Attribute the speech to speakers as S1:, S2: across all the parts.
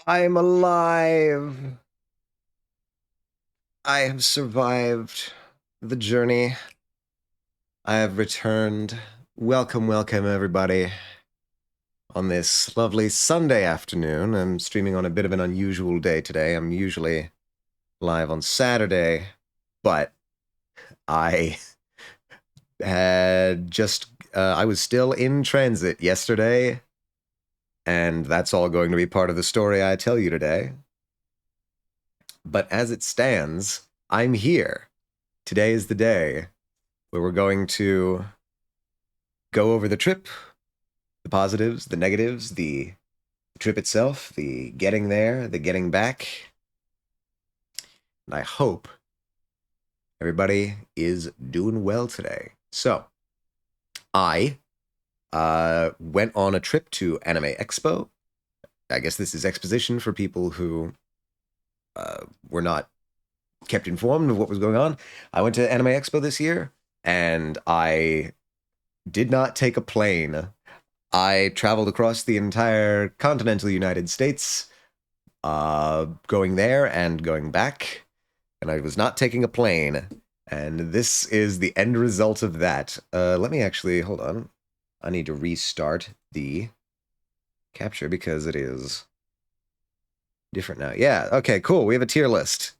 S1: I'm alive. I have survived the journey. I have returned. Welcome, welcome, everybody. On this lovely Sunday afternoon, I'm streaming on a bit of an unusual day today. I'm usually live on Saturday, but I I was still in transit yesterday, and that's all going to be part of the story I tell you today. But as it stands, I'm here. Today is the day where we're going to go over the trip, the positives, the negatives, the trip itself, the getting there, the getting back. And I hope everybody is doing well today. So, I went on a trip to Anime Expo. I guess this is exposition for people who were not kept informed of what was going on. I went to Anime Expo this year, and I did not take a plane. I traveled across the entire continental United States, going there and going back, and I was not taking a plane. And this is the end result of that. Let me actually, hold on. I need to restart the capture because it is different now. Yeah, okay, cool. We have a tier list.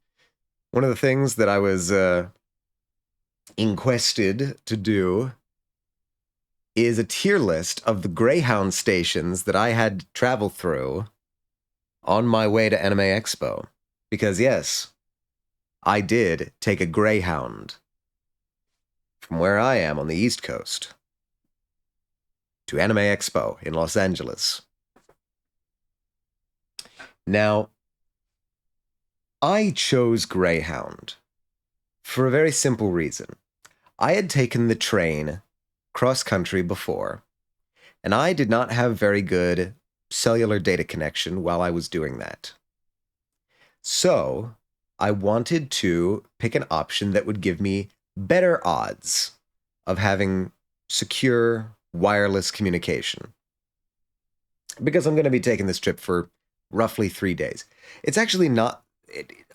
S1: One of the things that I was inquested to do is a tier list of the Greyhound stations that I had to travel through on my way to Anime Expo. Because, yes, I did take a Greyhound from where I am on the East Coast to Anime Expo in Los Angeles. Now, I chose Greyhound for a very simple reason. I had taken the train cross country before, and I did not have very good cellular data connection while I was doing that. So I wanted to pick an option that would give me better odds of having secure wireless communication. Because I'm going to be taking this trip for roughly 3 days. It's actually not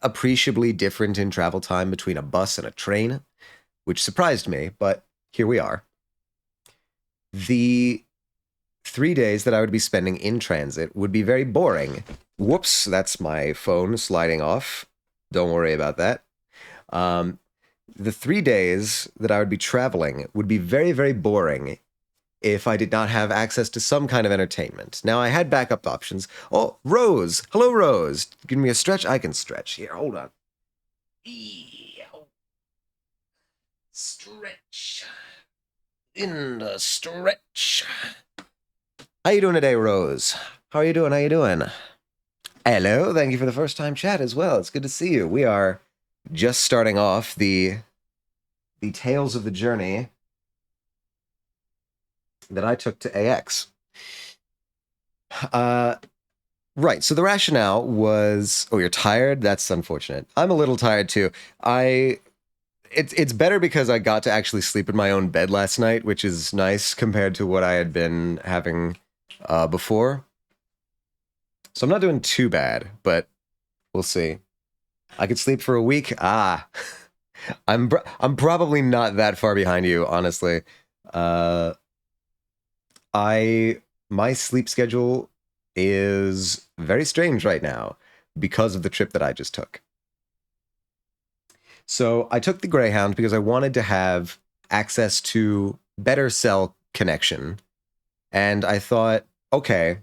S1: appreciably different in travel time between a bus and a train, which surprised me, but here we are. The 3 days that I would be spending in transit would be very boring. Whoops, that's my phone sliding off. Don't worry about that. The 3 days that I would be traveling would be very, very boring if I did not have access to some kind of entertainment. Now, I had backup options. Oh, Rose! Hello, Rose! Give me a stretch? I can stretch. Here, hold on. Stretch. In the stretch. How you doing today, Rose? How are you doing? How you doing? Hello, thank you for the first time chat as well. It's good to see you. We are just starting off the tales of the journey that I took to AX. Right, so the rationale was, oh, you're tired? That's unfortunate. I'm a little tired too. It's better because I got to actually sleep in my own bed last night, which is nice compared to what I had been having before. So I'm not doing too bad, but we'll see. I could sleep for a week. I'm probably not that far behind you, honestly. Uh, my sleep schedule is very strange right now because of the trip that I just took. So I took the Greyhound because I wanted to have access to better cell connection. And I thought, okay,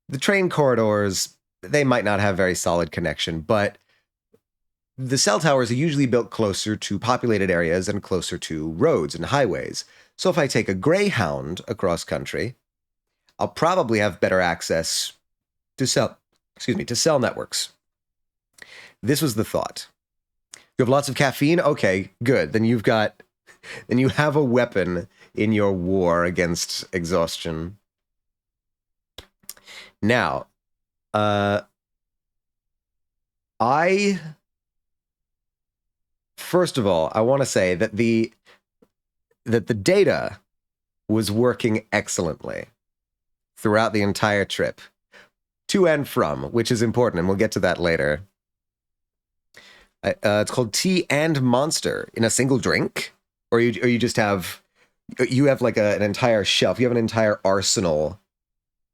S1: the train corridors, they might not have very solid connection, but the cell towers are usually built closer to populated areas and closer to roads and highways. So if I take a Greyhound across country, I'll probably have better access to cell networks. This was the thought. You have lots of caffeine? Okay, good. Then you have a weapon in your war against exhaustion. Now, first of all, I want to say that the data was working excellently throughout the entire trip. to and from, which is important, and we'll get to that later. It's called Tea and Monster in a single drink, or you just have like an entire shelf. You have an entire arsenal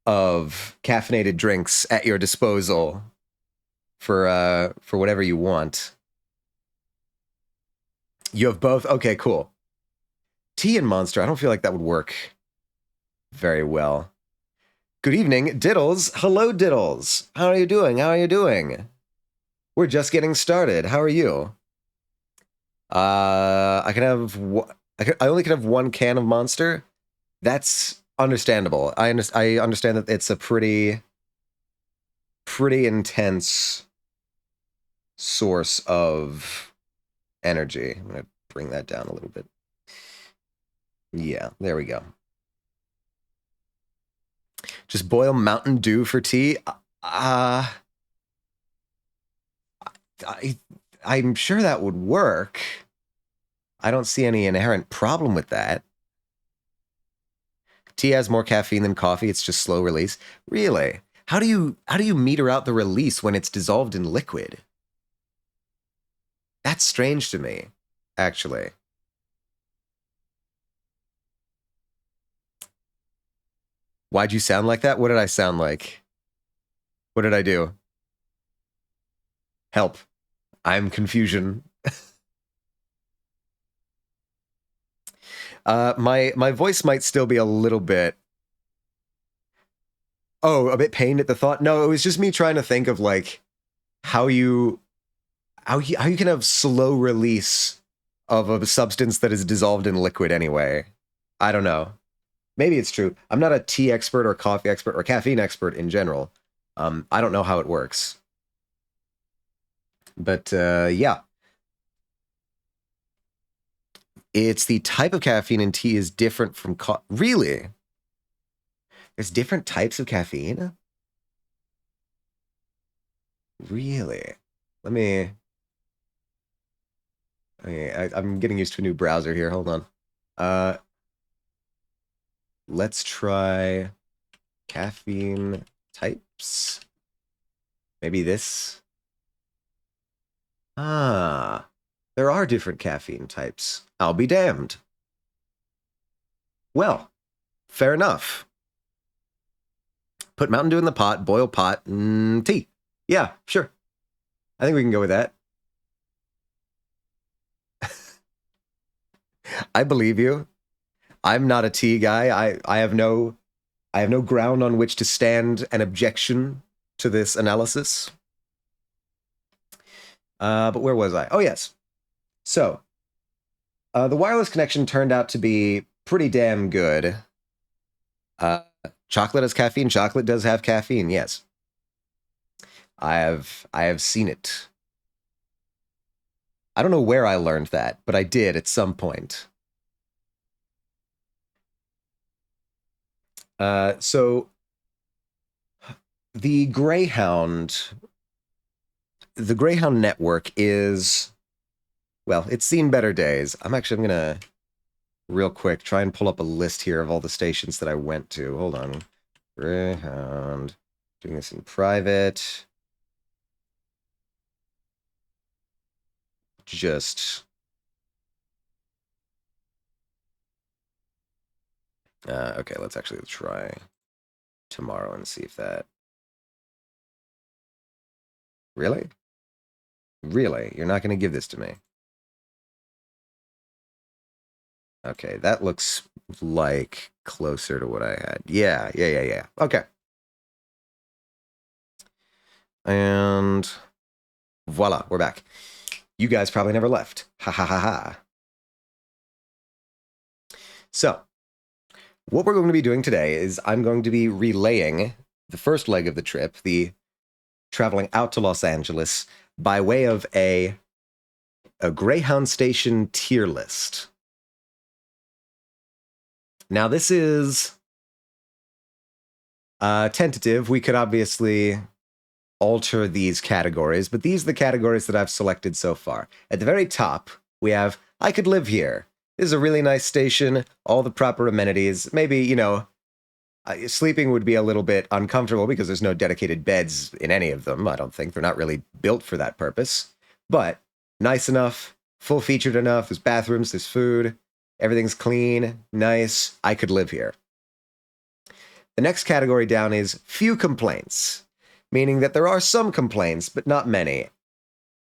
S1: of caffeinated drinks at your disposal for whatever you want. You have both? Okay, cool. Tea and Monster, I don't feel like that would work very well. Good evening, Diddles. Hello, Diddles. How are you doing? How are you doing? We're just getting started. How are you? I can have... I only can have one can of Monster. That's understandable. I understand that it's a pretty intense source of energy. I'm going to bring that down a little bit. Yeah, there we go. Just boil Mountain Dew for tea? I'm sure that would work. I don't see any inherent problem with that. Tea has more caffeine than coffee. It's just slow release. Really? How do you meter out the release when it's dissolved in liquid? That's strange to me, actually. Why'd you sound like that? What did I sound like? What did I do? Help. I'm confusion. My voice might still be a little bit... Oh, a bit pained at the thought? No, it was just me trying to think of, like, how you can have slow release of a substance that is dissolved in liquid anyway. I don't know. Maybe it's true. I'm not a tea expert or coffee expert or caffeine expert in general. I don't know how it works. But, yeah. It's the type of caffeine in tea is different from Really? There's different types of caffeine? Really? Let me... Okay, I'm getting used to a new browser here. Hold on. Let's try caffeine types. Maybe this. Ah, there are different caffeine types. I'll be damned. Well, fair enough. Put Mountain Dew in the pot, boil pot, tea. Yeah, sure. I think we can go with that. I believe you. I'm not a tea guy. I have no ground on which to stand an objection to this analysis. But where was I? Oh, yes. So, the wireless connection turned out to be pretty damn good. Chocolate has caffeine. Chocolate does have caffeine, yes. I have seen it. I don't know where I learned that, but I did at some point. So the Greyhound network is, well, it's seen better days. I'm gonna real quick try and pull up a list here of all the stations that I went to. Hold on. Greyhound. Doing this in private. Just... okay, let's actually try tomorrow and see if that... Really? Really? You're not going to give this to me? Okay, that looks like closer to what I had. Yeah. Okay. And voila, we're back. You guys probably never left. Ha ha ha ha. So, what we're going to be doing today is I'm going to be relaying the first leg of the trip, the traveling out to Los Angeles, by way of a Greyhound station tier list. Now, this is tentative. We could obviously alter these categories, but these are the categories that I've selected so far. At the very top, we have, I could live here. This is a really nice station, all the proper amenities. Maybe, you know, Sleeping would be a little bit uncomfortable because there's no dedicated beds in any of them. I don't think they're not really built for that purpose. But nice enough, full featured enough. There's bathrooms, there's food, everything's clean, nice. I could live here. The next category down is few complaints, meaning that there are some complaints, but not many.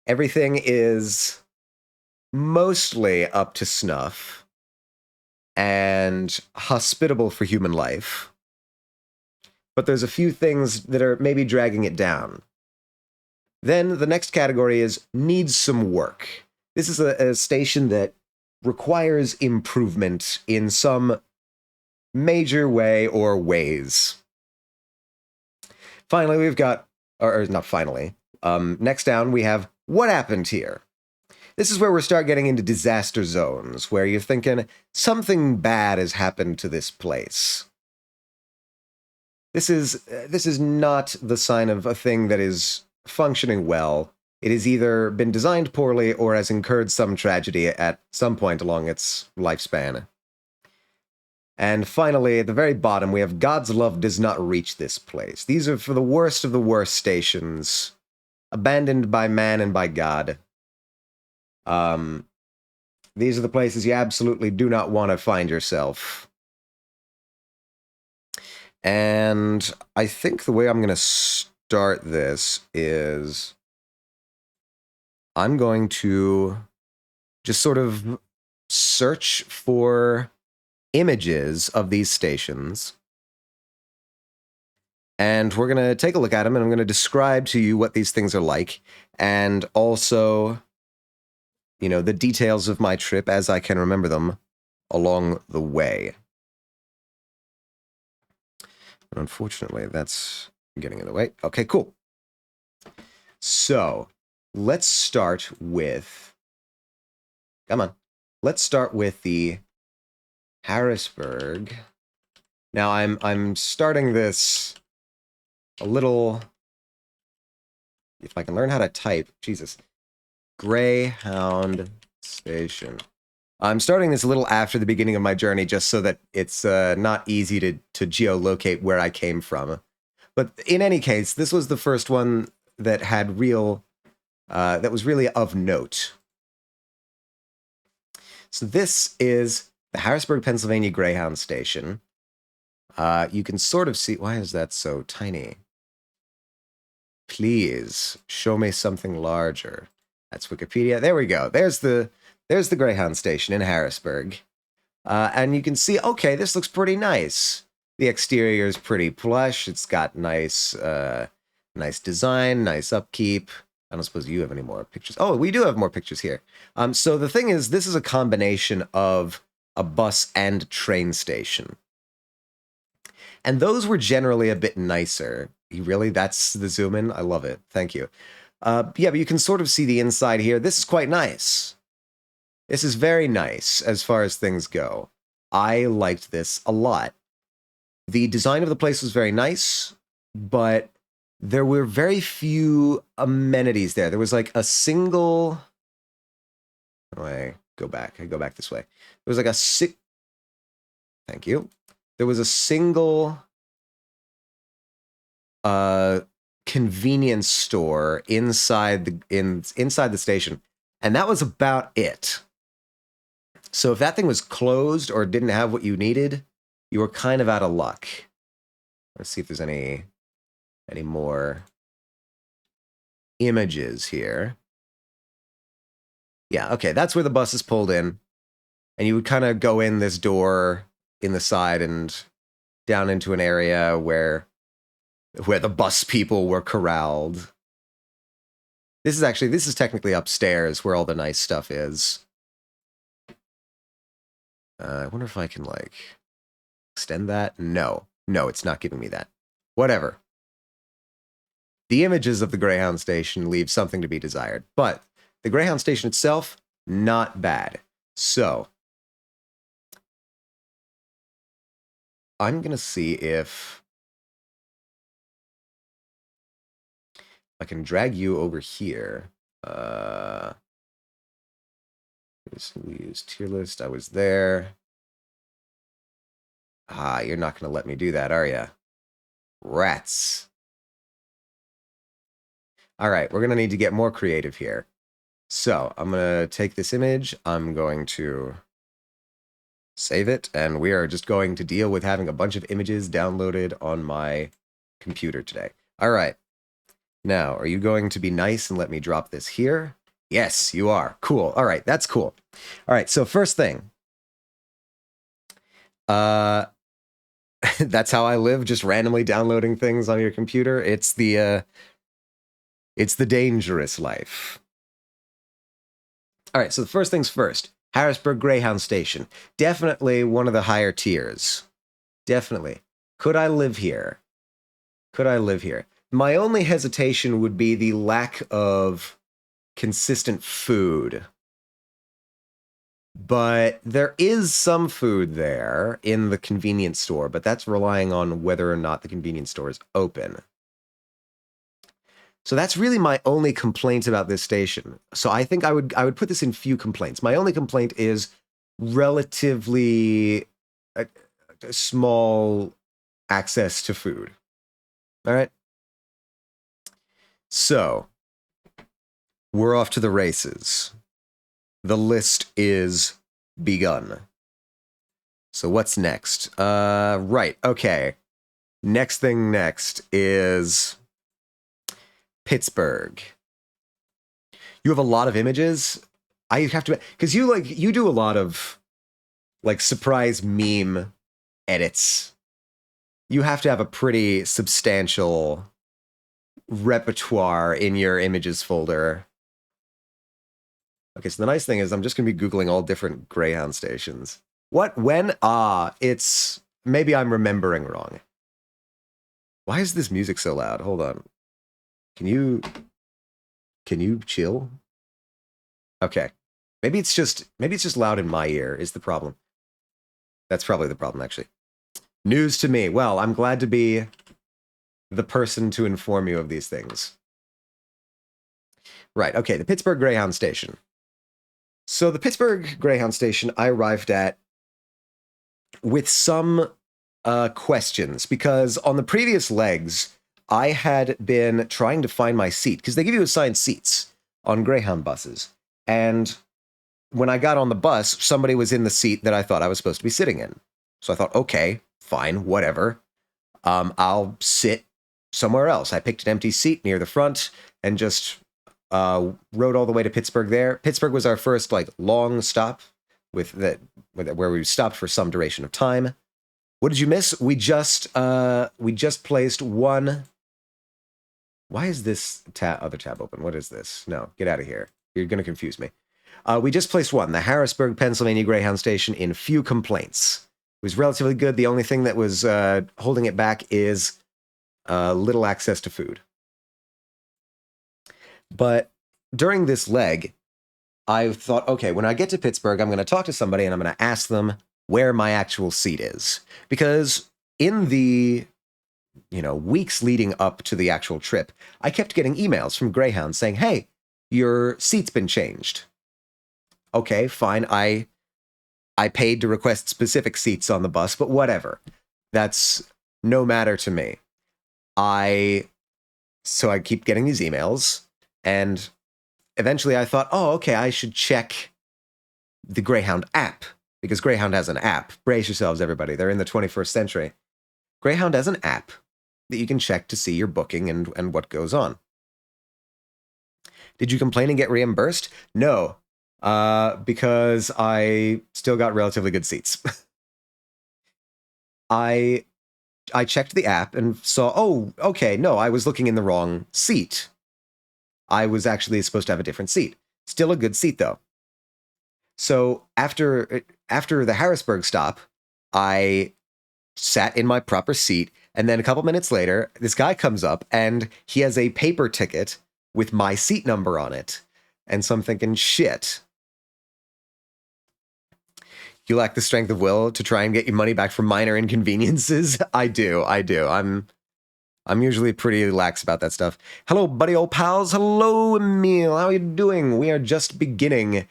S1: Everything is mostly up to snuff and hospitable for human life. But there's a few things that are maybe dragging it down. Then the next category is needs some work. This is a station that requires improvement in some major way or ways. Finally, we've got, or not finally, next down we have what happened here. This is where we start getting into disaster zones, where you're thinking something bad has happened to this place. This is not the sign of a thing that is functioning well. It has either been designed poorly or has incurred some tragedy at some point along its lifespan. And finally, at the very bottom, we have God's love does not reach this place. These are for the worst of the worst stations, abandoned by man and by God. These are the places you absolutely do not want to find yourself. And I think the way I'm going to start this is I'm going to just sort of search for images of these stations. And we're going to take a look at them, and I'm going to describe to you what these things are like, and also, you know, the details of my trip as I can remember them along the way. But unfortunately, that's getting in the way. Okay, cool. So let's start with, come on, let's start with the Harrisburg. Now I'm starting this a little, if I can learn how to type, Jesus, Greyhound Station. I'm starting this a little after the beginning of my journey, just so that it's not easy to geolocate where I came from. But in any case, this was the first one that had that was really of note. So this is the Harrisburg, Pennsylvania Greyhound Station. You can sort of see, why is that so tiny? Please show me something larger. That's Wikipedia. There we go. There's the Greyhound Station in Harrisburg. And you can see, okay, this looks pretty nice. The exterior is pretty plush. It's got nice design, nice upkeep. I don't suppose you have any more pictures. Oh, we do have more pictures here. So the thing is, this is a combination of a bus and train station. And those were generally a bit nicer. Really, that's the zoom in? I love it. Thank you. Yeah, but you can sort of see the inside here. This is quite nice. This is very nice as far as things go. I liked this a lot. The design of the place was very nice, but there were very few amenities there. There was like a single... How do I go back? I go back this way. There was like a Thank you. There was a single convenience store inside the station, and that was about it. So if that thing was closed or didn't have what you needed, you were kind of out of luck. Let's see if there's any more images here. Yeah, okay, that's where the bus is pulled in, and you would kind of go in this door in the side and down into an area where the bus people were corralled. This is technically upstairs where all the nice stuff is. I wonder if I can, like, extend that? No, it's not giving me that. Whatever. The images of the Greyhound Station leave something to be desired, but the Greyhound Station itself, not bad. So, I'm going to see if I can drag you over here. We use tier list. I was there. Ah, you're not going to let me do that, are you? Rats. All right, we're going to need to get more creative here. So I'm going to take this image. I'm going to save it, and we are just going to deal with having a bunch of images downloaded on my computer today. All right. Now, are you going to be nice and let me drop this here? Yes, you are. Cool. All right, that's cool. All right, so first thing. That's how I live, just randomly downloading things on your computer. It's the dangerous life. All right, so the first things first. Harrisburg Greyhound Station. Definitely one of the higher tiers. Definitely. Could I live here? Could I live here? My only hesitation would be the lack of consistent food. But there is some food there in the convenience store, but that's relying on whether or not the convenience store is open. So that's really my only complaint about this station. So I think I would put this in few complaints. My only complaint is relatively small access to food. All right. So we're off to the races. The list is begun. So what's next? Right. Okay. Next thing next is Pittsburgh. You have a lot of images. I have to, because you do a lot of like surprise meme edits. You have to have a pretty substantial repertoire in your images folder. Okay, so the nice thing is I'm just going to be Googling all different Greyhound stations. What? When? It's... Maybe I'm remembering wrong. Why is this music so loud? Hold on. Can you chill? Okay. Maybe it's just loud in my ear is the problem. That's probably the problem, actually. News to me. Well, I'm glad to be the person to inform you of these things. Right, okay, the Pittsburgh Greyhound Station. So the Pittsburgh Greyhound Station I arrived at with some questions, because on the previous legs, I had been trying to find my seat, because they give you assigned seats on Greyhound buses. And when I got on the bus, somebody was in the seat that I thought I was supposed to be sitting in. So I thought, okay, fine, whatever. I'll sit somewhere else. I picked an empty seat near the front and just rode all the way to Pittsburgh there. Pittsburgh was our first like long stop where we stopped for some duration of time. What did you miss? We just placed one. Why is this other tab open? What is this? No, get out of here. You're going to confuse me. We just placed one, the Harrisburg, Pennsylvania Greyhound Station, in few complaints. It was relatively good. The only thing that was holding it back is little access to food. But during this leg, I thought, okay, when I get to Pittsburgh, I'm going to talk to somebody and I'm going to ask them where my actual seat is. Because in the weeks leading up to the actual trip, I kept getting emails from Greyhound saying, hey, your seat's been changed. Okay, fine. I paid to request specific seats on the bus, but whatever. That's no matter to me. So I keep getting these emails, and eventually I thought, oh, okay, I should check the Greyhound app, because Greyhound has an app. Brace yourselves, everybody. They're in the 21st century. Greyhound has an app that you can check to see your booking and what goes on. Did you complain and get reimbursed? No, because I still got relatively good seats. I checked the app and saw, oh, okay, no, I was looking in the wrong seat. I was actually supposed to have a different seat. Still a good seat, though. So after the Harrisburg stop, I sat in my proper seat, and then a couple minutes later, this guy comes up, and he has a paper ticket with my seat number on it. And so I'm thinking, shit. You lack the strength of will to try and get your money back from minor inconveniences? I do. I'm usually pretty lax about that stuff. Hello, buddy old pals. Hello, Emil. How are you doing? We are just beginning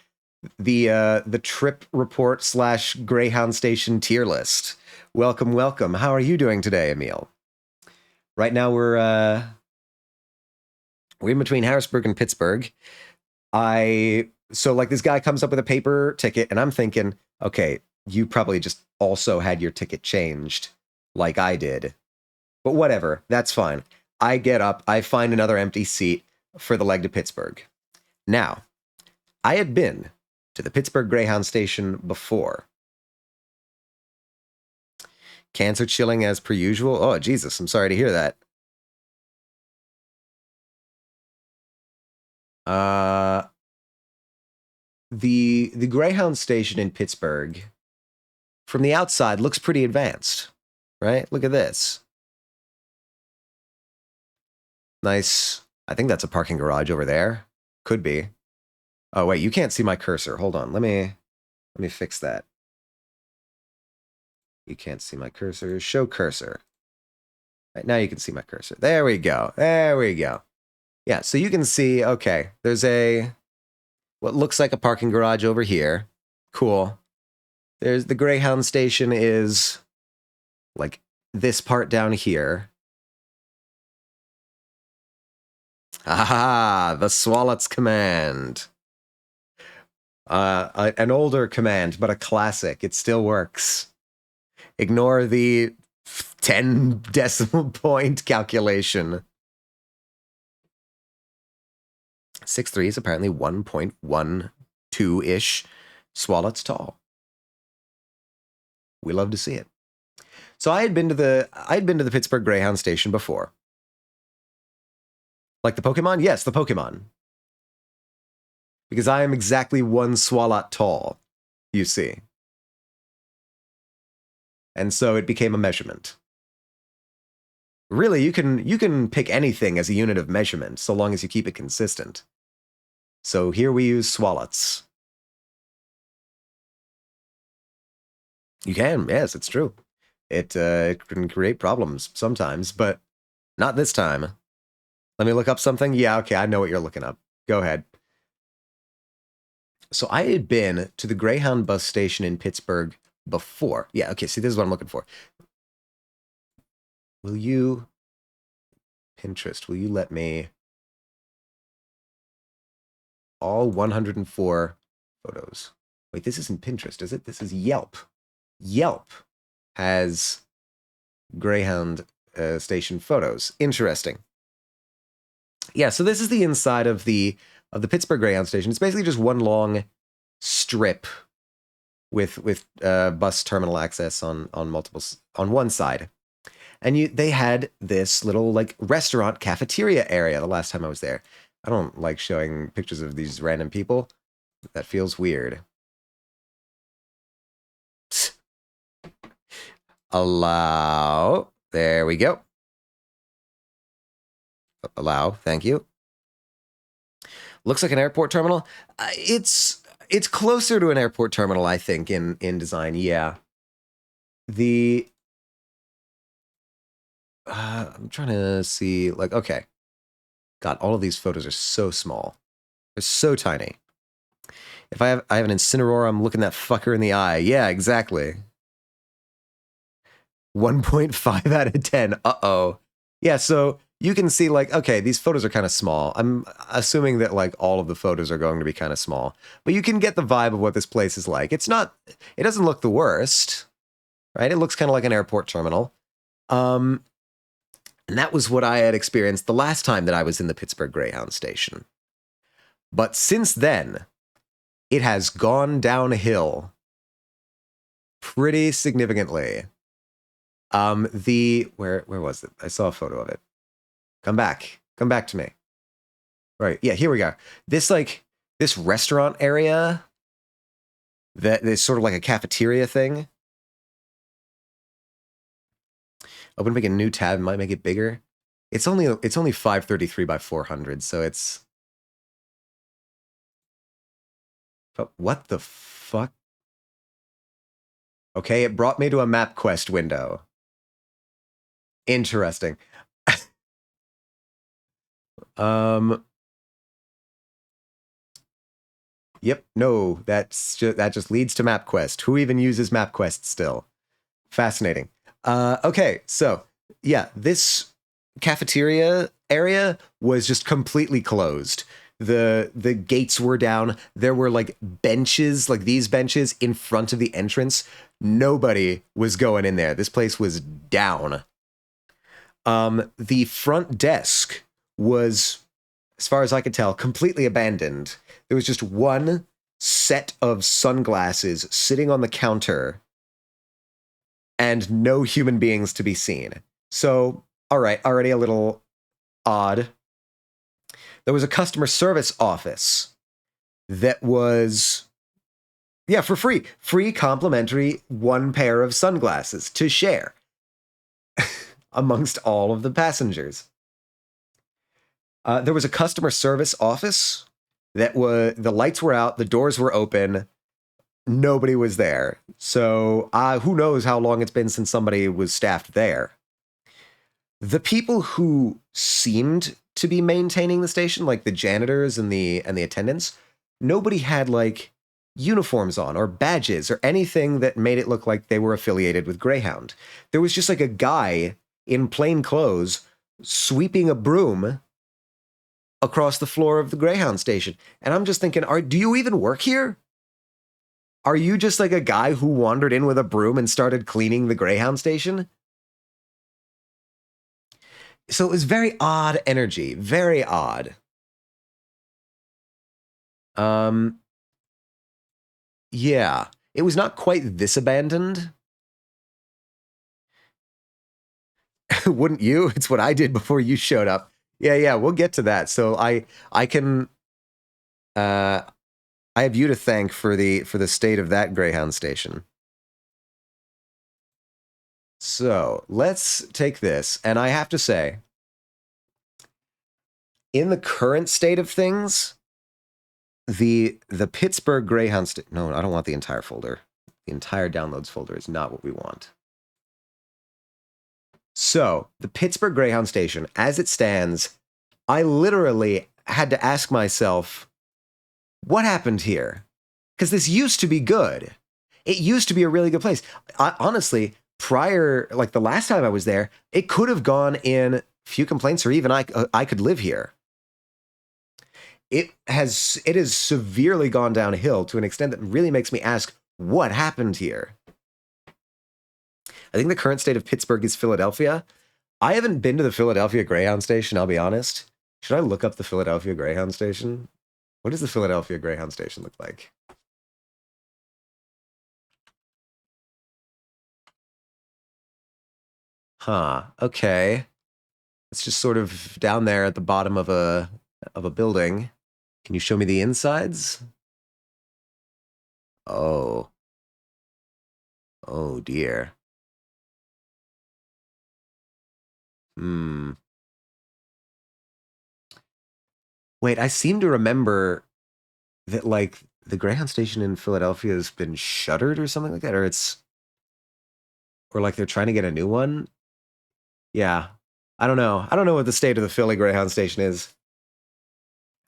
S1: the trip report / Greyhound Station tier list. Welcome, welcome. How are you doing today, Emil? Right now we're in between Harrisburg and Pittsburgh. So like this guy comes up with a paper ticket, and I'm thinking, okay, you probably just also had your ticket changed like I did. But whatever, that's fine. I get up, I find another empty seat for the leg to Pittsburgh. Now, I had been to the Pittsburgh Greyhound station before. Cancer chilling as per usual. Oh, Jesus, I'm sorry to hear that. Uh, the Greyhound station in Pittsburgh, from the outside, looks pretty advanced, right? Look at this. Nice. I think that's a parking garage over there. Could be. Oh wait, you can't see my cursor. Hold on. Let me fix that. You can't see my cursor. Show cursor. Right, now you can see my cursor. There we go. There we go. Yeah, so you can see, okay, there's what looks like a parking garage over here. Cool. There's the Greyhound station is like this part down here. Ah, the Swallots command. An older command, but a classic. It still works. Ignore the 10 decimal point calculation. 6'3" is apparently 1.12-ish swallots tall. We love to see it. So I'd been to the Pittsburgh Greyhound station before. Like the Pokemon? Yes, the Pokemon. Because I am exactly 1 swalot tall, you see. And so it became a measurement. Really, you can pick anything as a unit of measurement, so long as you keep it consistent. So here we use swallots. You can, yes, it's true. It can create problems sometimes, but not this time. Let me look up something. Yeah, okay, I know what you're looking up. Go ahead. So I had been to the Greyhound bus station in Pittsburgh before. Yeah, okay, see, this is what I'm looking for. Will you, Pinterest, will you let me, all 104 photos. Wait, this isn't Pinterest, is it? This is Yelp. Yelp has Greyhound station photos. Interesting. Yeah, so this is the inside of the Pittsburgh Greyhound station. It's basically just one long strip with bus terminal access on one side. And they had this little like restaurant cafeteria area the last time I was there. I don't like showing pictures of these random people. That feels weird. Allow. There we go. Allow. Thank you. Looks like an airport terminal. It's closer to an airport terminal, I think, in design. Yeah. I'm trying to see, like, okay. God, all of these photos are so small. They're so tiny. If I have an Incineroar, I'm looking that fucker in the eye. Yeah, exactly. 1.5 out of 10. Uh-oh. Yeah, so you can see, like, okay, these photos are kind of small. I'm assuming that, like, all of the photos are going to be kind of small. But you can get the vibe of what this place is like. It doesn't look the worst, right? It looks kind of like an airport terminal. And that was what I had experienced the last time that I was in the Pittsburgh Greyhound station. But since then, it has gone downhill pretty significantly. Where was it? I saw a photo of it. Come back to me. Right, yeah, here we go. This restaurant area that is sort of like a cafeteria thing. Open, make a new tab, might make it bigger. It's only 533 by 400, so it's. But what the fuck? Okay, it brought me to a MapQuest window. Interesting. Yep, no, that just leads to MapQuest. Who even uses MapQuest still? Fascinating. Okay, so yeah, this cafeteria area was just completely closed. The gates were down. There were like benches, like these benches in front of the entrance. Nobody was going in there. This place was down. The front desk was, as far as I could tell, completely abandoned. There was just one set of sunglasses sitting on the counter and no human beings to be seen. So, all right, already a little odd. There was a customer service office that was, yeah, for free. Free complimentary one pair of sunglasses to share amongst all of the passengers. There was a customer service office that was, the lights were out, the doors were open, nobody was there. So who knows how long it's been since somebody was staffed there. The people who seemed to be maintaining the station, like the janitors and the attendants, nobody had like uniforms on or badges or anything that made it look like they were affiliated with Greyhound. There was just like a guy in plain clothes sweeping a broom across the floor of the Greyhound station. And I'm just thinking, do you even work here? Are you just like a guy who wandered in with a broom and started cleaning the Greyhound station? So it was very odd energy, very odd. Yeah, it was not quite this abandoned. Wouldn't you? It's what I did before you showed up. Yeah, we'll get to that. So I can I have you to thank for the state of that Greyhound station. So let's take this, and I have to say, in the current state of things, the Pittsburgh Greyhound no, I don't want the entire folder. The entire downloads folder is not what we want. So the Pittsburgh Greyhound station, as it stands, I literally had to ask myself, what happened here? Because this used to be good. It used to be a really good place. Honestly, prior, like the last time I was there, it could have gone in few complaints, or even I could live here. It has severely gone downhill to an extent that really makes me ask, what happened here? I think the current state of Pittsburgh is Philadelphia. I haven't been to the Philadelphia Greyhound station, I'll be honest. Should I look up the Philadelphia Greyhound station? What does the Philadelphia Greyhound station look like? Huh, okay. It's just sort of down there at the bottom of a building. Can you show me the insides? Oh. Oh dear. Hmm. Wait, I seem to remember that like the Greyhound station in Philadelphia has been shuttered or something like that, or like they're trying to get a new one. Yeah. I don't know. I don't know what the state of the Philly Greyhound station is.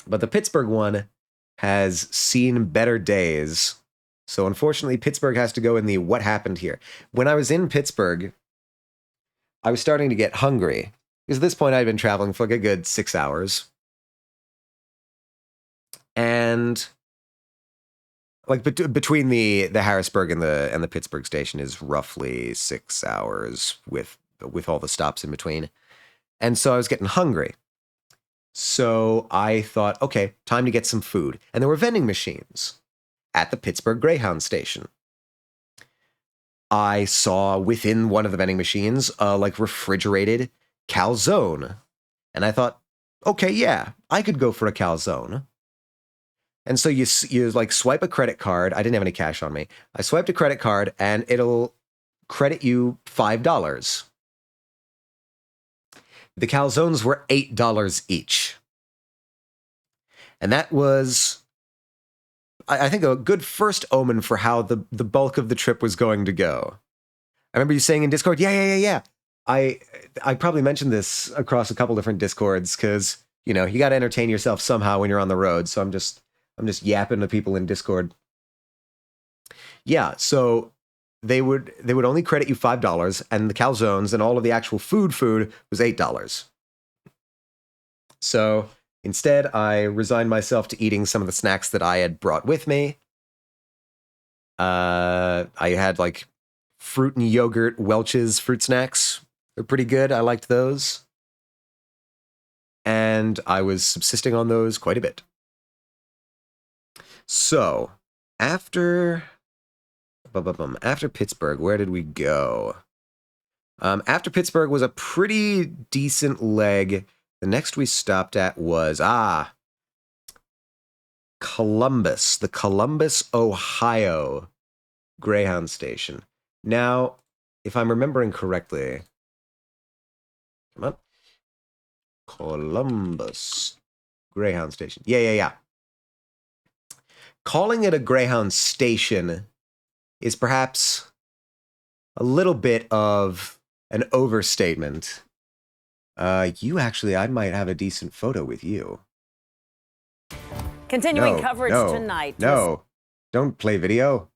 S1: But the Pittsburgh one has seen better days. So unfortunately, Pittsburgh has to go in the what happened here. When I was in Pittsburgh, I was starting to get hungry. Because at this point, I'd been traveling for like a good 6 hours. And like between the Harrisburg and the Pittsburgh station is roughly 6 hours with all the stops in between. And so I was getting hungry. So I thought, okay, time to get some food. And there were vending machines at the Pittsburgh Greyhound station. I saw within one of the vending machines like refrigerated calzone. And I thought, okay, yeah, I could go for a calzone. And so you like swipe a credit card. I didn't have any cash on me. I swiped a credit card and it'll credit you $5. The calzones were $8 each. And that was, I think, a good first omen for how the bulk of the trip was going to go. I remember you saying in Discord, yeah. I probably mentioned this across a couple different Discords because, you know, you got to entertain yourself somehow when you're on the road. So I'm just yapping to people in Discord. Yeah, so they would only credit you $5, and the calzones and all of the actual food was $8. So instead, I resigned myself to eating some of the snacks that I had brought with me. I had like fruit and yogurt Welch's fruit snacks. They're pretty good. I liked those. And I was subsisting on those quite a bit. So, after Pittsburgh, where did we go? After Pittsburgh was a pretty decent leg. The next we stopped at was, Columbus, the Columbus, Ohio Greyhound station. Now, if I'm remembering correctly, come on. Columbus Greyhound station. Yeah. Calling it a Greyhound station is perhaps a little bit of an overstatement. I might have a decent photo with you.
S2: Continuing coverage tonight.
S1: No, don't play video.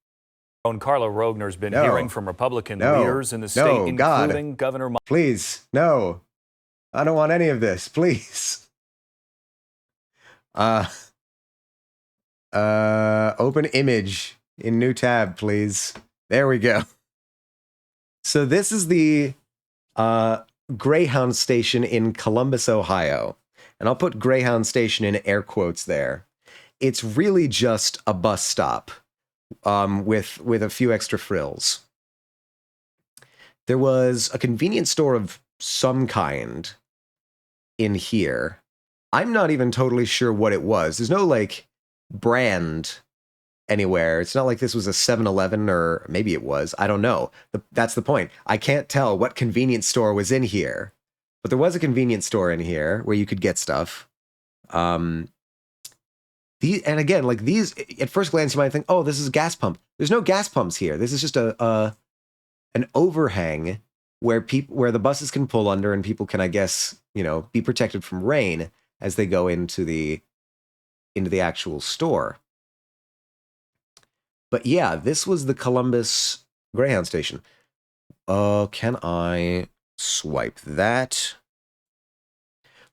S3: Carla Rogner's been hearing from Republican leaders in the state, including Governor.
S1: Please, no. I don't want any of this, please. Open image in new tab, please. There we go. So this is the Greyhound station in Columbus, Ohio. And I'll put Greyhound station in air quotes there. It's really just a bus stop with a few extra frills. There was a convenience store of some kind in here. I'm not even totally sure what it was. There's no like brand anywhere. It's not like this was a 7-Eleven, or maybe it was. I don't know. That's the point. I can't tell what convenience store was in here. But there was a convenience store in here where you could get stuff. And again, like these, at first glance, you might think, oh, this is a gas pump. There's no gas pumps here. This is just an overhang where the buses can pull under, and people can, I guess, be protected from rain as they go into the actual store. But yeah, this was the Columbus Greyhound station. Can I swipe that?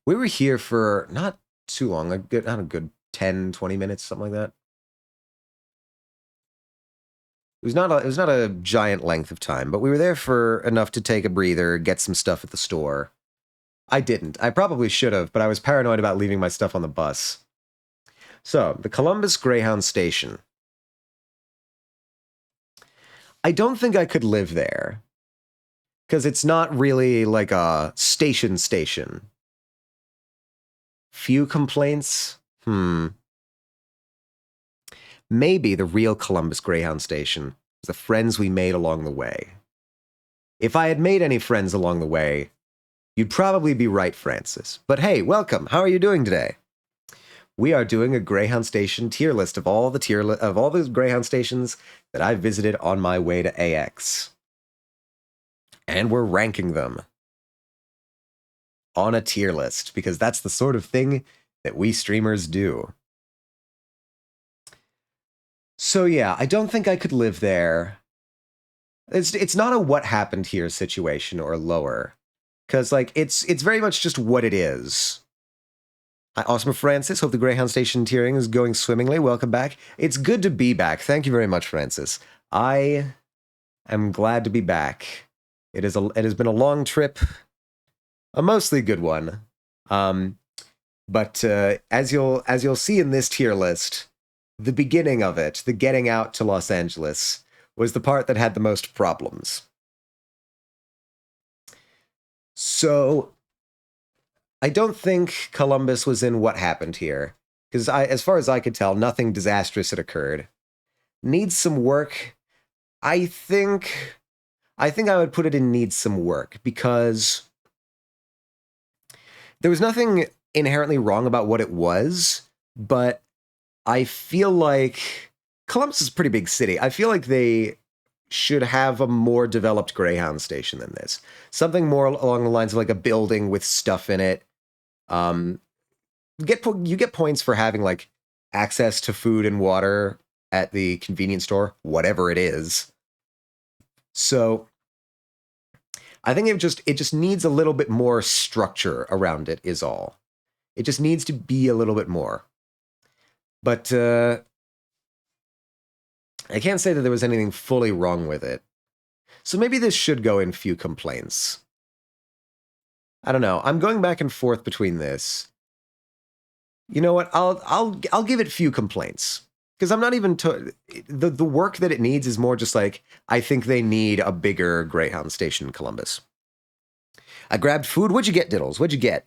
S1: We were here for not too long, not a good 10, 20 minutes, something like that. It was not a giant length of time, but we were there for enough to take a breather, get some stuff at the store. I didn't. I probably should have, but I was paranoid about leaving my stuff on the bus. So, the Columbus Greyhound station. I don't think I could live there, because it's not really like a station. Few complaints? Maybe the real Columbus Greyhound station was the friends we made along the way. If I had made any friends along the way, you'd probably be right, Francis. But hey, welcome. How are you doing today? We are doing a Greyhound station tier list of all the Greyhound stations that I've visited on my way to AX. And we're ranking them on a tier list, because that's the sort of thing that we streamers do. So yeah, I don't think I could live there. It's not a what happened here situation or lower, because like it's very much just what it is. Hi, awesome Francis. Hope the Greyhound station tiering is going swimmingly. Welcome back. It's good to be back. Thank you very much, Francis. I am glad to be back. It has been a long trip, a mostly good one. But as you'll see in this tier list, the beginning of it, the getting out to Los Angeles, was the part that had the most problems. So I don't think Columbus was in what happened here, because as far as I could tell, nothing disastrous had occurred. Needs some work. I think I would put it in needs some work, because there was nothing inherently wrong about what it was, but I feel like Columbus is a pretty big city. I feel like they should have a more developed Greyhound station than this. Something more along the lines of like a building with stuff in it. You get points for having like access to food and water at the convenience store, whatever it is. So I think it just needs a little bit more structure around it is all. It just needs to be a little bit more. But I can't say that there was anything fully wrong with it. So maybe this should go in few complaints. I don't know. I'm going back and forth between this. You know what? I'll give it few complaints. Because I'm not even... The work that it needs is more just like, I think they need a bigger Greyhound station in Columbus. I grabbed food. What'd you get, Diddles? What'd you get?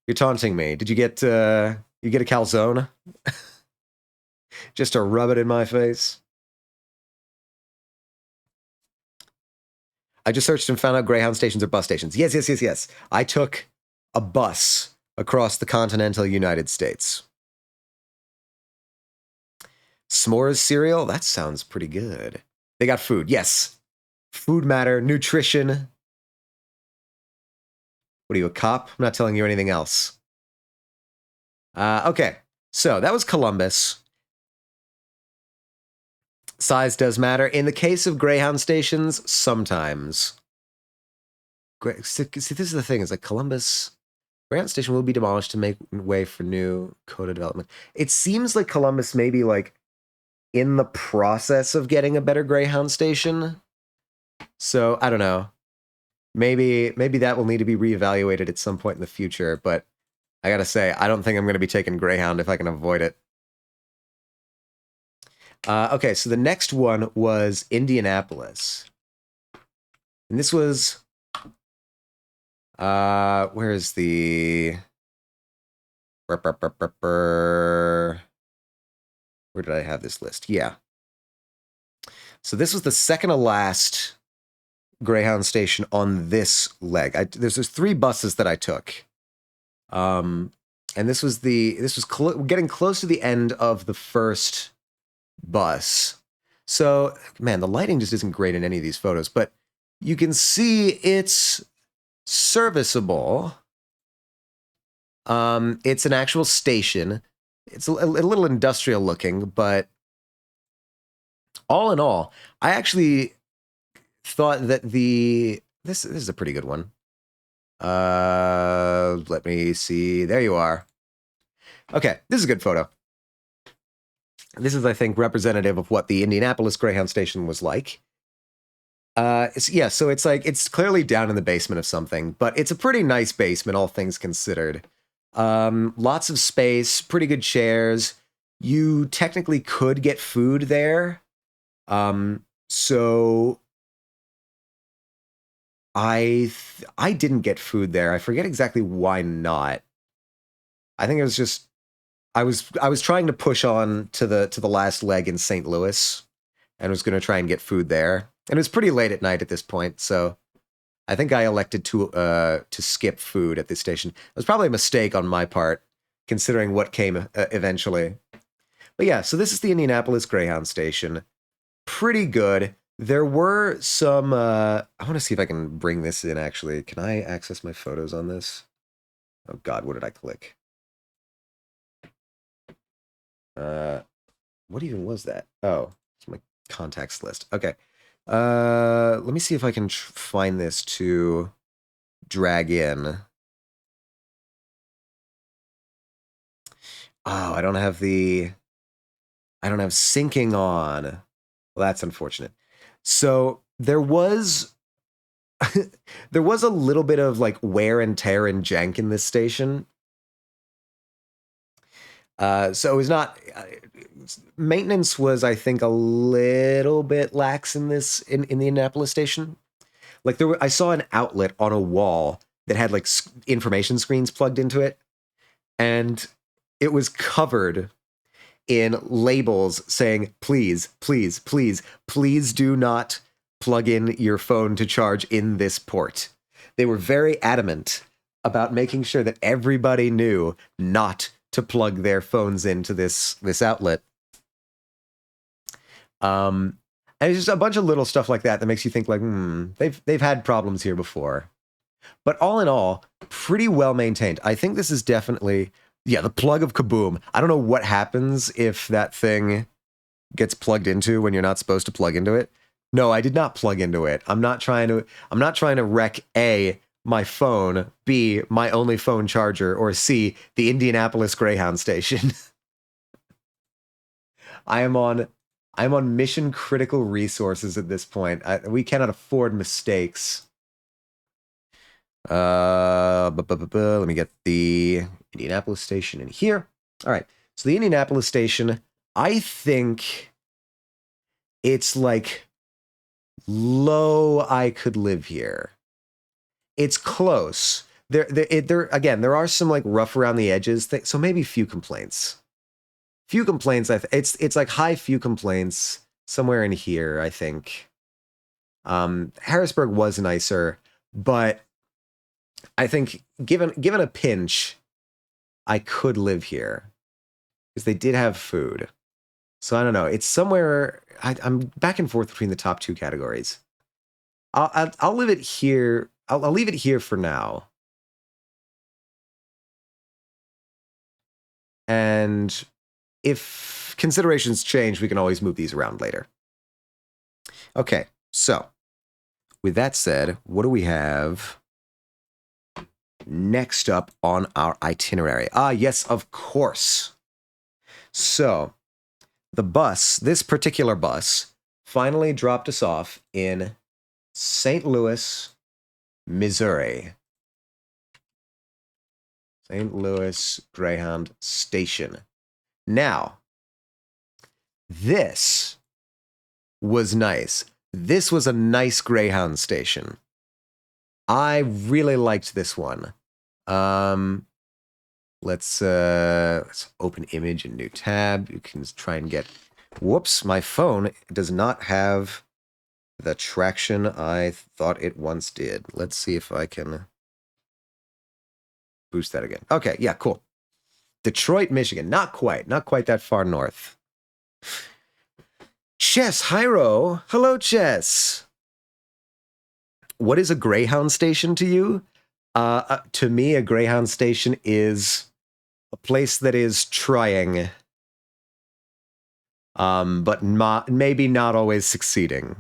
S1: You're taunting me. Did you get a calzone? Just to rub it in my face? I just searched and found out Greyhound stations are bus stations. Yes. I took a bus across the continental United States. S'mores cereal? That sounds pretty good. They got food. Yes. Food matter. Nutrition. What are you, a cop? I'm not telling you anything else. Okay. So that was Columbus. Size does matter. In the case of Greyhound stations, sometimes. See, this is the thing. Is like Columbus... Greyhound station will be demolished to make way for new coda development. It seems like Columbus may be like in the process of getting a better Greyhound station. So I don't know. Maybe that will need to be reevaluated at some point in the future. But I gotta say, I don't think I'm going to be taking Greyhound if I can avoid it. Okay, so the next one was Indianapolis. And this was... where is the... Where did I have this list? Yeah. So this was the second to last Greyhound station on this leg. There's 3 buses that I took. And this was getting close to the end of the first bus. So, man, the lighting just isn't great in any of these photos, but you can see it's serviceable. It's an actual station. It's a little industrial looking, but all in all, I actually thought that this is a pretty good one. Let me see. There you are. Okay, this is a good photo. This is, I think, representative of what the Indianapolis Greyhound station was like. So it's like, it's clearly down in the basement of something, but it's a pretty nice basement, all things considered. Lots of space, pretty good chairs. You technically could get food there. So I didn't get food there. I forget exactly why not. I think it was just, I was trying to push on to the last leg in St. Louis and was going to try and get food there. And it was pretty late at night at this point, so I think I elected to skip food at this station. It was probably a mistake on my part, considering what came eventually. But yeah, so this is the Indianapolis Greyhound station. Pretty good. There were some... I want to see if I can bring this in, actually. Can I access my photos on this? Oh, God, what did I click? What even was that? Oh, it's my contacts list. Okay. Let me see if I can find this to drag in. Oh, I don't have syncing on. Well, that's unfortunate. So there was there was a little bit of like wear and tear and jank in this station. So it was not... maintenance was, I think, a little bit lax in the Indianapolis station. Like I saw an outlet on a wall that had like information screens plugged into it, and it was covered in labels saying, please, please, please, please do not plug in your phone to charge in this port. They were very adamant about making sure that everybody knew not to plug their phones into this outlet. And it's just a bunch of little stuff like that makes you think like, they've had problems here before. But all in all, pretty well maintained. I think this is definitely, the plug of Kaboom. I don't know what happens if that thing gets plugged into when you're not supposed to plug into it. No, I did not plug into it. I'm not trying to wreck A, my phone, B, my only phone charger, or C, the Indianapolis Greyhound station. I'm on mission critical resources at this point. We cannot afford mistakes. Let me get the Indianapolis station in here. All right. So the Indianapolis station, I think it's like low I could live here. It's close. There are some like rough around the edges, so maybe few complaints. Few complaints. It's like high few complaints somewhere in here, I think. Harrisburg was nicer, but I think given a pinch, I could live here because they did have food. So I don't know. It's somewhere. I'm back and forth between the top two categories. I'll leave it here. I'll leave it here for now. And if considerations change, we can always move these around later. Okay, so with that said, what do we have next up on our itinerary? Yes, of course. So this particular bus, finally dropped us off in St. Louis, Missouri. St. Louis Greyhound Station. Now, this was nice. This was a nice Greyhound station. I really liked this one. Let's open image and new tab. You can try and get... Whoops, my phone does not have the traction I thought it once did. Let's see if I can boost that again. Okay, yeah, cool. Detroit, Michigan. Not quite that far north. Chess, Hyro. Hello, Chess. What is a Greyhound station to you? To me, a Greyhound station is a place that is trying, but maybe not always succeeding.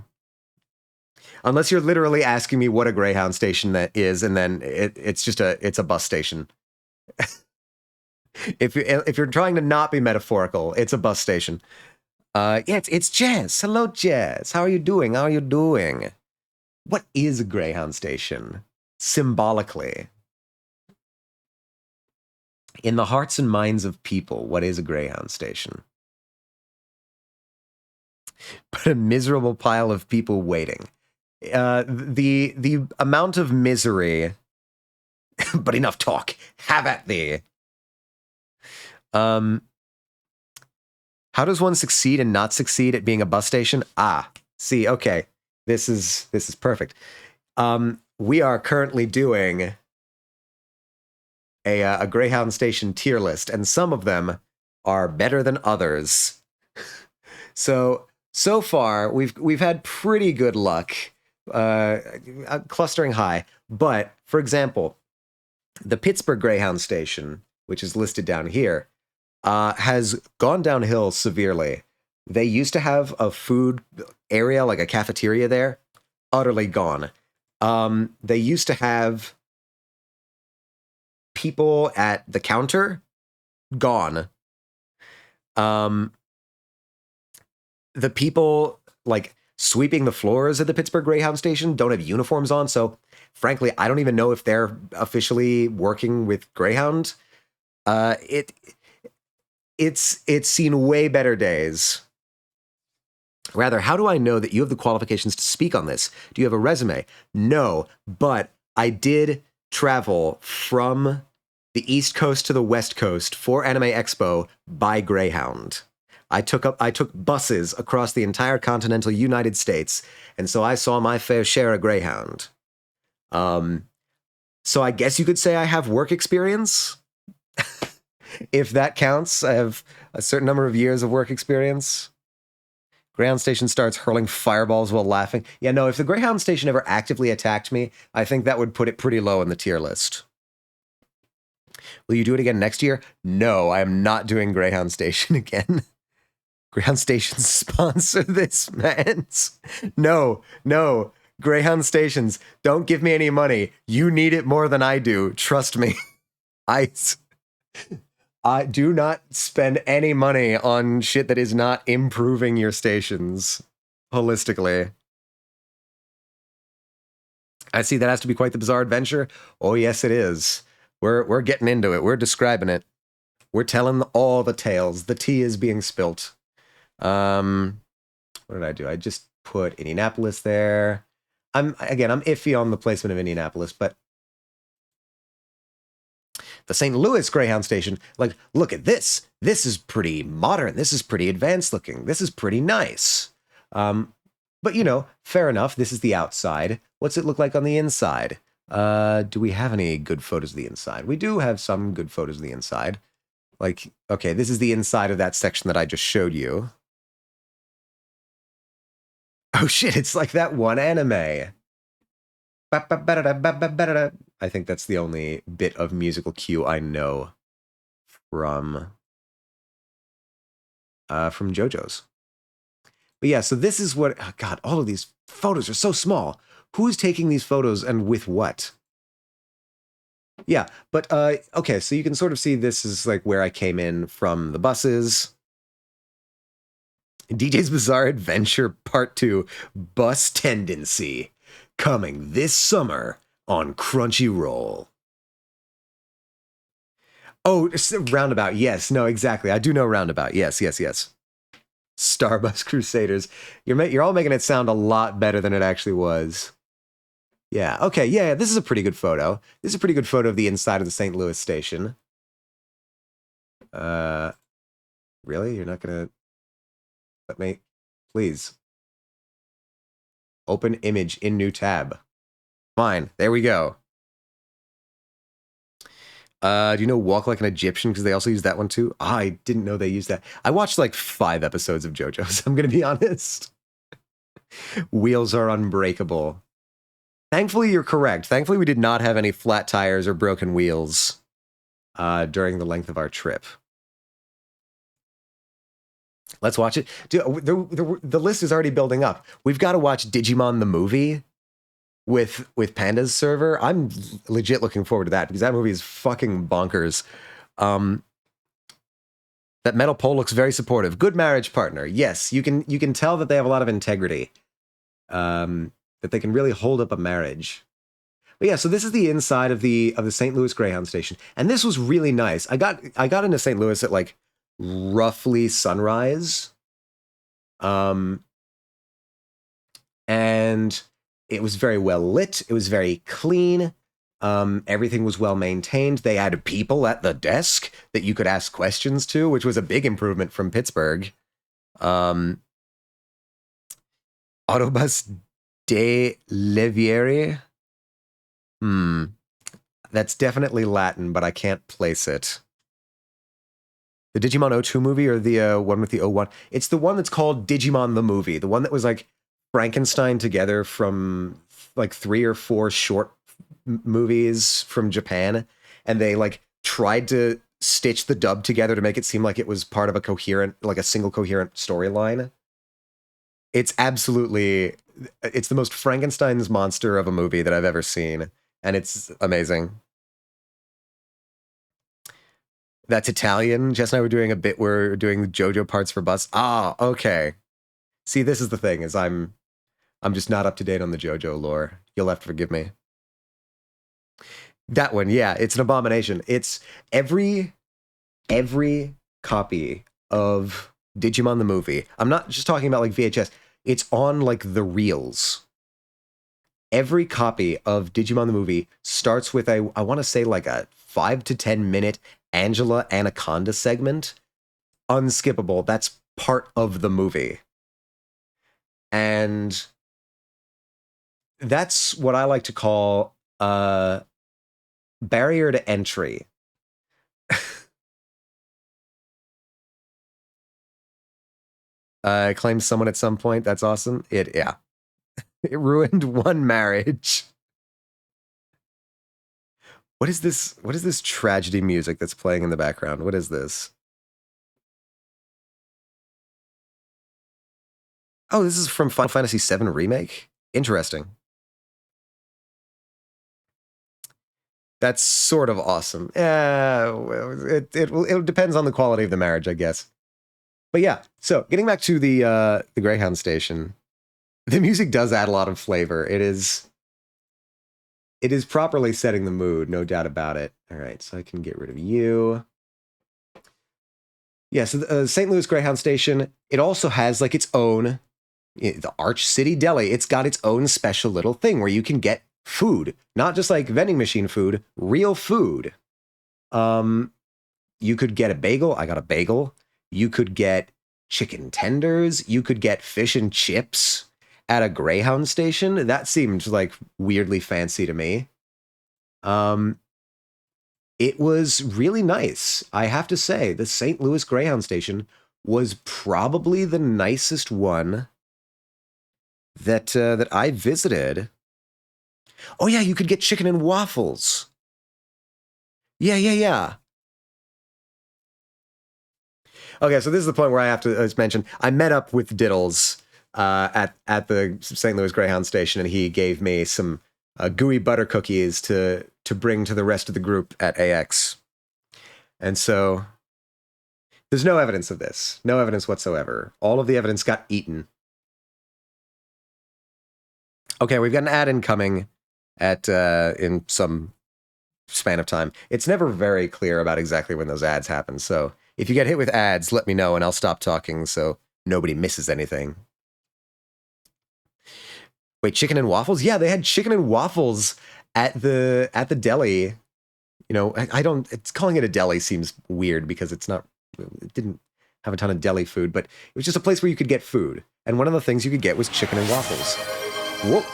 S1: Unless you're literally asking me what a Greyhound station that is, and then it's a bus station. If you're trying to not be metaphorical, it's a bus station. Yeah, it's Jess. Hello, Jess. How are you doing? What is a Greyhound station? Symbolically. In the hearts and minds of people, what is a Greyhound station? But a miserable pile of people waiting. The amount of misery, but enough talk. Have at thee. How does one succeed and not succeed at being a bus station? See, okay. This is perfect. We are currently doing a Greyhound station tier list, and some of them are better than others. So far, we've had pretty good luck, clustering high. But for example, the Pittsburgh Greyhound station, which is listed down here, has gone downhill severely. They used to have a food area, like a cafeteria there, utterly gone. They used to have people at the counter, gone. The people like sweeping the floors at the Pittsburgh Greyhound station don't have uniforms on, so frankly, I don't even know if they're officially working with Greyhound. It's seen way better days. Rather, how do I know that you have the qualifications to speak on this? Do you have a resume? No, but I did travel from the East Coast to the West Coast for Anime Expo by Greyhound. I took buses across the entire continental United States, and so I saw my fair share of Greyhound. So I guess you could say I have work experience. If that counts, I have a certain number of years of work experience. Greyhound station starts hurling fireballs while laughing. Yeah, no, if the Greyhound station ever actively attacked me, I think that would put it pretty low in the tier list. Will you do it again next year? No, I am not doing Greyhound station again. Greyhound stations sponsor this, man. No, no. Greyhound stations, don't give me any money. You need it more than I do. Trust me. I do not spend any money on shit that is not improving your stations holistically. I see that has to be quite the bizarre adventure. Oh, yes, it is. We're getting into it. We're describing it. We're telling all the tales. The tea is being spilt. What did I do? I just put Indianapolis there. I'm iffy on the placement of Indianapolis, but the St. Louis Greyhound station, like, look at this. This is pretty modern. This is pretty advanced looking. This is pretty nice. But, you know, fair enough. This is the outside. What's it look like on the inside? Do we have any good photos of the inside? We do have some good photos of the inside. Like, okay, this is the inside of that section that I just showed you. Oh shit, it's like that one anime. I think that's the only bit of musical cue I know from JoJo's. But yeah, so this is what, oh God, all of these photos are so small. Who's taking these photos and with what? Yeah, but okay, so you can sort of see this is like where I came in from the buses. DJ's Bizarre Adventure Part 2 Bus Tendency coming this summer on Crunchyroll. Oh, Roundabout. Yes, no, exactly. I do know Roundabout. Yes, yes, yes. Starbus Crusaders. You're all making it sound a lot better than it actually was. Yeah, okay, yeah, this is a pretty good photo. This is a pretty good photo of the inside of the St. Louis station. Really? You're not gonna let me? Please. Open image in new tab. Fine, there we go. Do you know Walk Like an Egyptian? Because they also use that one too. I didn't know they used that. I watched like 5 episodes of JoJo's, I'm going to be honest. Wheels are unbreakable. Thankfully, you're correct. Thankfully, we did not have any flat tires or broken wheels during the length of our trip. Let's watch it. Dude, the list is already building up. We've got to watch Digimon the movie with Panda's server. I'm legit looking forward to that because that movie is fucking bonkers. That Metal Pole looks very supportive. Good marriage partner. Yes, you can tell that they have a lot of integrity. That they can really hold up a marriage. But yeah, so this is the inside of the St. Louis Greyhound station, and this was really nice. I got into St. Louis at like roughly sunrise, and it was very well lit. It was very clean. Everything was well maintained. They had people at the desk that you could ask questions to, which was a big improvement from Pittsburgh. Autobus de Levieri. That's definitely Latin, but I can't place it. The Digimon 02 movie or the one with the 01? It's the one that's called Digimon the movie. The one that was like Frankenstein together from like 3 or 4 short movies from Japan. And they like tried to stitch the dub together to make it seem like it was part of a coherent, like a single coherent storyline. It's absolutely, it's the most Frankenstein's monster of a movie that I've ever seen. And it's amazing. That's Italian. Jess and I were doing a bit. We're doing JoJo parts for bus. Ah, okay. See, this is the thing: is I'm just not up to date on the JoJo lore. You'll have to forgive me. That one, yeah, it's an abomination. It's every copy of Digimon the movie. I'm not just talking about like VHS. It's on like the reels. Every copy of Digimon the movie starts with I want to say like a 5 to 10 minute Angela Anaconda segment. Unskippable. That's part of the movie. And that's what I like to call barrier to entry. Claimed someone at some point. That's awesome. Yeah. It ruined one marriage. What is this? What is this tragedy music that's playing in the background? What is this? Oh, this is from Final Fantasy VII Remake? Interesting. That's sort of awesome. Yeah, well, it depends on the quality of the marriage, I guess. But yeah, so getting back to the Greyhound station, the music does add a lot of flavor. It is properly setting the mood, no doubt about it. All right, so I can get rid of you. Yeah, so the St. Louis Greyhound station, it also has like its own, the Arch City Deli. It's got its own special little thing where you can get food, not just like vending machine food, real food. You could get a bagel. I got a bagel. You could get chicken tenders. You could get fish and chips at a Greyhound station. That seemed like weirdly fancy to me. It was really nice. I have to say, the St. Louis Greyhound station was probably the nicest one that I visited. Oh yeah, you could get chicken and waffles. Yeah. Okay, so this is the point where I have to mention I met up with Diddles at the St. Louis Greyhound station, and he gave me some gooey butter cookies to bring to the rest of the group at AX. And so there's no evidence of this, no evidence whatsoever. All of the evidence got eaten. Okay, we've got an ad incoming at in some span of time. It's never very clear about exactly when those ads happen, so if you get hit with ads, let me know and I'll stop talking so nobody misses anything. Wait, chicken and waffles? Yeah, they had chicken and waffles at the deli. You know, I don't. It's calling it a deli seems weird because it's not. It didn't have a ton of deli food, but it was just a place where you could get food. And one of the things you could get was chicken and waffles. Whoop!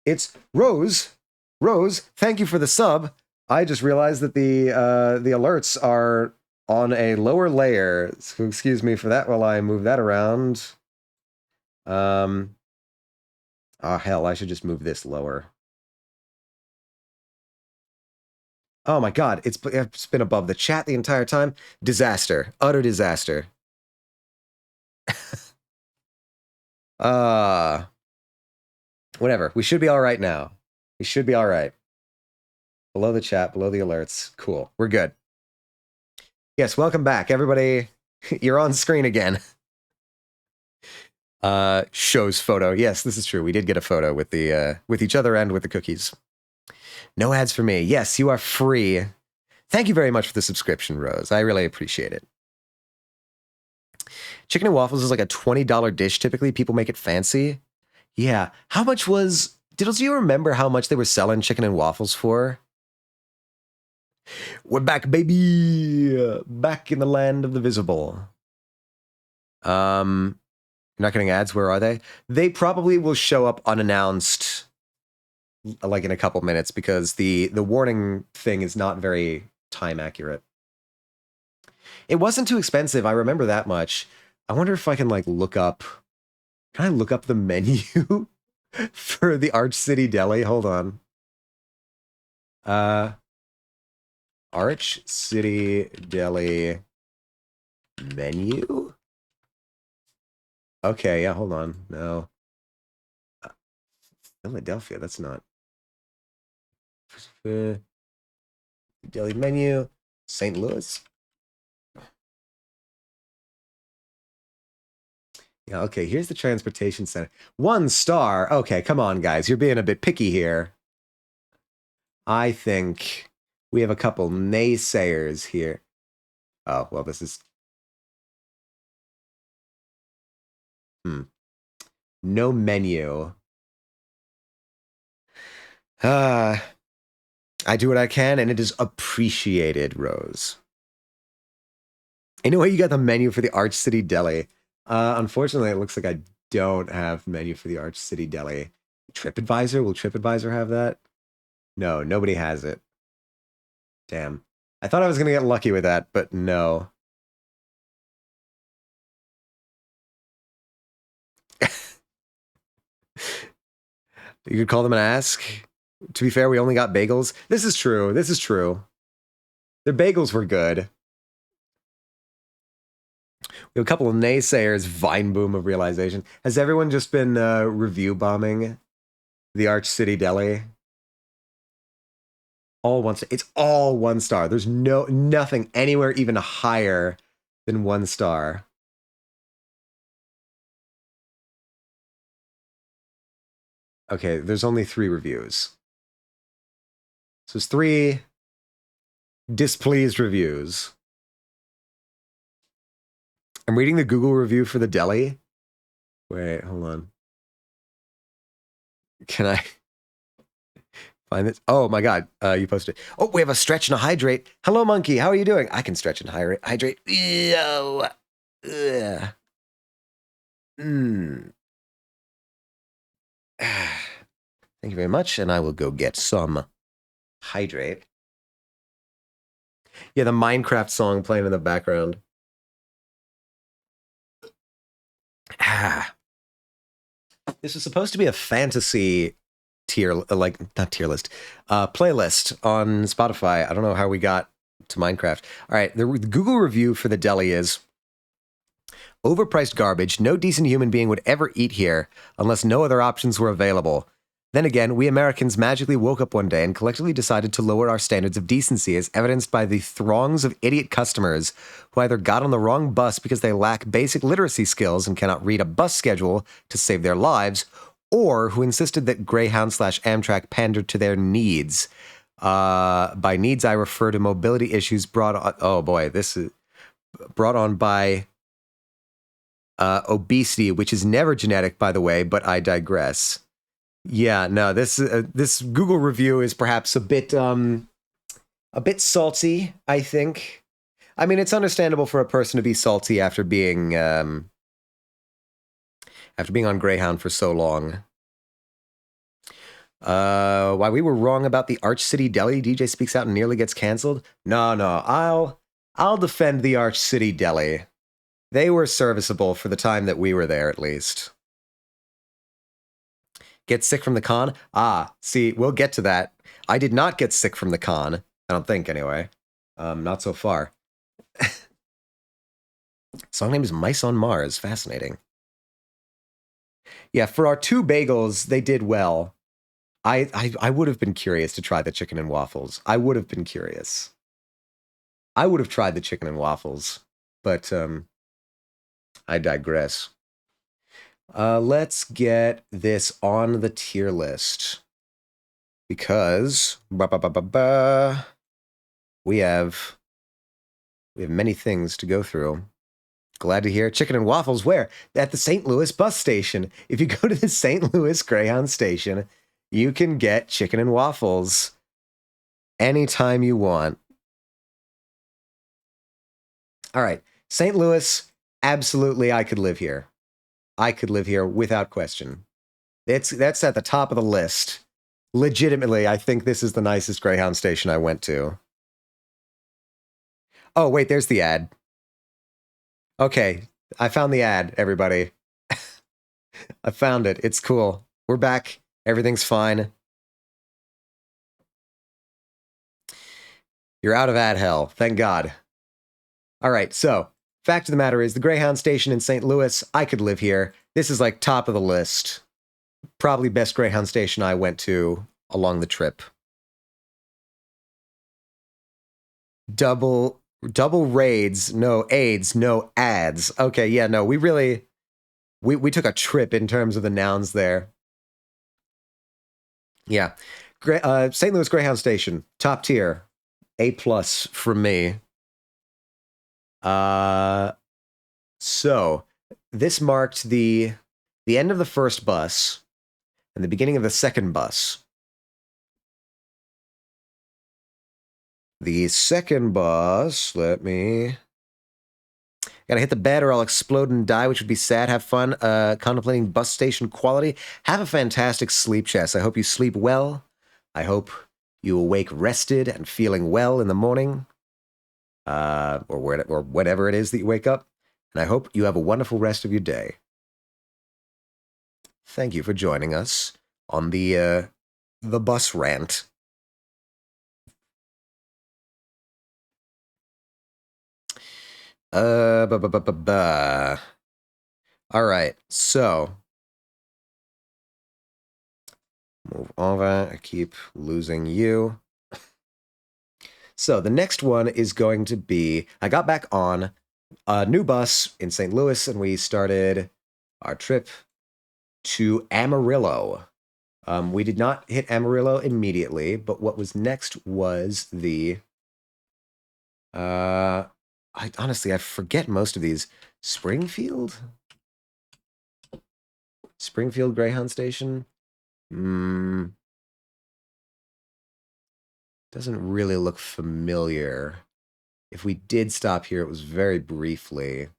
S1: It's Rose. Rose, thank you for the sub. I just realized that the alerts are on a lower layer. So excuse me for that while I move that around. Oh hell, I should just move this lower. Oh my god, it's been above the chat the entire time. Disaster. Utter disaster. Whatever. We should be all right now. We should be all right. Below the chat, below the alerts. Cool. We're good. Yes, welcome back, everybody. You're on screen again. Shows photo. Yes, this is true. We did get a photo with the with each other and with the cookies. No ads for me. Yes, you are free. Thank you very much for the subscription, Rose. I really appreciate it. Chicken and waffles is like a $20 dish. Typically, people make it fancy. Yeah. How much was... Diddles, do you remember how much they were selling chicken and waffles for? We're back, baby. Back in the land of the visible. You're not getting ads. Where are they? They probably will show up unannounced like in a couple minutes because the warning thing is not very time accurate. It wasn't too expensive. I remember that much. I wonder if I can like look up. Can I look up the menu for the Arch City Deli? Hold on. Arch City Deli menu? Okay, yeah, hold on. No. Philadelphia, that's not. Deli menu, St. Louis. Yeah, okay, here's the transportation center. 1 star. Okay, come on, guys. You're being a bit picky here. I think we have a couple naysayers here. Oh, well, this is... No menu. I do what I can, and it is appreciated, Rose. Anyway, you got the menu for the Arch City Deli. Unfortunately, it looks like I don't have menu for the Arch City Deli. TripAdvisor? Will TripAdvisor have that? No, nobody has it. Damn. I thought I was going to get lucky with that, but no. You could call them and ask. To be fair, we only got bagels. This is true. This is true. Their bagels were good. We have a couple of naysayers, Vine boom of realization. Has everyone just been review bombing the Arch City Deli? All one star. It's all 1 star. There's nothing anywhere even higher than 1 star. Okay, there's only 3 reviews. So it's 3 displeased reviews. I'm reading the Google review for the deli. Wait, hold on. Can I find this? Oh my God, you posted. Oh, we have a stretch and a hydrate. Hello, monkey. How are you doing? I can stretch and hydrate. Yo. Ugh. Mm. Thank you very much, and I will go get some hydrate. Yeah, the Minecraft song playing in the background. This is supposed to be a fantasy tier, like, not tier list, playlist on Spotify. I don't know how we got to Minecraft. All right, the Google review for the deli is overpriced garbage. No decent human being would ever eat here unless no other options were available. Then again, we Americans magically woke up one day and collectively decided to lower our standards of decency, as evidenced by the throngs of idiot customers who either got on the wrong bus because they lack basic literacy skills and cannot read a bus schedule to save their lives, or who insisted that Greyhound/Amtrak pandered to their needs. By needs, I refer to mobility issues brought on. Oh boy, this is brought on by obesity, which is never genetic, by the way. But I digress. Yeah, no, this Google review is perhaps a bit salty, I think. I mean, it's understandable for a person to be salty after being on Greyhound for so long. Why we were wrong about the Arch City Deli. DJ speaks out and nearly gets canceled. No, I'll defend the Arch City Deli. They were serviceable for the time that we were there, at least. Get sick from the con? See, we'll get to that. I did not get sick from the con. I don't think, anyway. Not so far. Song name is Mice on Mars. Fascinating. Yeah, for our 2 bagels, they did well. I would have been curious to try the chicken and waffles. I would have been curious. I would have tried the chicken and waffles, but I digress. Let's get this on the tier list because we have many things to go through. Glad to hear. Chicken and waffles where? At the St. Louis bus station. If you go to the St. Louis Greyhound station, you can get chicken and waffles anytime you want. All right, St. Louis, absolutely, I could live here. I could live here without question. That's at the top of the list. Legitimately, I think this is the nicest Greyhound station I went to. Oh, wait, there's the ad. Okay, I found the ad, everybody. I found it. It's cool. We're back. Everything's fine. You're out of ad hell. Thank God. All right, so fact of the matter is the Greyhound station in St. Louis, I could live here. This is like top of the list. Probably best Greyhound station I went to along the trip. Double raids, no AIDS, no ads. Okay, yeah, no, we really we took a trip in terms of the nouns there. Yeah. St. Louis Greyhound Station, top tier. A+ from me. So this marked the end of the first bus and the beginning of the second bus. The second bus, gotta hit the bed or I'll explode and die, which would be sad. Have fun contemplating bus station quality. Have a fantastic sleep, Chess. I hope you sleep well. I hope you awake rested and feeling well in the morning. Or whatever it is that you wake up. And I hope you have a wonderful rest of your day. Thank you for joining us on the bus rant. All right, so move over. I keep losing you. So the next one is going to be, I got back on a new bus in St. Louis, and we started our trip to Amarillo. We did not hit Amarillo immediately, but what was next was the I honestly, I forget most of these. Springfield Greyhound Station. Doesn't really look familiar. If we did stop here, it was very briefly.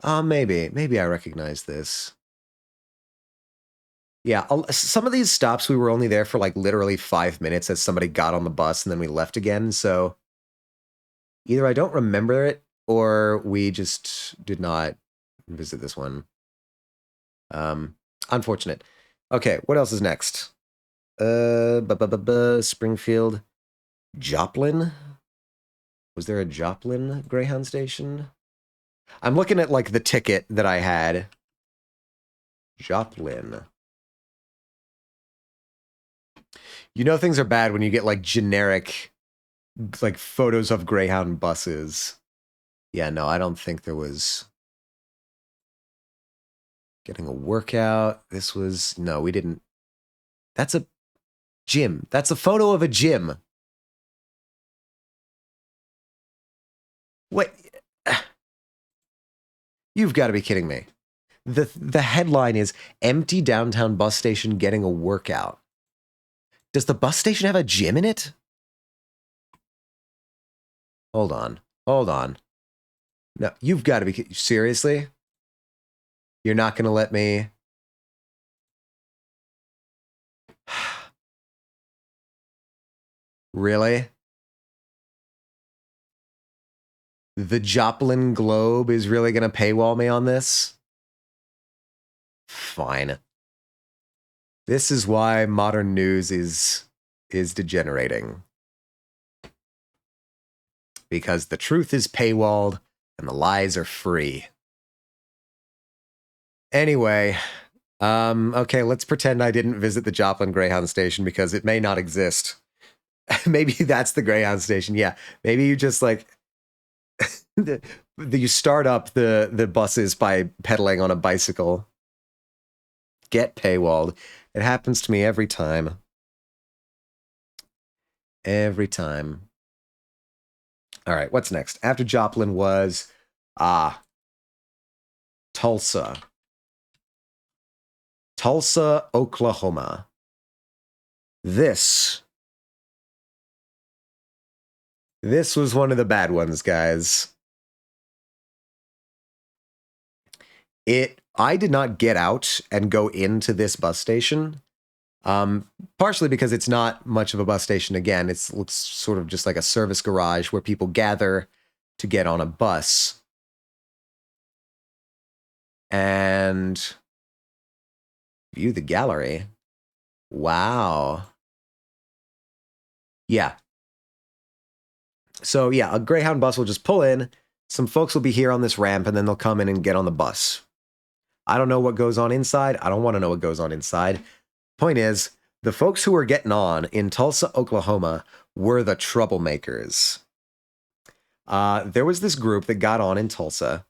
S1: Maybe I recognize this. Yeah, some of these stops we were only there for like literally 5 minutes as somebody got on the bus and then we left again. So either I don't remember it or we just did not visit this one. Unfortunate. Okay, what else is next? Springfield. Joplin? Was there a Joplin Greyhound station? I'm looking at like the ticket that I had. Joplin. You know things are bad when you get like generic like photos of Greyhound buses. Yeah, no, I don't think there was getting a workout. This was no, we didn't. That's a gym. That's a photo of a gym. Wait. You've got to be kidding me. The headline is empty downtown bus station getting a workout. Does the bus station have a gym in it? Hold on. Hold on. No, you've got to be seriously? You're not going to let me Really? The Joplin Globe is really going to paywall me on this? Fine. This is why modern news is degenerating. Because the truth is paywalled and the lies are free. Anyway, okay, let's pretend I didn't visit the Joplin Greyhound station because it may not exist. Maybe that's the Greyhound station. Yeah, maybe you just like you start up the buses by pedaling on a bicycle. Get paywalled. It happens to me every time. Every time. All right, what's next? After Joplin was Tulsa. Tulsa, Oklahoma. This was one of the bad ones, guys. I did not get out and go into this bus station. Partially because it's not much of a bus station. Again, it looks sort of just like a service garage where people gather to get on a bus. And view the gallery. Wow. Yeah. So yeah, a Greyhound bus will just pull in. Some folks will be here on this ramp, and then they'll come in and get on the bus. I don't know what goes on inside. I don't want to know what goes on inside. Point is, the folks who were getting on in Tulsa, Oklahoma were the troublemakers. There was this group that got on in Tulsa.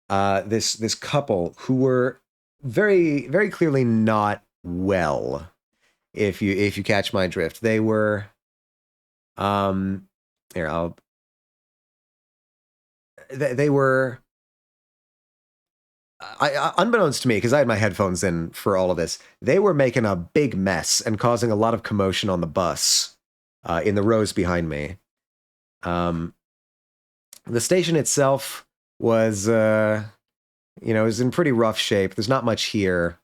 S1: This couple who were very, very clearly not well. If you catch my drift, they were. Here they were. Unbeknownst to me, because I had my headphones in for all of this, they were making a big mess and causing a lot of commotion on the bus, in the rows behind me. The station itself was, was in pretty rough shape. There's not much here.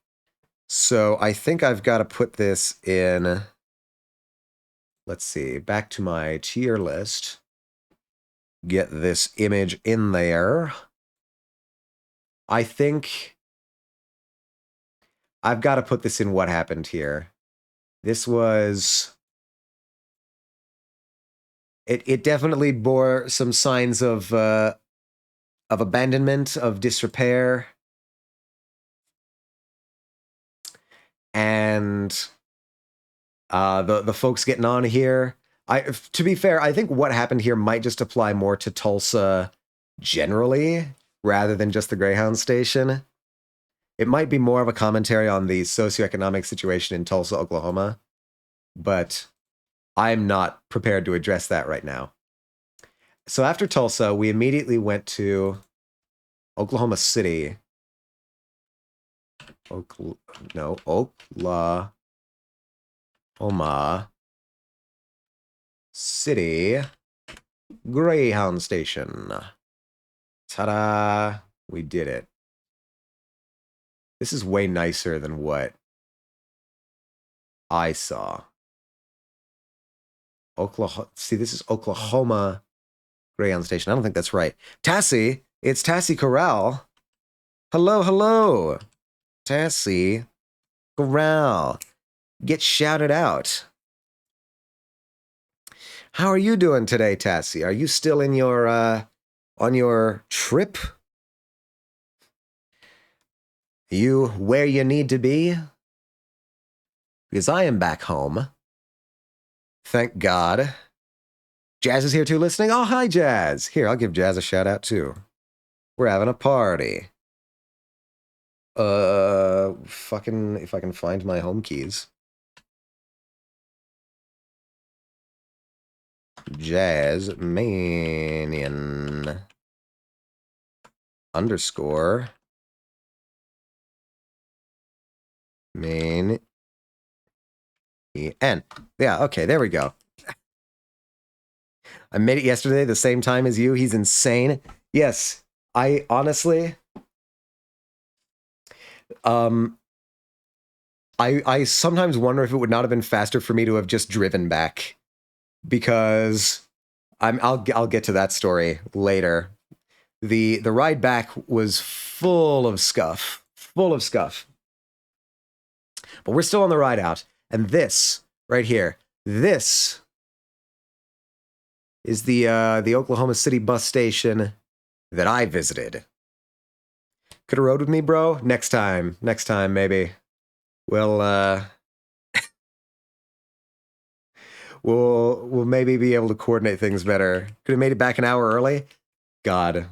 S1: So I think I've got to put this in, let's see, back to my tier list. Get this image in there. I think I've got to put this in what happened here. This was it definitely bore some signs of abandonment, of disrepair, and the folks getting on here. To be fair, I think what happened here might just apply more to Tulsa generally, rather than just the Greyhound station. It might be more of a commentary on the socioeconomic situation in Tulsa, Oklahoma, but I'm not prepared to address that right now. So after Tulsa, we immediately went to Oklahoma City. Oklahoma City Greyhound Station. Ta-da! We did it. This is way nicer than what I saw. See, this is Oklahoma Greyhound Station. I don't think that's right. Tassie, it's Tassie Corral. Hello, hello. Tassie Corral. Get shouted out. How are you doing today, Tassie? Are you still in your on your trip? Are you where you need to be? Because I am back home. Thank God. Jazz is here too listening. Oh, hi, Jazz. Here, I'll give Jazz a shout out too. We're having a party. Fucking, if I can find my home keys. Jazz Manian _ main N. Yeah, okay, there we go. I made it yesterday, the same time as you. He's insane. Yes, I honestly, I sometimes wonder if it would not have been faster for me to have just driven back, because I'll get to that story later. The ride back was full of scuff. But we're still on the ride out. And this right here, this is the Oklahoma City bus station that I visited. Could have rode with me, bro? Next time, maybe. We'll we'll maybe be able to coordinate things better. Could have made it back an hour early. God.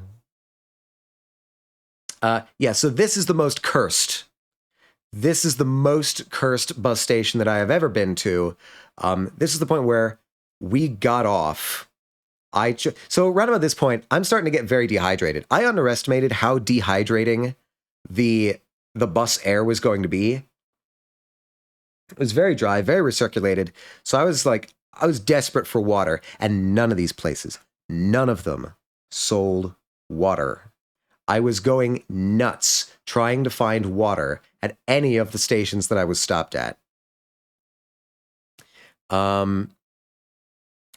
S1: Yeah, so this is the most cursed. This is the most cursed bus station that I have ever been to. This is the point where we got off. So right about this point, I'm starting to get very dehydrated. I underestimated how dehydrating the bus air was going to be. It was very dry, very recirculated. So I was desperate for water, and none of these places, none of them sold water. I was going nuts trying to find water at any of the stations that I was stopped at. I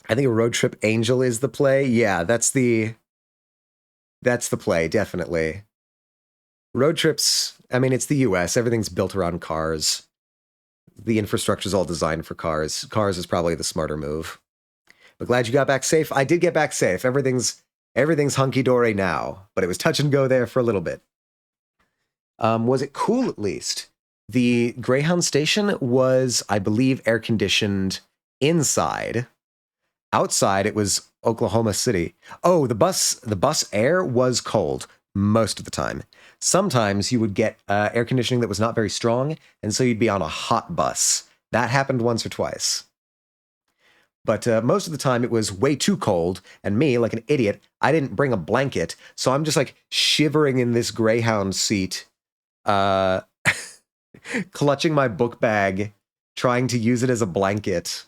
S1: think a Road Trip Angel is the play. Yeah, that's the play, definitely. Road trips, I mean, it's the US. Everything's built around cars. The infrastructure's all designed for cars. Cars is probably the smarter move. But glad you got back safe. I did get back safe. Everything's hunky-dory now, but it was touch and go there for a little bit. Was it cool at least? The Greyhound station was, I believe, air-conditioned inside. Outside, it was Oklahoma City. Oh, the bus air was cold most of the time. Sometimes you would get air conditioning that was not very strong, and so you'd be on a hot bus. That happened once or twice. But most of the time it was way too cold, and me, like an idiot, I didn't bring a blanket, so I'm just like shivering in this Greyhound seat, clutching my book bag, trying to use it as a blanket.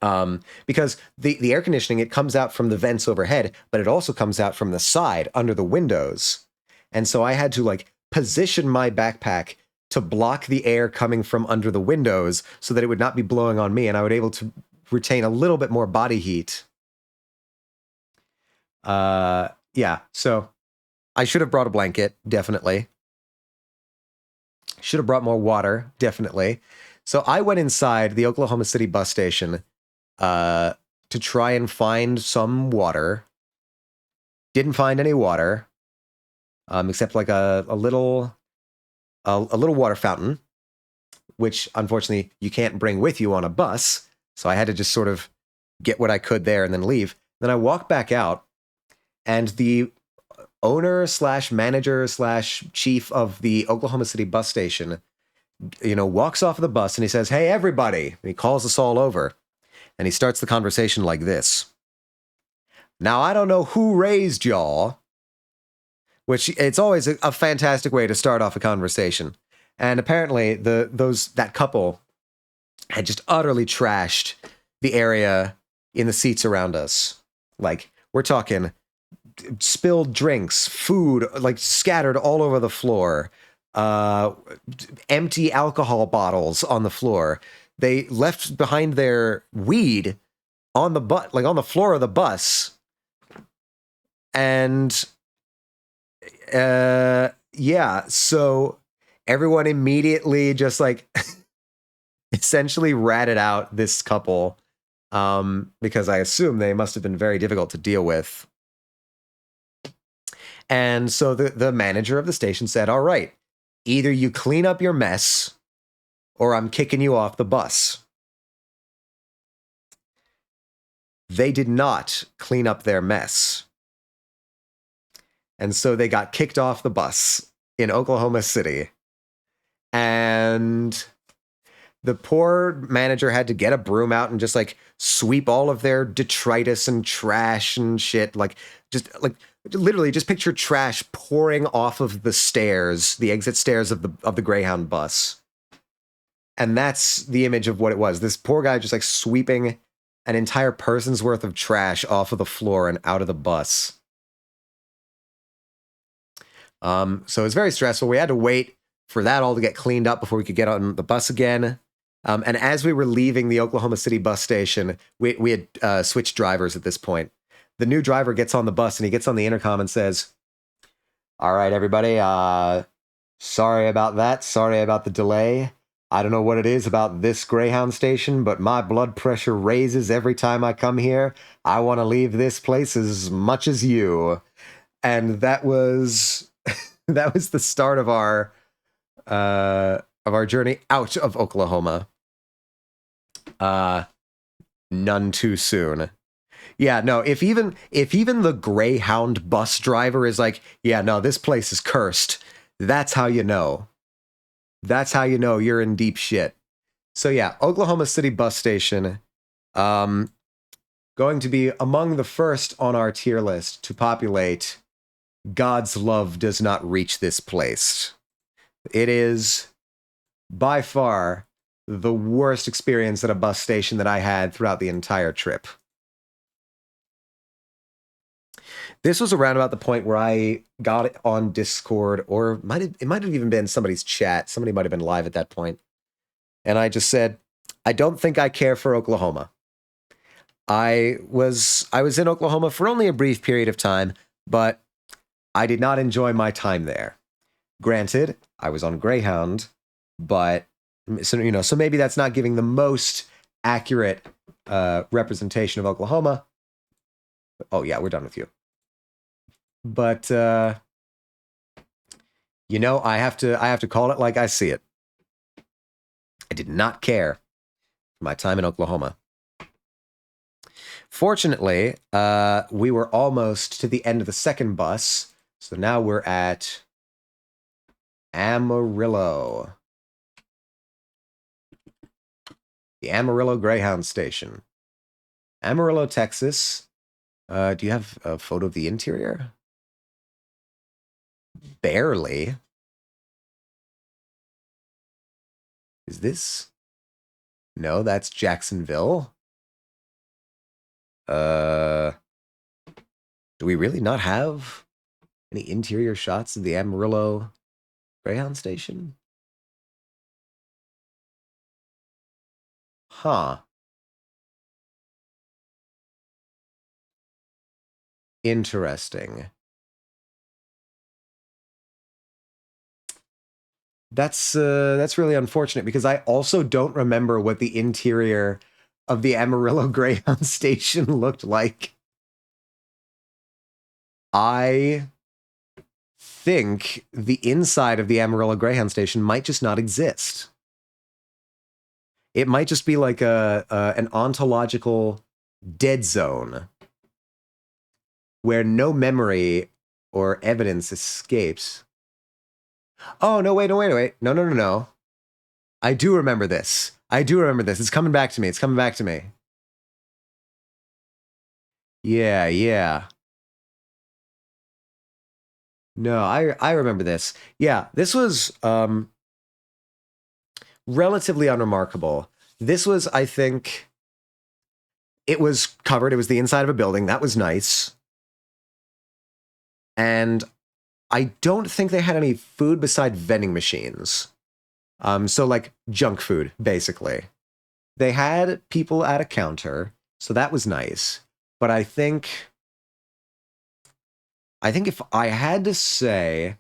S1: Because the air conditioning, it comes out from the vents overhead, but it also comes out from the side under the windows. And so I had to like position my backpack to block the air coming from under the windows so that it would not be blowing on me, and I would be able to retain a little bit more body heat. Yeah, so I should have brought a blanket, definitely. Should have brought more water, definitely. So I went inside the Oklahoma City bus station to try and find some water. Didn't find any water, except like a little water fountain, which unfortunately you can't bring with you on a bus. So I had to just sort of get what I could there and then leave. Then I walked back out, and the owner slash manager slash chief of the Oklahoma City bus station, walks off of the bus and he says, "Hey, everybody." And he calls us all over and he starts the conversation like this. "Now, I don't know who raised y'all," which it's always a fantastic way to start off a conversation. And apparently that couple had just utterly trashed the area in the seats around us. Like, we're talking spilled drinks, food, like scattered all over the floor, empty alcohol bottles on the floor. They left behind their weed on the floor of the bus. And yeah, so everyone immediately just like essentially ratted out this couple, because I assume they must have been very difficult to deal with. And so the manager of the station said, "All right, either you clean up your mess or I'm kicking you off the bus." They did not clean up their mess. And so they got kicked off the bus in Oklahoma City. And the poor manager had to get a broom out and just like sweep all of their detritus and trash and shit. Like, just like literally just picture trash pouring off of the stairs, the exit stairs of the Greyhound bus. And that's the image of what it was. This poor guy just like sweeping an entire person's worth of trash off of the floor and out of the bus. So it's very stressful. We had to wait for that all to get cleaned up before we could get on the bus again. And as we were leaving the Oklahoma City bus station, we had switched drivers at this point. The new driver gets on the bus and he gets on the intercom and says, "All right, everybody, sorry about that. Sorry about the delay. I don't know what it is about this Greyhound station, but my blood pressure raises every time I come here. I want to leave this place as much as you." And that was that was the start of our journey out of Oklahoma. None too soon. Yeah, no, if even the Greyhound bus driver is like, "Yeah, no, this place is cursed," that's how you know. That's how you know you're in deep shit. So yeah, Oklahoma City bus station, going to be among the first on our tier list to populate God's love does not reach this place. It is by far the worst experience at a bus station that I had throughout the entire trip. This was around about the point where I got it on Discord, or it might have even been somebody's chat. Somebody might have been live at that point. And I just said, "I don't think I care for Oklahoma." I was in Oklahoma for only a brief period of time, but I did not enjoy my time there. Granted, I was on Greyhound, but so maybe that's not giving the most accurate representation of Oklahoma. Oh yeah, we're done with you. But I have to call it like I see it. I did not care for my time in Oklahoma. Fortunately, we were almost to the end of the second bus, so now we're at Amarillo. The Amarillo Greyhound Station. Amarillo, Texas. Do you have a photo of the interior? Barely. Is this? No, that's Jacksonville. Do we really not have any interior shots of the Amarillo Greyhound Station? Huh. Interesting. That's really unfortunate because I also don't remember what the interior of the Amarillo Greyhound station looked like, I think the inside of the Amarillo Greyhound station might just not exist. It might just be like an ontological dead zone where no memory or evidence escapes. Oh, no, wait. No. I do remember this. It's coming back to me. Yeah. No, I remember this. Yeah, this was relatively unremarkable. This was, I think, it was covered. It was the inside of a building. That was nice. And I don't think they had any food beside vending machines. So like junk food, basically. They had people at a counter, so that was nice. But I think if I had to say,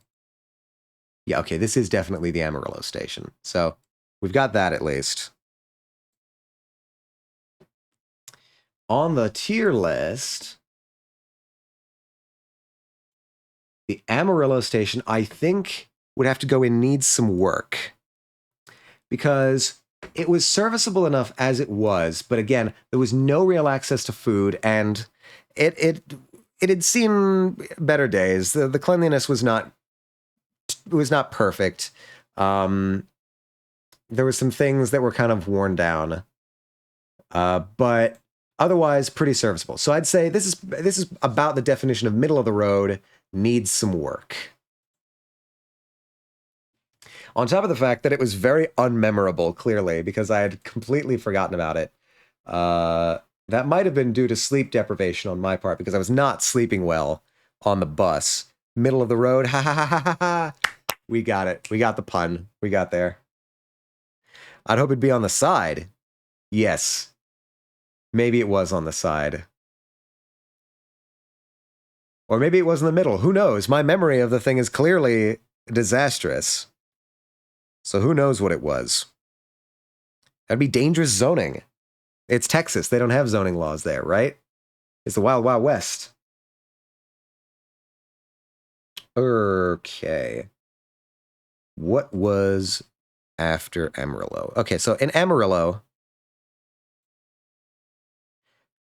S1: yeah, okay, this is definitely the Amarillo station. So we've got that at least. On the tier list, the Amarillo station, I think, would have to go in needs some work. Because it was serviceable enough as it was, but again, there was no real access to food, and it had seen better days. The cleanliness was not perfect. There were some things that were kind of worn down, but otherwise pretty serviceable. So I'd say this is about the definition of middle of the road, needs some work. On top of the fact that it was very unmemorable, clearly, because I had completely forgotten about it. That might have been due to sleep deprivation on my part, because I was not sleeping well on the bus. Middle of the road, ha ha ha ha ha. We got it. We got the pun. We got there. I'd hope it'd be on the side. Yes. Maybe it was on the side. Or maybe it was in the middle. Who knows? My memory of the thing is clearly disastrous. So who knows what it was? That'd be dangerous zoning. It's Texas. They don't have zoning laws there, right? It's the Wild Wild West. Okay. What was after Amarillo? Okay, so in Amarillo,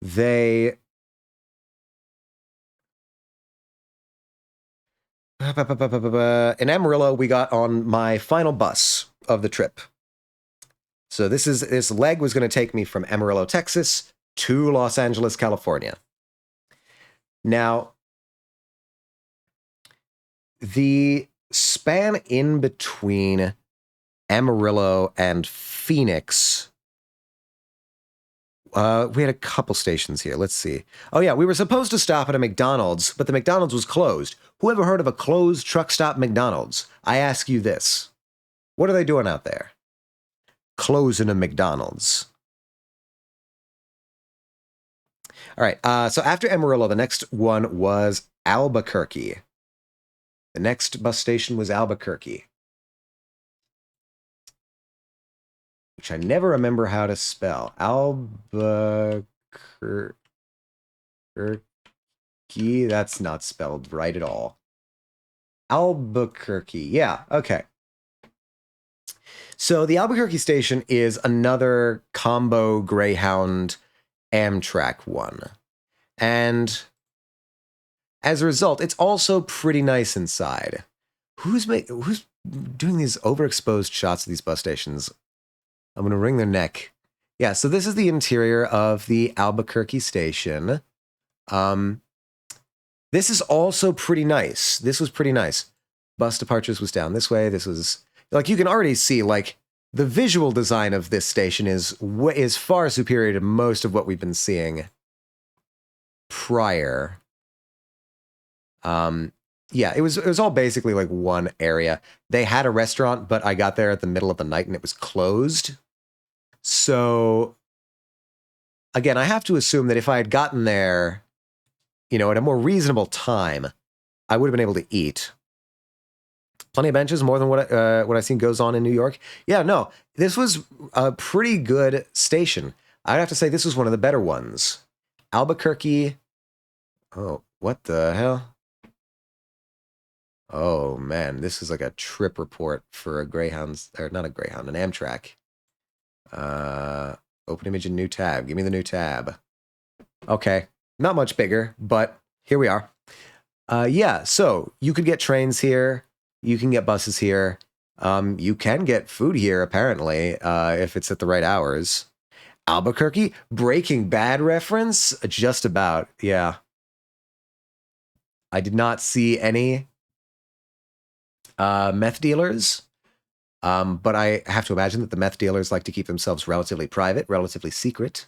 S1: in Amarillo, we got on my final bus of the trip. So this leg was going to take me from Amarillo, Texas to Los Angeles, California. Now, the span in between Amarillo and Phoenix, we had a couple stations here. Let's see. Oh yeah, we were supposed to stop at a McDonald's, but the McDonald's was closed. Who ever heard of a closed truck stop McDonald's? I ask you this. What are they doing out there? Closing a McDonald's. All right, so after Amarillo, the next one was Albuquerque. The next bus station was Albuquerque, which I never remember how to spell. Albuquerque, that's not spelled right at all. Albuquerque, yeah, okay. So the Albuquerque station is another combo Greyhound Amtrak one. And as a result, it's also pretty nice inside. Who's doing these overexposed shots of these bus stations? I'm going to wring their neck. Yeah, so this is the interior of the Albuquerque station. This is also pretty nice. This was pretty nice. Bus departures was down this way. This was, like, you can already see, like, the visual design of this station is far superior to most of what we've been seeing prior. Yeah, it was all basically like one area. They had a restaurant, but I got there at the middle of the night and it was closed. So again, I have to assume that if I had gotten there, at a more reasonable time, I would have been able to eat. Plenty of benches, more than what I've seen goes on in New York. Yeah, no, this was a pretty good station. I'd have to say this was one of the better ones. Albuquerque. Oh, what the hell? Oh, man, this is like a trip report for a Greyhound, or not a Greyhound, an Amtrak. Open image in new tab. Give me the new tab. Okay, not much bigger, but here we are. Yeah, so you could get trains here. You can get buses here. You can get food here, apparently, if it's at the right hours. Albuquerque? Breaking Bad reference? Just about, yeah. I did not see any meth dealers, but I have to imagine that the meth dealers like to keep themselves relatively private, relatively secret.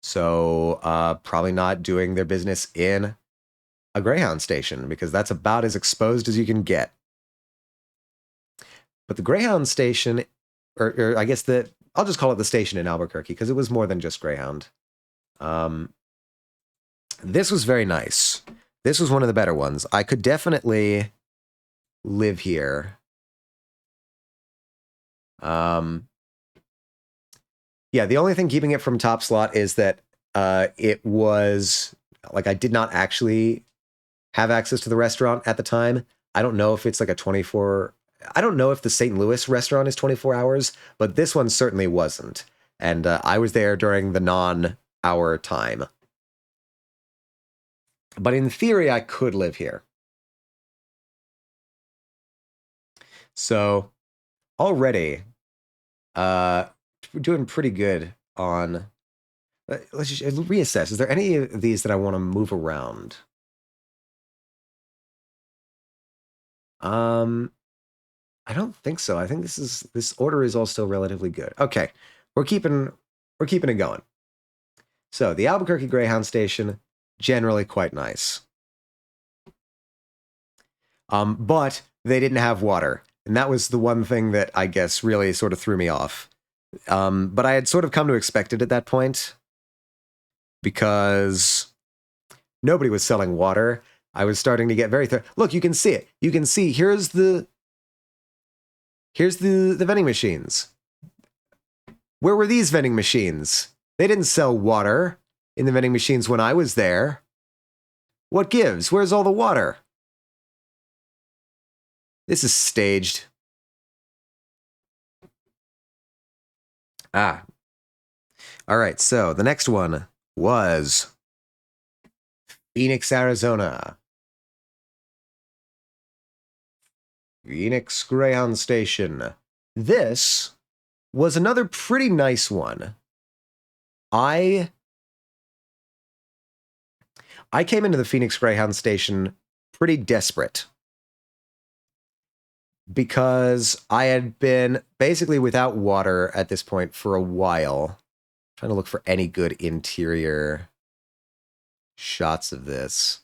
S1: So probably not doing their business in a Greyhound station, because that's about as exposed as you can get. But the Greyhound station, or I guess I'll just call it the station in Albuquerque, because it was more than just Greyhound. This was very nice. This was one of the better ones. I could definitely live here. Yeah, the only thing keeping it from top slot is that it was, like, I did not actually have access to the restaurant at the time. I don't know if it's like a 24... I don't know if the St. Louis restaurant is 24 hours, but this one certainly wasn't. And I was there during the non-hour time. But in theory, I could live here. So already, we're doing pretty good on... Let's just reassess. Is there any of these that I want to move around? I don't think so. I think this order is all still relatively good. Okay, we're keeping it going. So the Albuquerque Greyhound station, generally quite nice. But they didn't have water, and that was the one thing that I guess really sort of threw me off. But I had sort of come to expect it at that point, because nobody was selling water. I was starting to get very... Look, you can see it. You can see, here's the vending machines. Where were these vending machines? They didn't sell water in the vending machines when I was there. What gives? Where's all the water? This is staged. Ah. All right, so the next one was Phoenix, Arizona. Phoenix Greyhound Station. This was another pretty nice one. I came into the Phoenix Greyhound Station pretty desperate, because I had been basically without water at this point for a while. Trying to look for any good interior shots of this.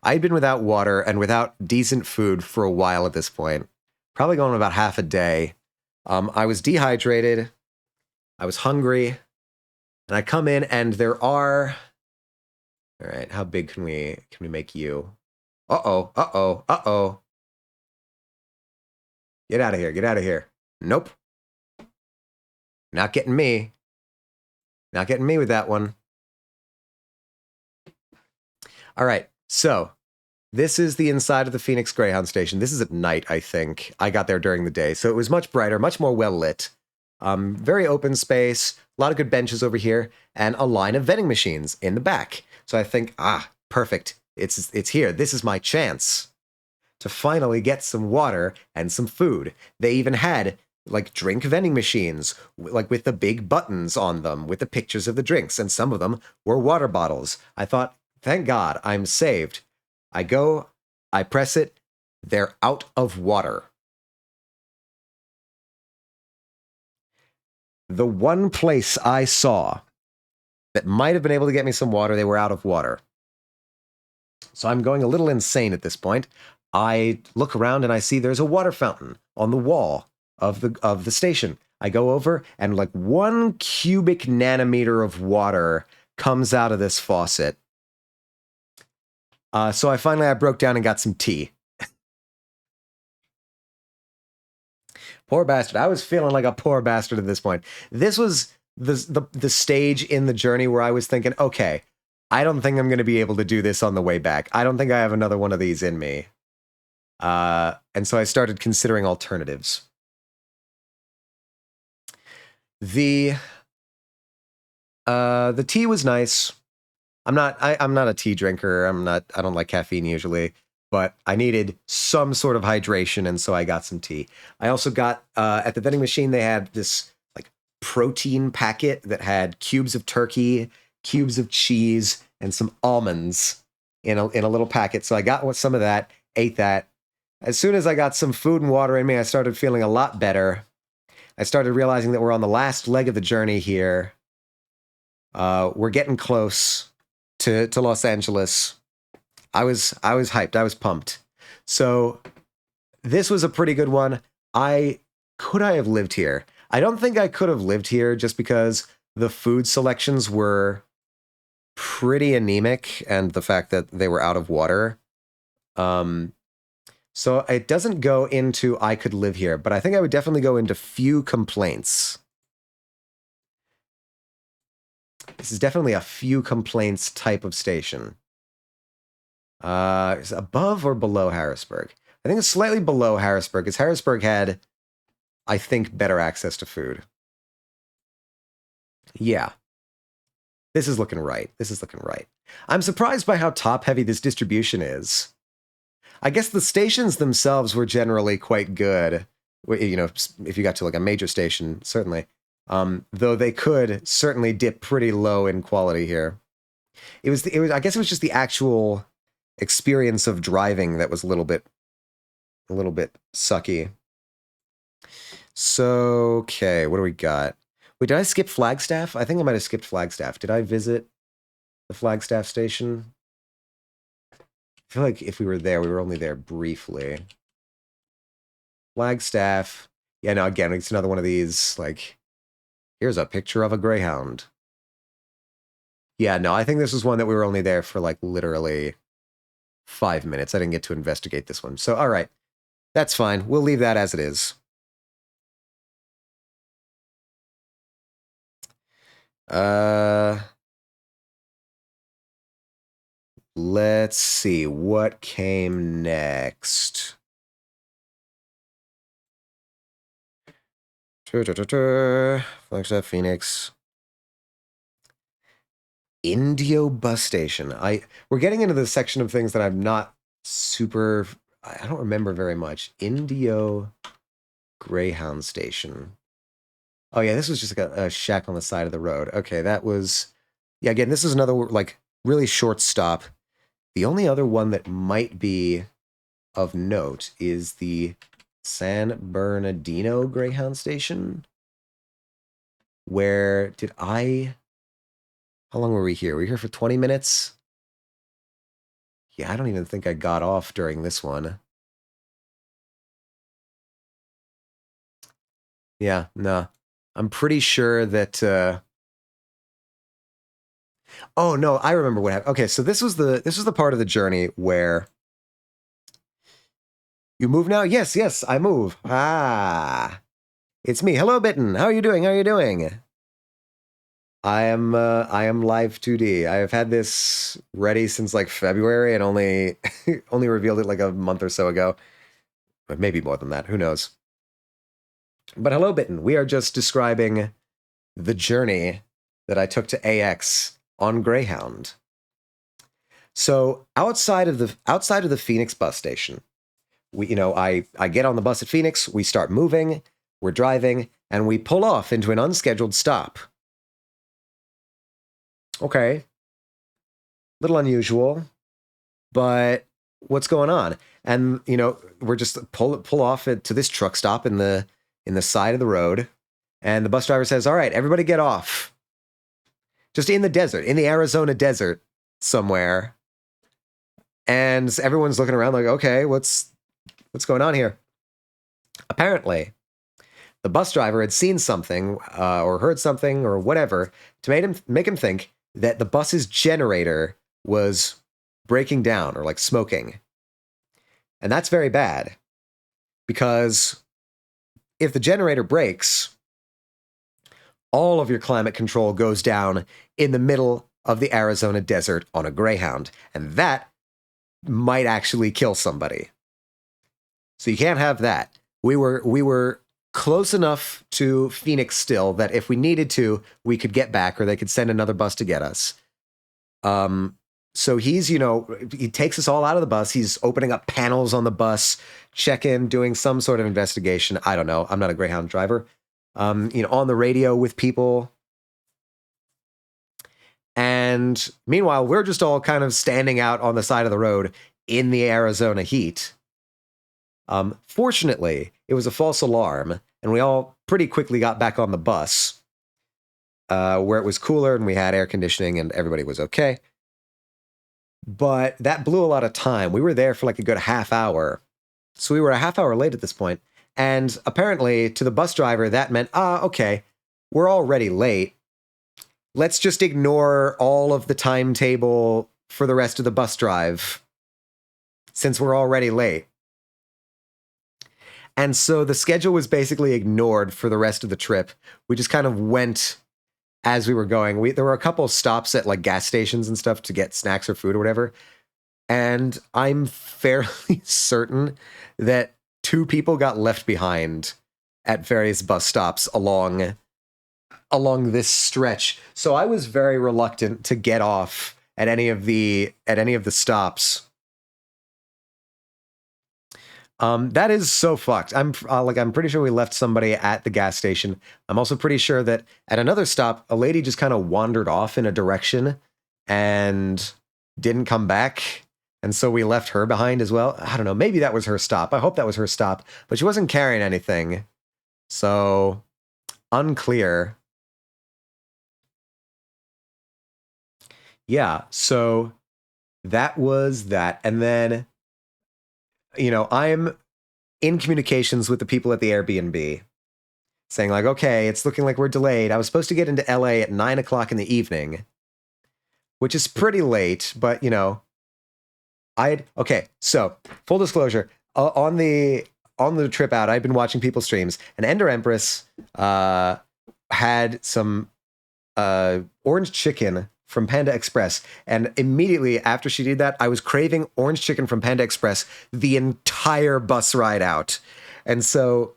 S1: I'd been without water and without decent food for a while at this point. Probably going about half a day. I was dehydrated. I was hungry. And I come in and there are... All right, how big can we make you? Uh-oh, uh-oh, uh-oh. Get out of here, get out of here. Nope. Not getting me. Not getting me with that one. All right, so this is the inside of the Phoenix Greyhound Station. This is at night, I think. I got there during the day, so it was much brighter, much more well-lit. Very open space, a lot of good benches over here, and a line of vending machines in the back. So I think, perfect. It's here. This is my chance to finally get some water and some food. They even had, like, drink vending machines, like with the big buttons on them, with the pictures of the drinks, and some of them were water bottles. I thought, thank God, I'm saved. I go, I press it, they're out of water. The one place I saw that might have been able to get me some water, they were out of water. So I'm going a little insane at this point. I look around and I see there's a water fountain on the wall of the station. I go over and like 1 cubic nanometer of water comes out of this faucet. So I broke down and got some tea. Poor bastard. I was feeling like a poor bastard at this point. This was the stage in the journey where I was thinking, okay, I don't think I'm going to be able to do this on the way back. I don't think I have another one of these in me. And so I started considering alternatives. The tea was nice. I'm not a tea drinker. I don't like caffeine usually, but I needed some sort of hydration, and so I got some tea. I also got at the vending machine, they had this like protein packet that had cubes of turkey, cubes of cheese, and some almonds in a little packet. So I got some of that, ate that. As soon as I got some food and water in me, I started feeling a lot better. I started realizing that we're on the last leg of the journey here. We're getting close to Los Angeles. I was hyped. I was pumped. So this was a pretty good one. Could I have lived here? I don't think I could have lived here just because the food selections were pretty anemic and the fact that they were out of water. So it doesn't go into I could live here, but I think I would definitely go into few complaints. This is definitely a few complaints type of station. Is it above or below Harrisburg? I think it's slightly below Harrisburg, because Harrisburg had, I think, better access to food. Yeah. This is looking right. This is looking right. I'm surprised by how top-heavy this distribution is. I guess the stations themselves were generally quite good. You know, if you got to like a major station, certainly. Though they could certainly dip pretty low in quality here. I guess it was just the actual experience of driving that was a little bit sucky. So, okay, what do we got? Wait, did I skip Flagstaff? I think I might have skipped Flagstaff. Did I visit the Flagstaff station? I feel like if we were there, we were only there briefly. Flagstaff. Yeah, no, again, it's another one of these, like, here's a picture of a Greyhound. Yeah, no, I think this was one that we were only there for, like, literally 5 minutes. I didn't get to investigate this one. So, all right. That's fine. We'll leave that as it is. Let's see. What came next? Flagstaff, Phoenix. Indio bus station. We're getting into the section of things that I'm not super... I don't remember very much. Indio Greyhound station. Oh yeah, this was just like a shack on the side of the road. Okay, that was... Yeah, again, this is another, like, really short stop. The only other one that might be of note is the San Bernardino Greyhound station. Where did I... How long were we here? Were we here for 20 minutes? Yeah, I don't even think I got off during this one. Yeah, no. I'm pretty sure that... Oh, no, I remember what happened. Okay, so this was the part of the journey where... You move now? Yes, yes, I move. Ah, it's me. Hello, Bitten. How are you doing? How are you doing? I am live 2D. I have had this ready since like February and only revealed it like a month or so ago. But maybe more than that. Who knows? But hello, Bitten. We are just describing the journey that I took to AX on Greyhound. So outside of the Phoenix bus station, I get on the bus at Phoenix, we start moving, we're driving, and we pull off into an unscheduled stop. Okay. Little unusual, but what's going on? And, we're just pull off to this truck stop in the side of the road, and the bus driver says, "All right, everybody get off." Just in the desert, in the Arizona desert somewhere. And everyone's looking around like, "Okay, what's going on here?" Apparently, the bus driver had seen something or heard something or whatever to make him think that the bus's generator was breaking down or like smoking. And that's very bad, because if the generator breaks, all of your climate control goes down in the middle of the Arizona desert on a Greyhound. And that might actually kill somebody. So you can't have that. We were close enough to Phoenix still that if we needed to, we could get back, or they could send another bus to get us. So he's, he takes us all out of the bus. He's opening up panels on the bus, check-in, doing some sort of investigation. I don't know. I'm not a Greyhound driver. On the radio with people. And meanwhile, we're just all kind of standing out on the side of the road in the Arizona heat. Fortunately, it was a false alarm, and we all pretty quickly got back on the bus, where it was cooler and we had air conditioning and everybody was okay. But that blew a lot of time. We were there for like a good half hour. So we were a half hour late at this point. And apparently to the bus driver, that meant, okay, we're already late. Let's just ignore all of the timetable for the rest of the bus drive, since we're already late. And so the schedule was basically ignored for the rest of the trip. We just kind of went as we were going. There were a couple of stops at like gas stations and stuff to get snacks or food or whatever. And I'm fairly certain that 2 people got left behind at various bus stops along this stretch. So I was very reluctant to get off at any of the stops. That is so fucked. I'm pretty sure we left somebody at the gas station. I'm also pretty sure that at another stop, a lady just kind of wandered off in a direction and didn't come back. And so we left her behind as well. I don't know. Maybe that was her stop. I hope that was her stop, but she wasn't carrying anything. So unclear. Yeah. So that was that. And then, I'm in communications with the people at the Airbnb saying like, okay, it's looking like we're delayed. I was supposed to get into LA at 9 o'clock in the evening, which is pretty late, but okay. So full disclosure, on the trip out, I'd been watching people's streams, and Ender Empress had some orange chicken from Panda Express, and immediately after she did that, I was craving orange chicken from Panda Express the entire bus ride out. And so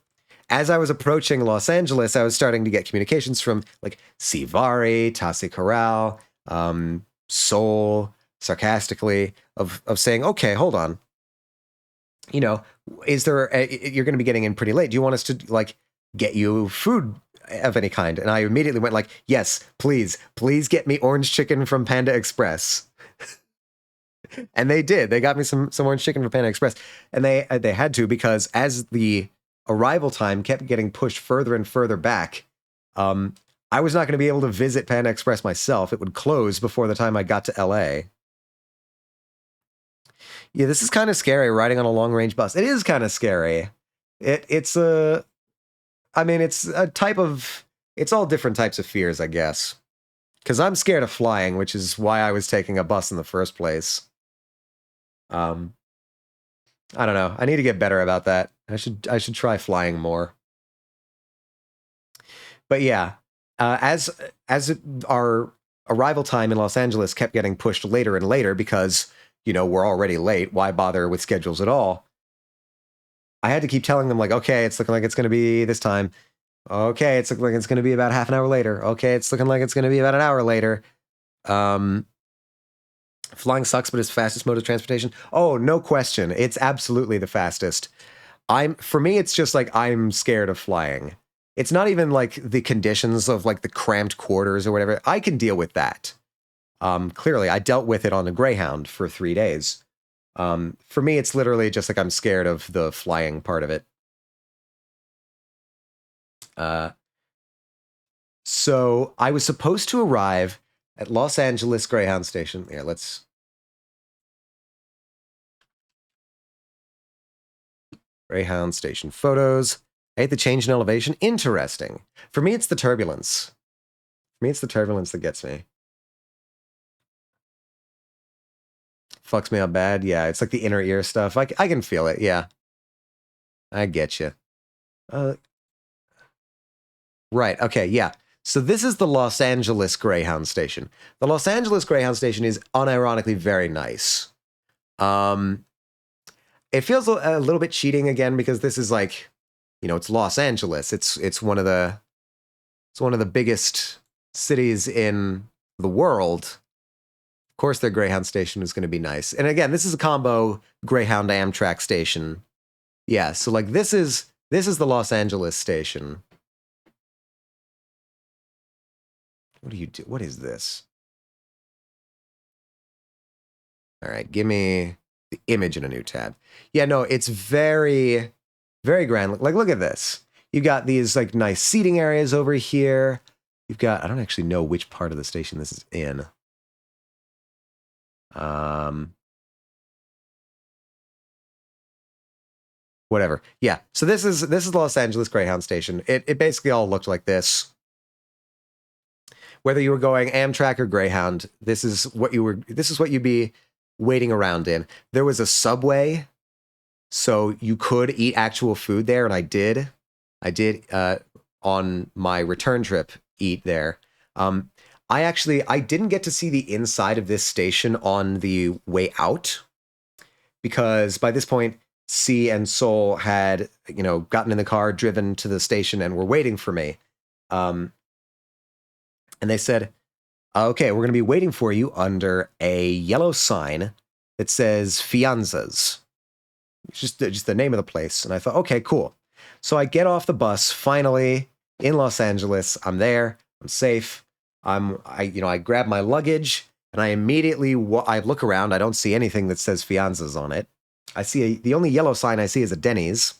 S1: as I was approaching Los Angeles, I was starting to get communications from like Sivari, Tassi Corral, Soul, sarcastically, of saying, okay, hold on. Is there you're going to be getting in pretty late. Do you want us to like get you food of any kind? And I immediately went like, yes, please get me orange chicken from Panda Express. And they did. They got me some orange chicken from Panda Express. And they had to, because as the arrival time kept getting pushed further and further back, I was not going to be able to visit Panda Express myself. It would close before the time I got to LA. Yeah, this is kind of scary, riding on a long-range bus. It is kind of scary. It's a type of... It's all different types of fears, I guess. Because I'm scared of flying, which is why I was taking a bus in the first place. I don't know. I need to get better about that. I should try flying more. But yeah, as our arrival time in Los Angeles kept getting pushed later and later because, we're already late. Why bother with schedules at all? I had to keep telling them like, okay, it's looking like it's going to be this time. Okay, it's looking like it's going to be about half an hour later. Okay, it's looking like it's going to be about an hour later. Flying sucks, but it's fastest mode of transportation. Oh, no question. It's absolutely the fastest. For me, it's just like I'm scared of flying. It's not even like the conditions of like the cramped quarters or whatever. I can deal with that. Clearly, I dealt with it on a Greyhound for 3 days. For me, it's literally just like I'm scared of the flying part of it. So I was supposed to arrive at Los Angeles Greyhound Station. Here, let's... Greyhound Station photos. I hate the change in elevation. Interesting. For me, it's the turbulence. For me, it's the turbulence that gets me. Fucks me up bad. Yeah, it's like the inner ear stuff. I can feel it. Yeah. I get you. Right. Okay. Yeah. So this is the Los Angeles Greyhound station. The Los Angeles Greyhound station is unironically very nice. It feels a little bit cheating again because this is like, you know, it's Los Angeles. It's one of the biggest cities in the world. Of course, their Greyhound station is going to be nice. And again, this is a combo Greyhound Amtrak station. Yeah, so like this is the Los Angeles station. What do you do? What is this? All right, give me the image in a new tab. Yeah, no, it's very, very grand. Like, look at this. You've got these like nice seating areas over here. You've got, I don't actually know which part of the station this is in. Whatever. Yeah. So this is the Los Angeles Greyhound station. It basically all looked like this. Whether you were going Amtrak or Greyhound, this is what you'd be waiting around in. There was a Subway, so you could eat actual food there, and I did on my return trip eat there. I didn't get to see the inside of this station on the way out because by this point, C and Soul had, you know, gotten in the car, driven to the station, and were waiting for me. And they said, okay, we're going to be waiting for you under a yellow sign that says Fianzas. It's just the name of the place. And I thought, okay, cool. So I get off the bus, finally, in Los Angeles. I'm there. I'm safe. I grab my luggage, and I immediately I look around. I don't see anything that says Fianzas on it. I see the only yellow sign I see is a Denny's.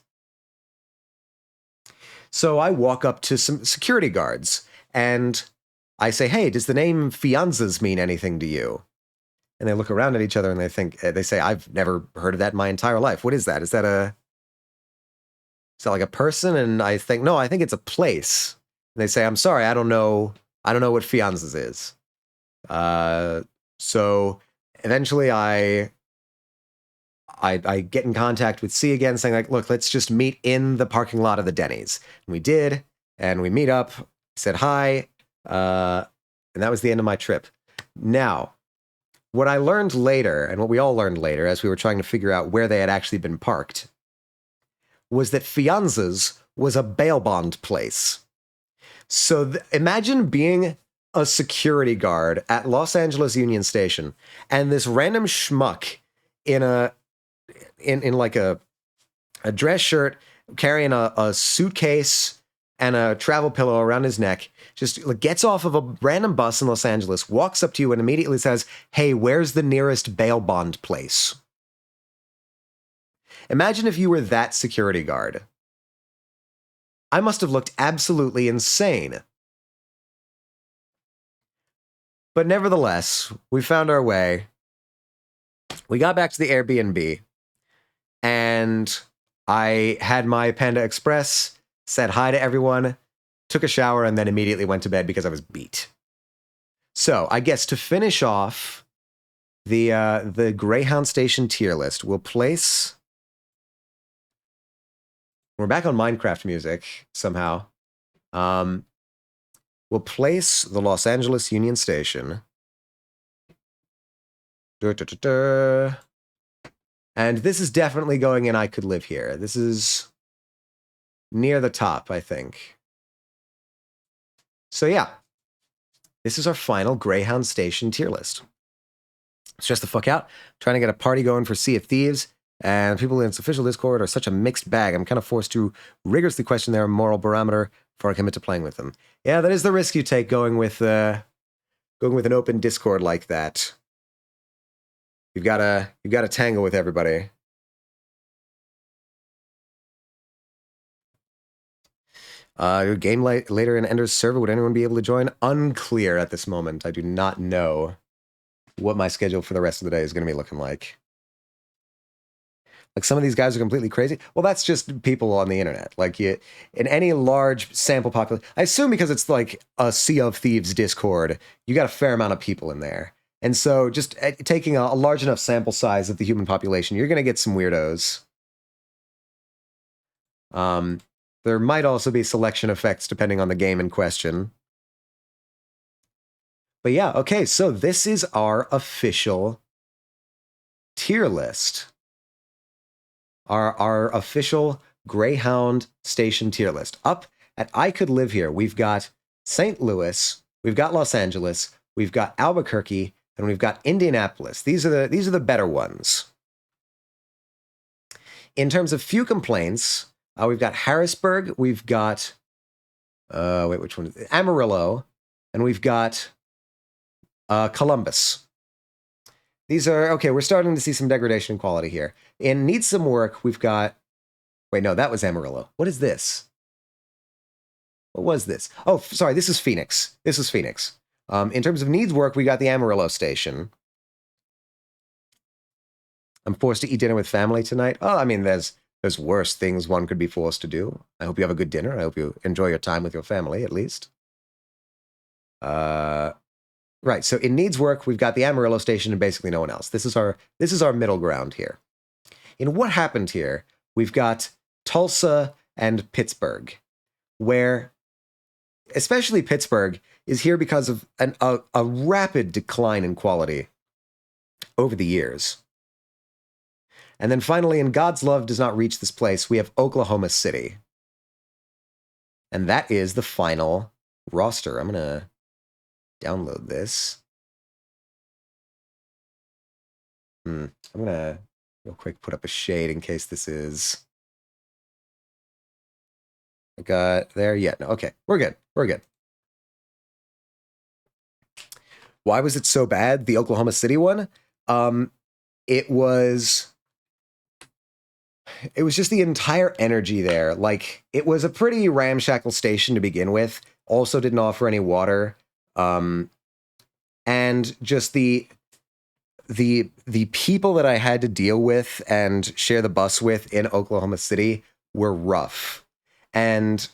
S1: So I walk up to some security guards, and I say, hey, does the name Fianzas mean anything to you? And they look around at each other, and they say, I've never heard of that in my entire life. What is that? Is that like a person? And I think, no, I think it's a place. And they say, I'm sorry, I don't know what Fianzas is. So eventually I get in contact with C again, saying like, look, let's just meet in the parking lot of the Denny's. And we did, and we meet up, said hi, and that was the end of my trip. Now, what I learned later, and what we all learned later as we were trying to figure out where they had actually been parked, was that Fianzas was a bail bond place. So imagine being a security guard at Los Angeles Union Station, and this random schmuck in like a dress shirt, carrying a suitcase and a travel pillow around his neck, just gets off of a random bus in Los Angeles, walks up to you and immediately says, hey, where's the nearest bail bond place? Imagine if you were that security guard. I must have looked absolutely insane. But nevertheless, we found our way. We got back to the Airbnb, and I had my Panda Express, said hi to everyone, took a shower, and then immediately went to bed because I was beat. So I guess to finish off the Greyhound Station tier list, we'll place... We're back on Minecraft music, somehow. We'll place the Los Angeles Union Station. And this is definitely going in I Could Live Here. This is near the top, I think. So yeah, this is our final Greyhound Station tier list. Stress the fuck out. Trying to get a party going for Sea of Thieves. And people in its official Discord are such a mixed bag. I'm kind of forced to rigorously question their moral barometer before I commit to playing with them. Yeah, that is the risk you take going with an open Discord like that. You've got to tangle with everybody. Game later in Ender's server. Would anyone be able to join? Unclear at this moment. I do not know what my schedule for the rest of the day is going to be looking like. Like, some of these guys are completely crazy. Well, that's just people on the internet. Like, in any large sample population, I assume because it's like a Sea of Thieves Discord, you got a fair amount of people in there. And so just taking a large enough sample size of the human population, you're going to get some weirdos. There might also be selection effects depending on the game in question. But yeah, okay, so this is our official tier list. Our official Greyhound station tier list. Up at I Could Live Here, we've got St. Louis, we've got Los Angeles, we've got Albuquerque, and we've got Indianapolis. These are the better ones. In terms of few complaints, we've got Harrisburg, we've got which one? Amarillo, and we've got Columbus. These are, okay, we're starting to see some degradation in quality here. In Needs Some Work, we've got, wait, no, that was Amarillo. What is this? What was this? Oh, sorry, this is Phoenix. This is Phoenix. In terms of needs work, we got the Amarillo station. I'm forced to eat dinner with family tonight. Oh, I mean, there's worse things one could be forced to do. I hope you have a good dinner. I hope you enjoy your time with your family, at least. Right, so in needs work, we've got the Amarillo station and basically no one else. This is our middle ground here. In what happened here, we've got Tulsa and Pittsburgh, where especially Pittsburgh is here because of a rapid decline in quality over the years. And then finally, in God's Love Does Not Reach This Place, we have Oklahoma City. And that is the final roster. I'm going to download this. I'm going to real quick put up a shade in case this is... I got there. Yeah, no, okay. We're good. We're good. Why was it so bad, the Oklahoma City one? It was just the entire energy there. Like, it was a pretty ramshackle station to begin with. Also didn't offer any water. And just the people that I had to deal with and share the bus with in Oklahoma City were rough. And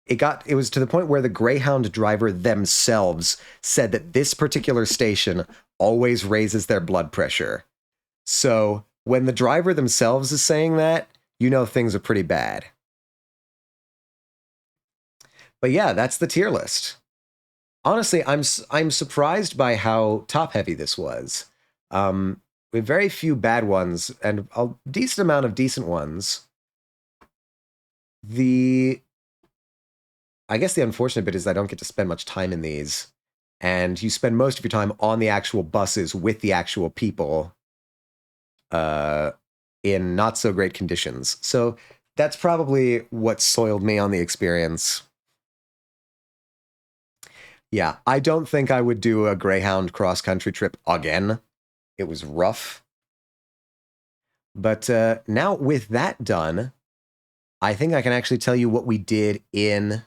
S1: it was to the point where the Greyhound driver themselves said that this particular station always raises their blood pressure. So when the driver themselves is saying that, you know things are pretty bad. But yeah, that's the tier list. Honestly, I'm surprised by how top-heavy this was. With very few bad ones and a decent amount of decent ones. I guess the unfortunate bit is I don't get to spend much time in these. And you spend most of your time on the actual buses with the actual people in not so great conditions. So that's probably what soiled me on the experience. Yeah, I don't think I would do a Greyhound cross-country trip again. It was rough. But now with that done, I think I can actually tell you what we did in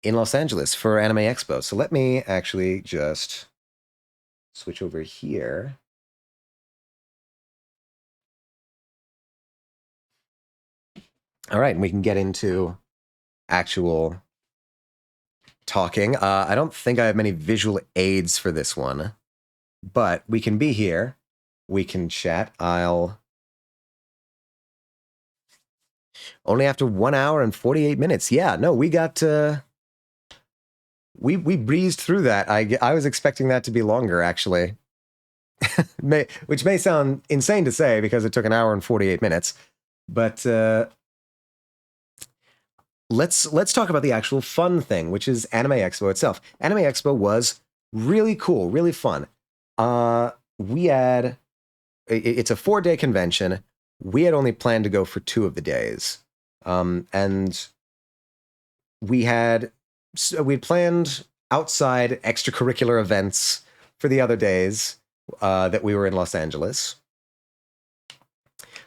S1: Los Angeles for Anime Expo. So let me actually just switch over here. All right, and we can get into actual talking. I don't think I have many visual aids for this one, but we can be here. We can chat. Only after 1 hour and 48 minutes. Yeah, no, we got... We breezed through that. I was expecting that to be longer, actually. Which may sound insane to say because it took 1 hour and 48 minutes. But let's talk about the actual fun thing, which is Anime Expo itself. Anime Expo was really cool, really fun. It's a 4-day convention. We had only planned to go for 2 of the days. And we'd planned outside extracurricular events for the other days that we were in Los Angeles.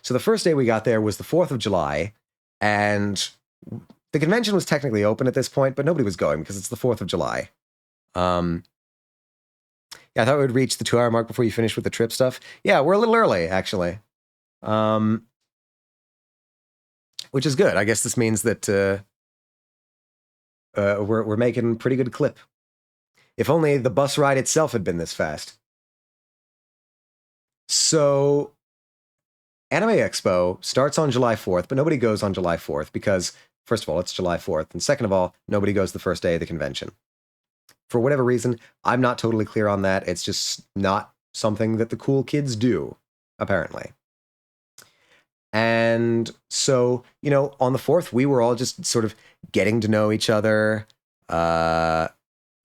S1: So the first day we got there was the 4th of July, and the convention was technically open at this point, but nobody was going because it's the 4th of July. Yeah, I thought we'd reach the 2-hour mark before you finish with the trip stuff. Yeah, we're a little early, actually. Which is good. I guess this means that we're making pretty good clip. If only the bus ride itself had been this fast. So, Anime Expo starts on July 4th, but nobody goes on July 4th because, first of all, it's July 4th, and second of all, nobody goes the first day of the convention. For whatever reason, I'm not totally clear on that. It's just not something that the cool kids do, apparently. And so, on the 4th, we were all just sort of getting to know each other.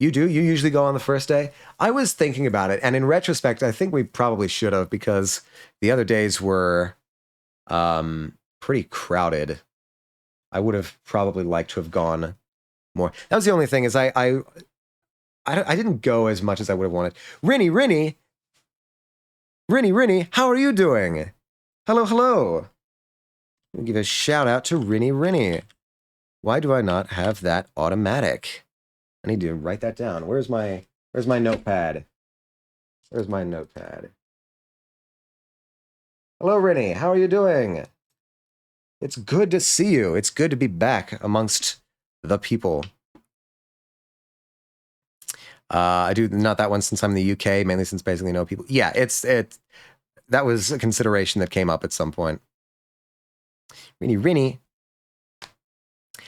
S1: You usually go on the first day. I was thinking about it, and in retrospect, I think we probably should have, because the other days were pretty crowded. I would have probably liked to have gone more. That was the only thing, is I didn't go as much as I would have wanted. Rinny, how are you doing? Hello. I'll give a shout out to Rinny. Why do I not have that automatic? I need to write that down. Where's my notepad? Where's my notepad? Hello, Rinny. How are you doing? It's good to see you. It's good to be back amongst the people. I do not that one since I'm in the UK, mainly since basically no people. Yeah, that was a consideration that came up at some point. Rinny.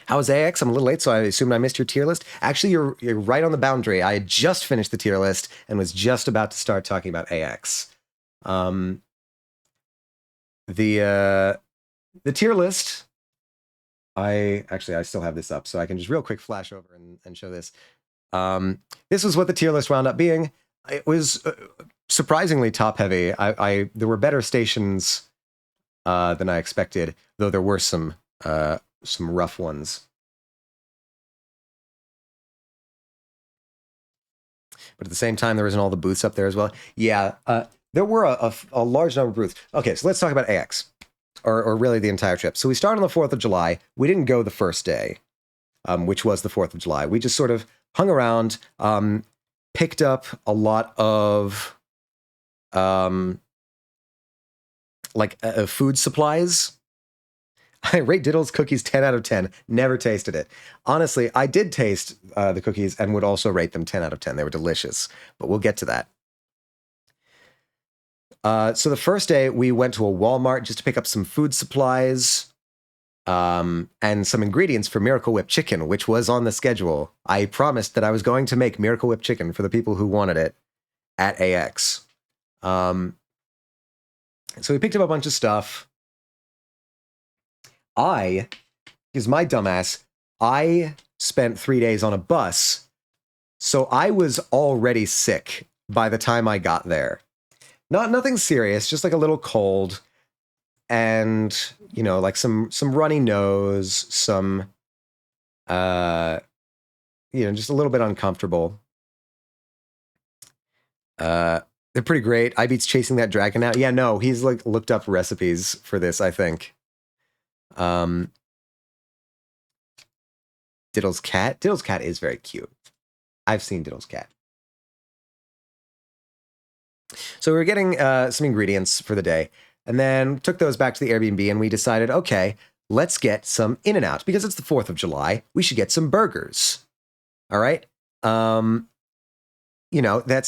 S1: How was AX? I'm a little late, so I assumed I missed your tier list. Actually, you're right on the boundary. I had just finished the tier list and was just about to start talking about AX. The tier list, I still have this up, so I can just real quick flash over and show this. This is what the tier list wound up being. It was surprisingly top heavy. There were better stations than I expected, though there were some rough ones. But at the same time, there wasn't all the booths up there as well. Yeah, there were a large number of booths. Okay, so let's talk about AX, or really the entire trip. So we started on the 4th of July. We didn't go the first day, which was the 4th of July. We just sort of hung around, picked up a lot of food supplies. I rate Diddle's cookies 10 out of 10. Never tasted it. Honestly, I did taste the cookies and would also rate them 10 out of 10. They were delicious, but we'll get to that. So the first day, we went to a Walmart just to pick up some food supplies and some ingredients for Miracle Whip Chicken, which was on the schedule. I promised that I was going to make Miracle Whip Chicken for the people who wanted it at AX. So we picked up a bunch of stuff. Because my dumbass, I spent 3 days on a bus, so I was already sick by the time I got there. Nothing serious, just like a little cold, and like some runny nose, some just a little bit uncomfortable. They're pretty great. I-Beat's chasing that dragon out. Yeah, no, he's like looked up recipes for this, I think. Diddle's cat. Diddle's cat is very cute. I've seen Diddle's cat. So we were getting some ingredients for the day, and then took those back to the Airbnb, and we decided, okay, let's get some In-N-Out. Because it's the 4th of July, we should get some burgers. All right? That's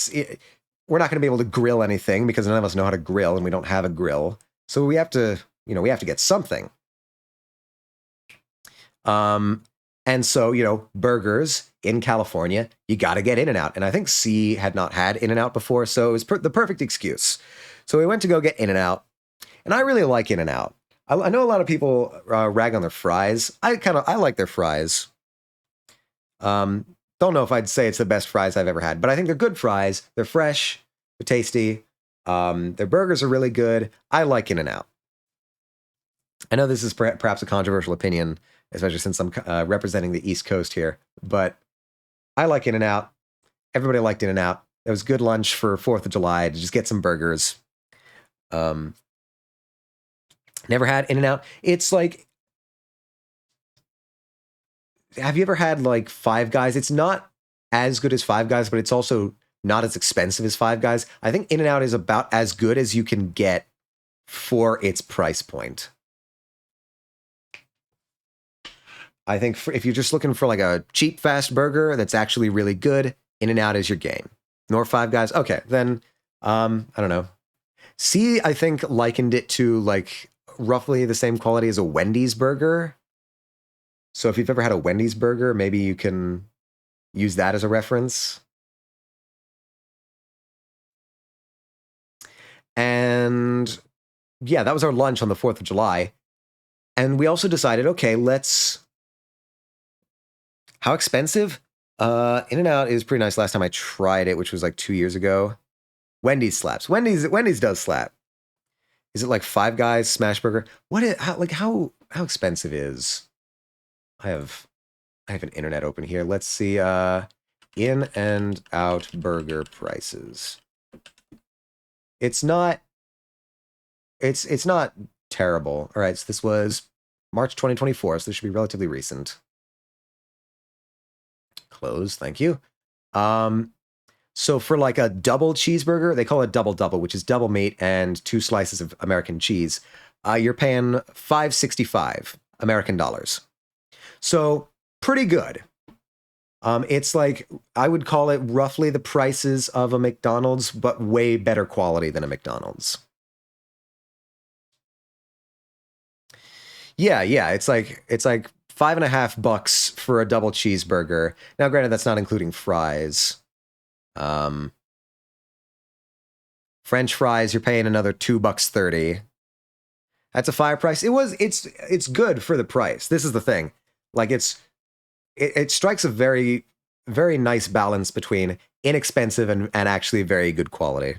S1: it. We're not going to be able to grill anything because none of us know how to grill, and we don't have a grill. So we have to get something. And so, burgers in California, you got to get In-N-Out. And I think C had not had In-N-Out before, so it was the perfect excuse. So we went to go get In-N-Out, and I really like In-N-Out. I know a lot of people rag on their fries. I like their fries. Don't know if I'd say it's the best fries I've ever had, but I think they're good fries. They're fresh, they're tasty. Their burgers are really good. I like In-N-Out. I know this is perhaps a controversial opinion, especially since I'm representing the East Coast here, but I like In-N-Out. Everybody liked In-N-Out. It was good lunch for 4th of July to just get some burgers. Never had In-N-Out. It's like, have you ever had like Five Guys? It's not as good as Five Guys, but it's also not as expensive as Five Guys. I think In-N-Out is about as good as you can get for its price point. I think if you're just looking for like a cheap, fast burger that's actually really good, In-N-Out is your game. Nor Five Guys. Okay, then, I don't know. C, I think, likened it to like roughly the same quality as a Wendy's burger. So if you've ever had a Wendy's burger, maybe you can use that as a reference. And yeah, that was our lunch on the 4th of July. And we also decided, okay, how expensive? In-N-Out is pretty nice. Last time I tried it, which was like 2 years ago. Wendy's slaps. Wendy's does slap. Is it like Five Guys, Smashburger? How expensive is? I have an internet open here. Let's see. In-N-Out burger prices. It's not terrible. All right, so this was March 2024, so this should be relatively recent. Close, thank you. So for like a double cheeseburger, they call it double, which is double meat and 2 slices of American cheese. You're paying $5.65 American dollars. So pretty good. It's like, I would call it roughly the prices of a McDonald's, but way better quality than a McDonald's. Yeah, it's like $5.50 for a double cheeseburger. Now, granted, that's not including fries. French fries, you're paying another $2.30. That's a fire price. It's good for the price. This is the thing. Like it strikes a very, very nice balance between inexpensive and actually very good quality.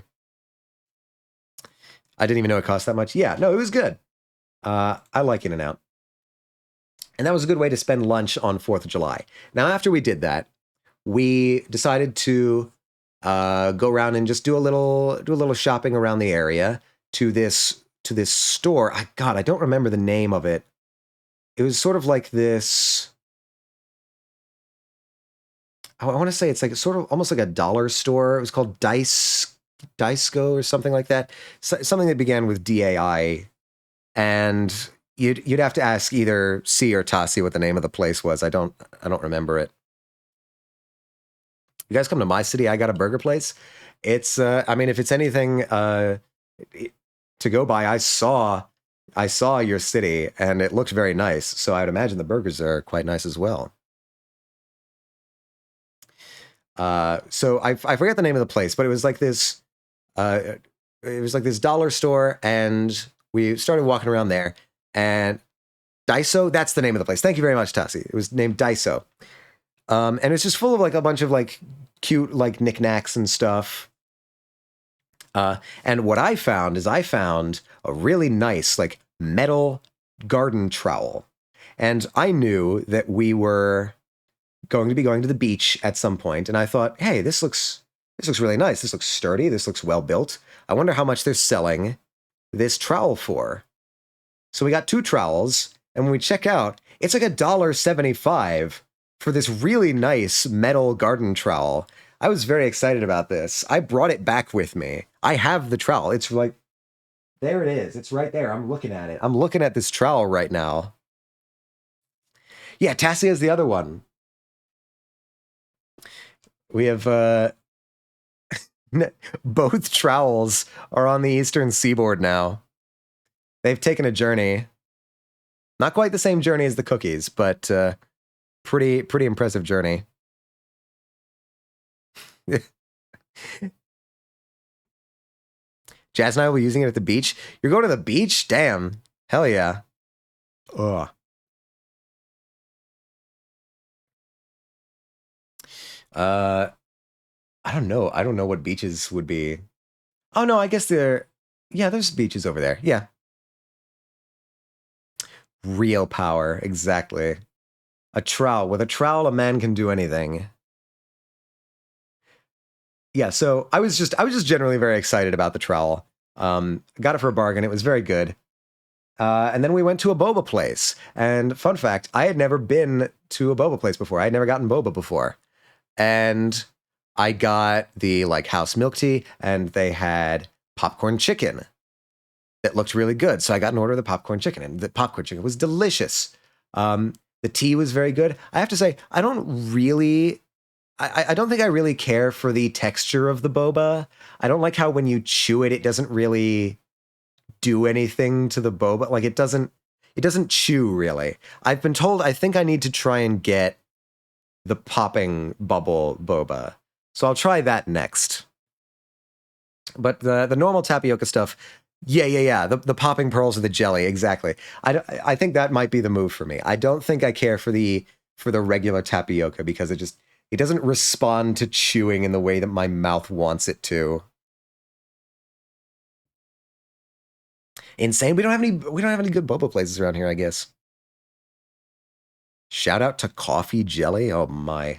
S1: I didn't even know it cost that much. Yeah, no, it was good. I like In-N-Out. And that was a good way to spend lunch on 4th of July. Now, after we did that, we decided to go around and just do a little shopping around the area to this store. I don't remember the name of it. It was sort of like this. I want to say it's like sort of almost like a dollar store. It was called Diceco or something like that. Something that began with DAI. And you'd have to ask either C or Tassi what the name of the place was. I don't remember it. You guys come to my city, I got a burger place. It's I mean, if it's anything to go by, I saw your city and it looked very nice. So I'd imagine the burgers are quite nice as well. So I forget the name of the place, but it was like this dollar store, and we started walking around there, and Daiso, that's the name of the place. Thank you very much, Tassi. It was named Daiso. And it's just full of like a bunch of like cute like knickknacks and stuff. And what I found is a really nice like metal garden trowel. And I knew that we were going to be going to the beach at some point, and I thought, hey, this looks really nice. This looks sturdy. This looks well built. I wonder how much they're selling this trowel for. So we got 2 trowels, and when we check out, it's like $1.75 for this really nice metal garden trowel. I was very excited about this. I brought it back with me. I have the trowel. It's like, there it is. It's right there. I'm looking at it. I'm looking at this trowel right now. Yeah, Tassie is the other one. We have both trowels are on the eastern seaboard now. They've taken a journey. Not quite the same journey as the cookies, but pretty impressive journey. Jazz and I will be using it at the beach. You're going to the beach? Damn. Hell yeah. Ugh. I don't know. I don't know what beaches would be. Oh no, I guess there's beaches over there. Yeah. Real power, exactly. A trowel. With a trowel, a man can do anything. Yeah, so I was just generally very excited about the trowel. Got it for a bargain. It was very good. And then we went to a boba place. And fun fact, I had never been to a boba place before. I had never gotten boba before. And I got the like house milk tea, and they had popcorn chicken that looked really good. So I got an order of the popcorn chicken, and the popcorn chicken was delicious. The tea was very good. I have to say, I don't think I really care for the texture of the boba. I don't like how when you chew it, it doesn't really do anything to the boba. Like it doesn't chew really. I've been told I think I need to try and get the popping bubble boba. So I'll try that next. But the normal tapioca stuff, yeah. The popping pearls of the jelly, exactly. I think that might be the move for me. I don't think I care for the regular tapioca because it doesn't respond to chewing in the way that my mouth wants it to. Insane. We don't have any good boba places around here, I guess. Shout out to coffee jelly. Oh my.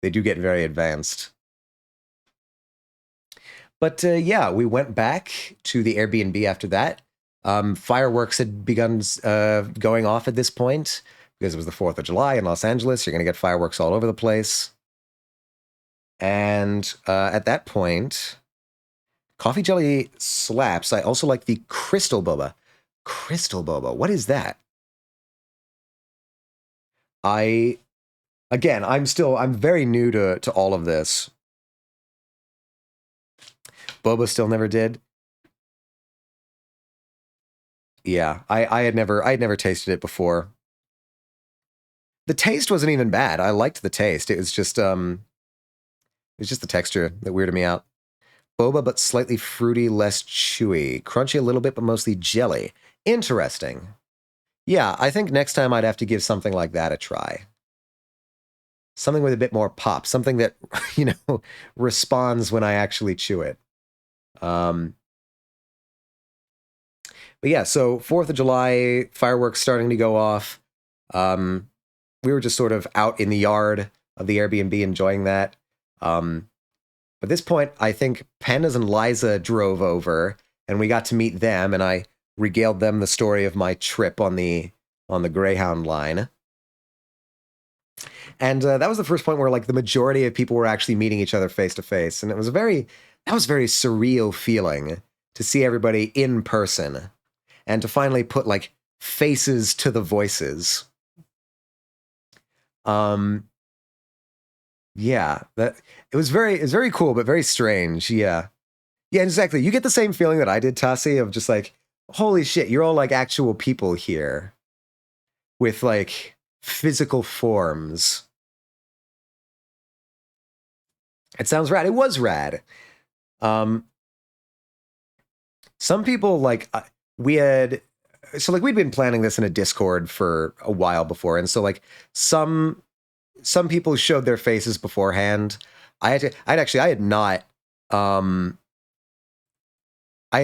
S1: They do get very advanced. But yeah, we went back to the Airbnb after that. Fireworks had begun going off at this point because it was the 4th of July in Los Angeles. You're going to get fireworks all over the place. And at that point, coffee jelly slaps. I also like the crystal boba. Crystal boba. What is that? I'm very new to all of this. Boba still never did. Yeah, I had never tasted it before. The taste wasn't even bad. I liked the taste. It was just the texture that weirded me out. Boba, but slightly fruity, less chewy. Crunchy a little bit, but mostly jelly. Interesting. Yeah, I think next time I'd have to give something like that a try. Something with a bit more pop. Something that, responds when I actually chew it. But yeah, so 4th of July, fireworks starting to go off. We were just sort of out in the yard of the Airbnb enjoying that. At this point, I think Pandas and Liza drove over, and we got to meet them, and I regaled them the story of my trip on the Greyhound line. And that was the first point where like the majority of people were actually meeting each other face to face, and that was a very surreal feeling to see everybody in person and to finally put like faces to the voices. Yeah, that it was very cool, but very strange. Yeah, exactly. You get the same feeling that I did, Tassi, of just like, holy shit, you're all like actual people here with like physical forms. It sounds rad. It was rad. Some people like we'd been planning this in a Discord for a while before, and so like some people showed their faces beforehand. I had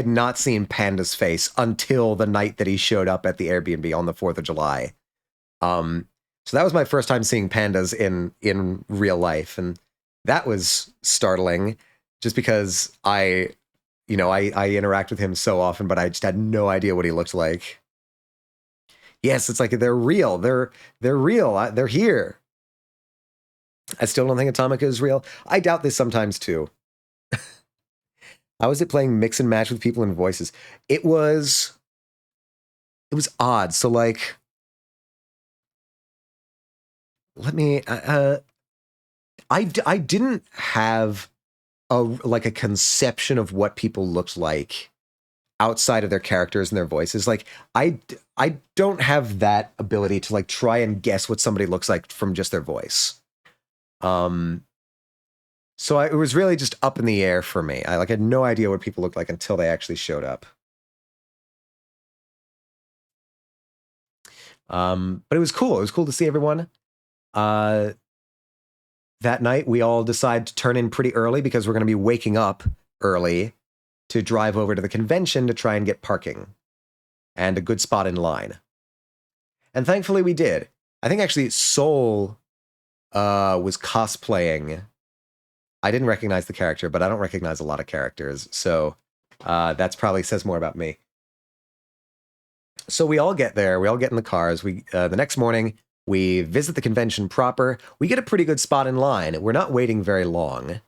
S1: not seen Panda's face until the night that he showed up at the Airbnb on the 4th of July. So that was my first time seeing Pandas in real life, and that was startling just because I interact with him so often, but I just had no idea what he looked like. Yes, it's like they're real. They're real. They're here. I still don't think Atomica is real. I doubt this sometimes too. How was it playing mix and match with people and voices? It was odd. So like, let me. I didn't have a conception of what people looked like outside of their characters and their voices. Like I don't have that ability to like try and guess what somebody looks like from just their voice. So it was really just up in the air for me. I had no idea what people looked like until they actually showed up. But it was cool. It was cool to see everyone. That night, we all decide to turn in pretty early because we're going to be waking up early to drive over to the convention to try and get parking and a good spot in line. And thankfully we did. I think actually Soul was cosplaying. I didn't recognize the character, but I don't recognize a lot of characters, so that's probably says more about me. So we all get there. We all get in the cars. The next morning, we visit the convention proper. We get a pretty good spot in line. We're not waiting very long.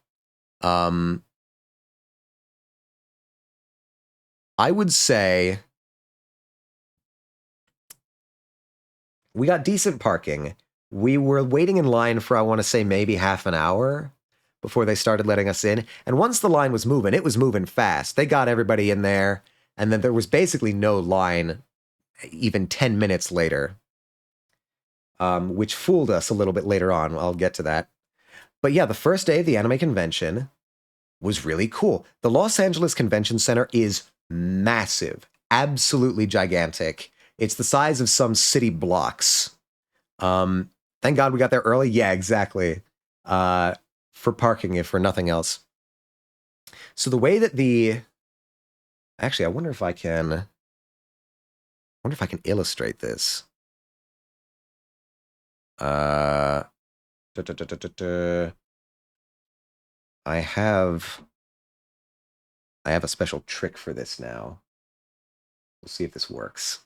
S1: I would say we got decent parking. We were waiting in line for, I want to say, maybe half an hour before they started letting us in. And once the line was moving, it was moving fast. They got everybody in there, and then there was basically no line even 10 minutes later. which fooled us a little bit later on. I'll get to that. But yeah, the first day of the anime convention was really cool. The Los Angeles Convention Center is massive, absolutely gigantic. It's the size of some city blocks. Thank God we got there early. Yeah, exactly. For parking, if for nothing else. So the way that actually, I wonder if I can illustrate this. I have a special trick for this now. We'll see if this works.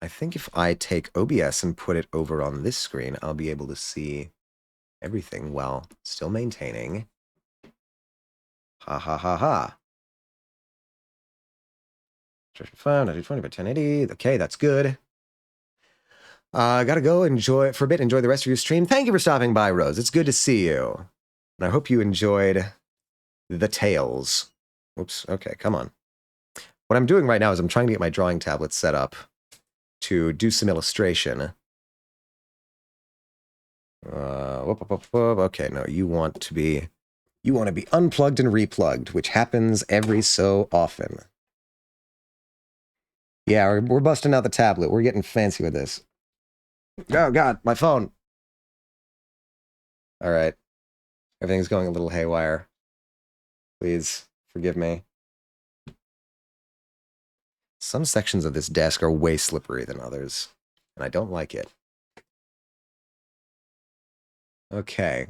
S1: I think if I take OBS and put it over on this screen, I'll be able to see everything while still maintaining. Ha ha ha ha. 920 by 1080. Okay, that's good. Gotta go enjoy for a bit. Enjoy the rest of your stream. Thank you for stopping by, Rose. It's good to see you. And I hope you enjoyed the tales. Oops. Okay, come on. What I'm doing right now is I'm trying to get my drawing tablet set up to do some illustration. Okay, no, you want to be unplugged and replugged, which happens every so often. Yeah, we're busting out the tablet. We're getting fancy with this. Oh, God, my phone. All right. Everything's going a little haywire. Please forgive me. Some sections of this desk are way slippery than others, and I don't like it. Okay,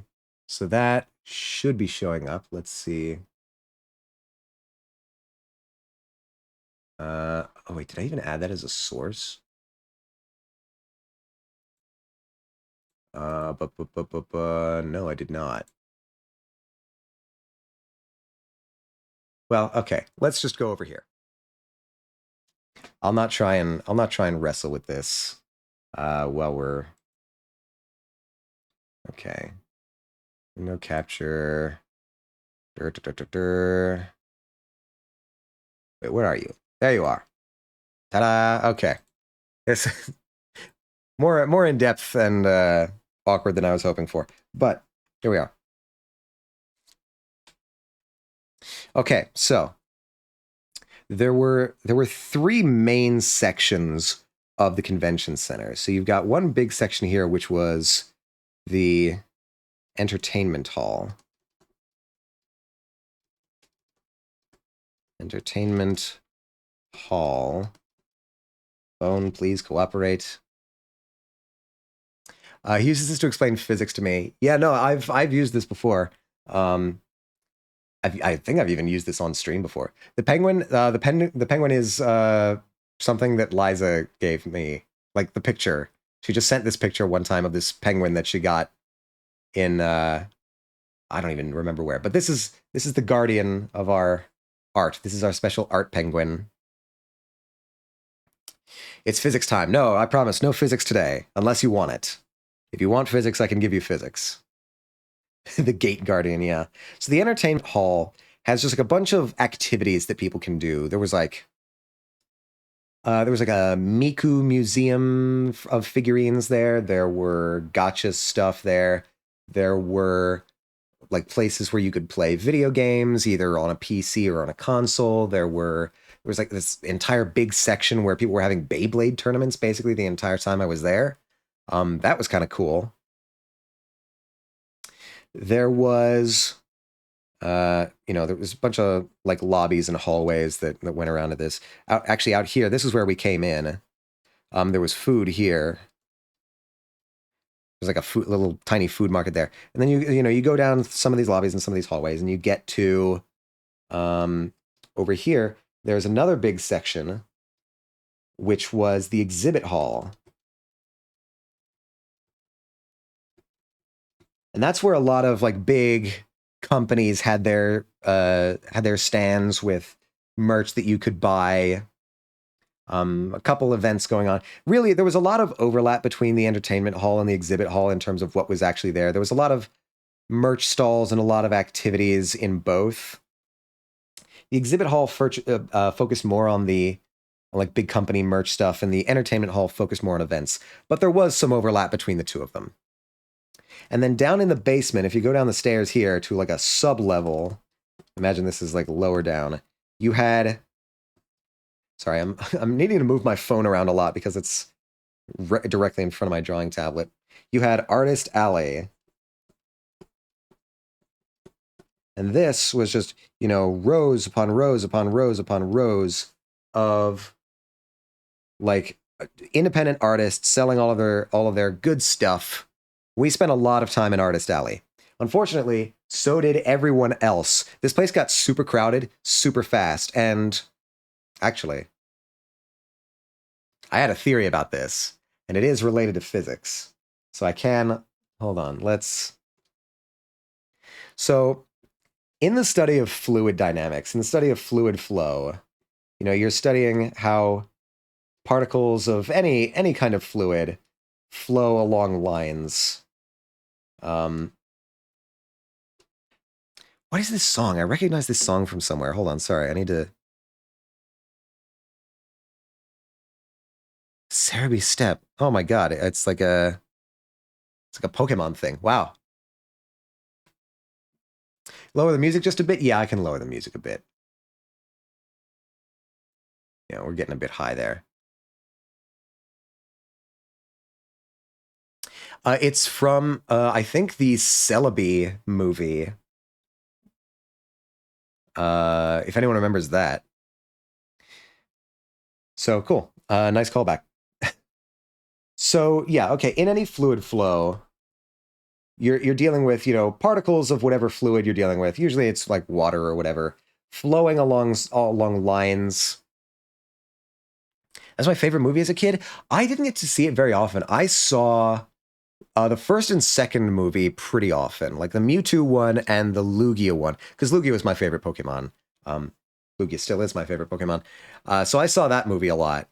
S1: so that should be showing up. Let's see. Oh, wait, did I even add that as a source? No, I did not. Well, okay, let's just go over here. I'll not try and wrestle with this while we're okay. No capture. Wait, where are you? There you are. Ta-da! Okay. It's more in depth and awkward than I was hoping for, but here we are. Okay, so there were three main sections of the convention center. So you've got one big section here, which was the entertainment hall. Entertainment hall. Phone, please cooperate. He uses this to explain physics to me. Yeah, no, I've used this before. I think I've even used this on stream before. The penguin, the penguin is something that Liza gave me, like the picture. She just sent this picture one time of this penguin that she got in I don't even remember where, but this is the guardian of our art. This is our special art penguin. It's physics time. No, I promise, no physics today, unless you want it. If you want physics, I can give you physics. The gate guardian, yeah. So the entertainment hall has just like a bunch of activities that people can do. There was like a Miku museum of figurines there. There were gacha stuff there. There were like places where you could play video games, either on a PC or on a console. There was like this entire big section where people were having Beyblade tournaments basically the entire time I was there. That was kind of cool. There was, there was a bunch of like lobbies and hallways that went around to this. Actually, out here, this is where we came in. There was food here. There's like a little tiny food market there, and then you go down some of these lobbies and some of these hallways, and you get to over here. There's another big section, which was the exhibit hall. And that's where a lot of like big companies had their stands with merch that you could buy. A couple events going on. Really, there was a lot of overlap between the entertainment hall and the exhibit hall in terms of what was actually there. There was a lot of merch stalls and a lot of activities in both. The exhibit hall focused more on the like big company merch stuff, and the entertainment hall focused more on events. But there was some overlap between the two of them. And then down in the basement, if you go down the stairs here to like a sub level, imagine this is like lower down. You had, sorry, I'm needing to move my phone around a lot because it's directly in front of my drawing tablet. You had Artist Alley. And this was just, you know, rows upon rows upon rows upon rows of like independent artists selling all of their good stuff. We spent a lot of time in Artist Alley. Unfortunately, so did everyone else. This place got super crowded, super fast, and actually, I had a theory about this, and it is related to physics. So I can, hold on, so in the study of fluid dynamics, in the study of fluid flow, you know, you're studying how particles of any kind of fluid flow along lines. What is this song? I recognize this song from somewhere. Hold on, sorry, I need to... Cerebi Step. Oh my god, it's like a Pokemon thing. Wow. Lower the music just a bit? Yeah, I can lower the music a bit. Yeah, we're getting a bit high there. It's from, I think, the Celebi movie. If anyone remembers that. So, cool. Nice callback. So, yeah, okay, in any fluid flow, you're dealing with, you know, particles of whatever fluid you're dealing with. Usually it's like water or whatever, flowing along lines. That's my favorite movie as a kid. I didn't get to see it very often. I saw the first and second movie pretty often, like the Mewtwo one and the Lugia one, because Lugia was my favorite Pokemon. Lugia still is my favorite Pokemon. So I saw that movie a lot.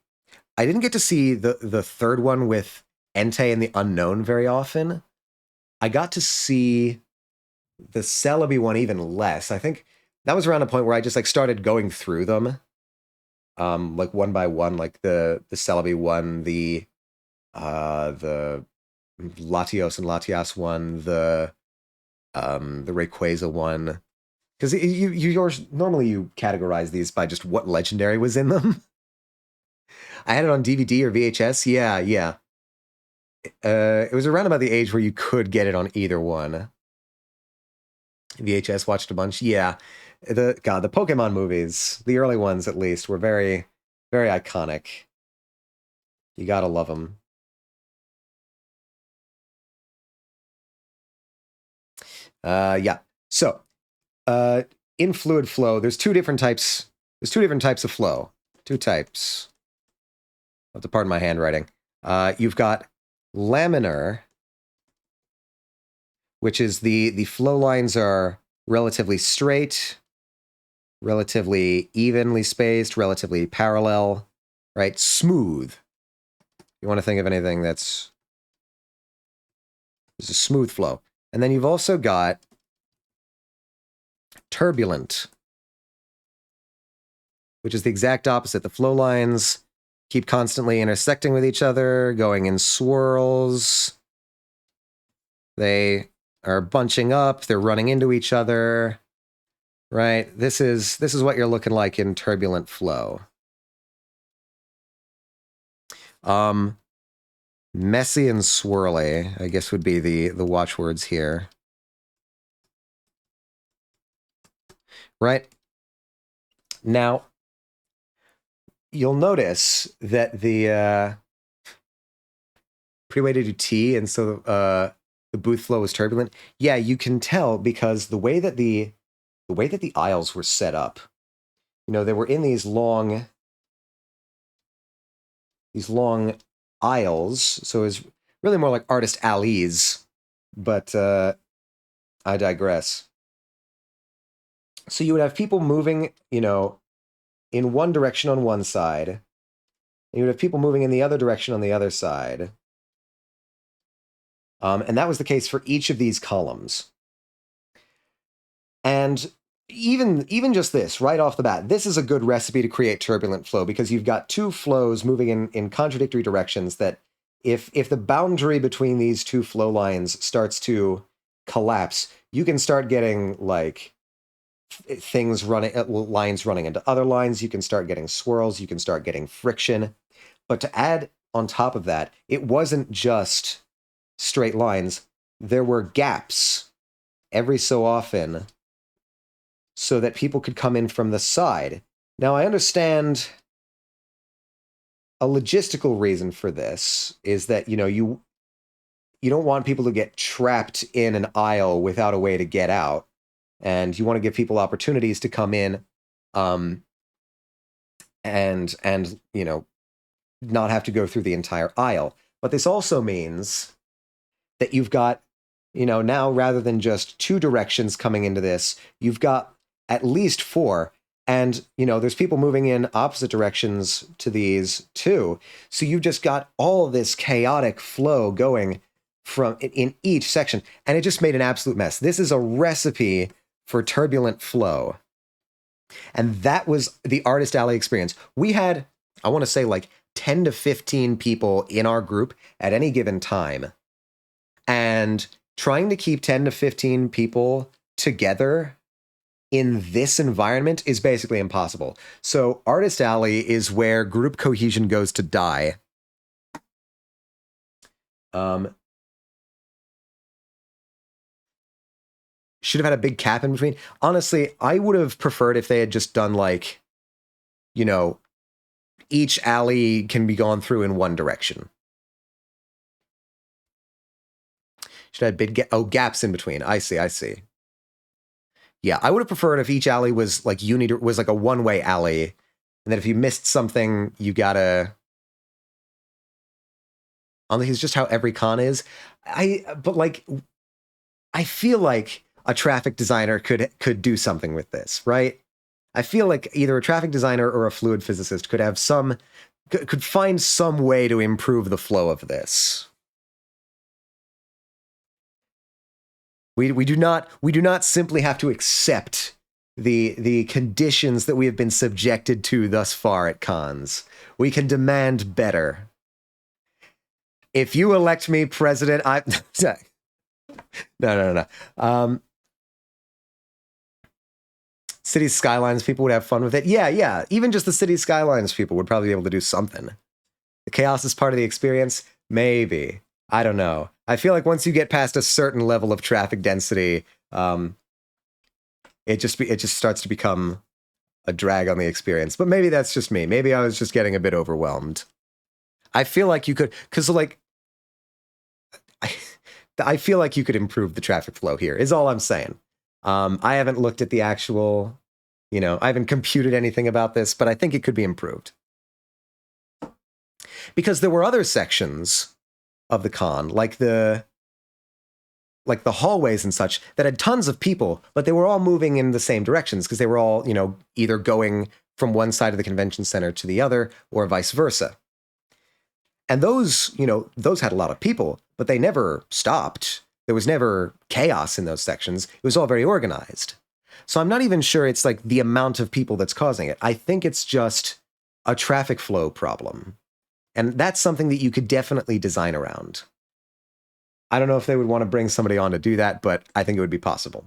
S1: I didn't get to see the third one with Entei and the Unknown very often. I got to see the Celebi one even less. I think that was around a point where I just like started going through them, like one by one, like the Celebi one, the Latios and Latias one, the Rayquaza one, because normally you categorize these by just what legendary was in them. I had it on DVD or VHS. Yeah. It was around about the age where you could get it on either one. VHS, watched a bunch. Yeah, the Pokemon movies, the early ones at least, were very, very iconic. You gotta love them. Yeah. So, in fluid flow, there's two different types. There's two different types of flow. Two types. I'll have to pardon my handwriting. You've got laminar, which is the flow lines are relatively straight, relatively evenly spaced, relatively parallel, right? Smooth. You want to think of anything that's a smooth flow. And then you've also got turbulent, which is the exact opposite. The flow lines keep constantly intersecting with each other, going in swirls. They are bunching up, they're running into each other, right? This is what you're looking like in turbulent flow. Messy and swirly, I guess, would be the watchwords here. Right? Now, you'll notice that the pretty way to do T, and so the booth flow is turbulent. Yeah, you can tell because the way that the aisles were set up, you know, they were in these long aisles, so it's really more like artist alleys, but I digress. So you would have people moving, you know, in one direction on one side, and you would have people moving in the other direction on the other side. And that was the case for each of these columns. And even just this right off the bat, this is a good recipe to create turbulent flow because you've got two flows moving in contradictory directions that if the boundary between these two flow lines starts to collapse, you can start getting like things running, lines running into other lines. You can start getting swirls. You can start getting friction. But to add on top of that, it wasn't just straight lines. There were gaps every so often so that people could come in from the side. Now, I understand a logistical reason for this is that, you don't want people to get trapped in an aisle without a way to get out. And you want to give people opportunities to come in and not have to go through the entire aisle. But this also means that you've got, now rather than just two directions coming into this, you've got at least four. And, there's people moving in opposite directions to these too. So you've just got all this chaotic flow going from in each section. And it just made an absolute mess. This is a recipe for turbulent flow. And that was the Artist Alley experience. We had, I want to say, like 10 to 15 people in our group at any given time. And trying to keep 10 to 15 people together in this environment is basically impossible. So Artist Alley is where group cohesion goes to die. Should have had a big cap in between. Honestly, I would have preferred if they had just done like, each alley can be gone through in one direction. Should have big gaps in between. I see. Yeah, I would have preferred if each alley was like was like a one-way alley, and that if you missed something, you gotta. Honestly, it's just how every con is. But I feel like a traffic designer could do something with this, right? I feel like either a traffic designer or a fluid physicist could have could find some way to improve the flow of this. We do not simply have to accept the conditions that we have been subjected to thus far at cons. We can demand better. If you elect me president, no. City Skylines people would have fun with it. Yeah. Even just the City Skylines people would probably be able to do something. The chaos is part of the experience. Maybe. I don't know. I feel like once you get past a certain level of traffic density, it just starts to become a drag on the experience. But maybe that's just me. Maybe I was just getting a bit overwhelmed. I feel like you could, because I feel like you could improve the traffic flow here, is all I'm saying. I haven't looked at the actual, I haven't computed anything about this, but I think it could be improved. Because there were other sections of the con, like the hallways and such, that had tons of people, but they were all moving in the same directions because they were all, either going from one side of the convention center to the other or vice versa. And those had a lot of people, but they never stopped. There was never chaos in those sections. It was all very organized. So I'm not even sure it's like the amount of people that's causing it. I think it's just a traffic flow problem. And that's something that you could definitely design around. I don't know if they would want to bring somebody on to do that, but I think it would be possible.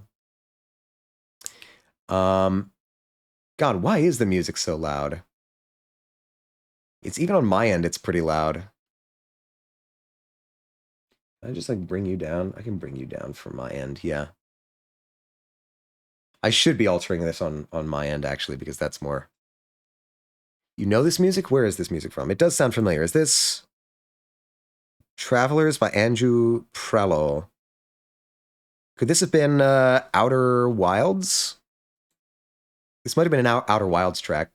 S1: God, why is the music so loud? It's even on my end, it's pretty loud. Can I just bring you down? I can bring you down from my end, yeah. I should be altering this on my end, actually, because that's more... You know this music? Where is this music from? It does sound familiar. Is this Travelers by Andrew Prello? Could this have been Outer Wilds? This might have been an Outer Wilds track.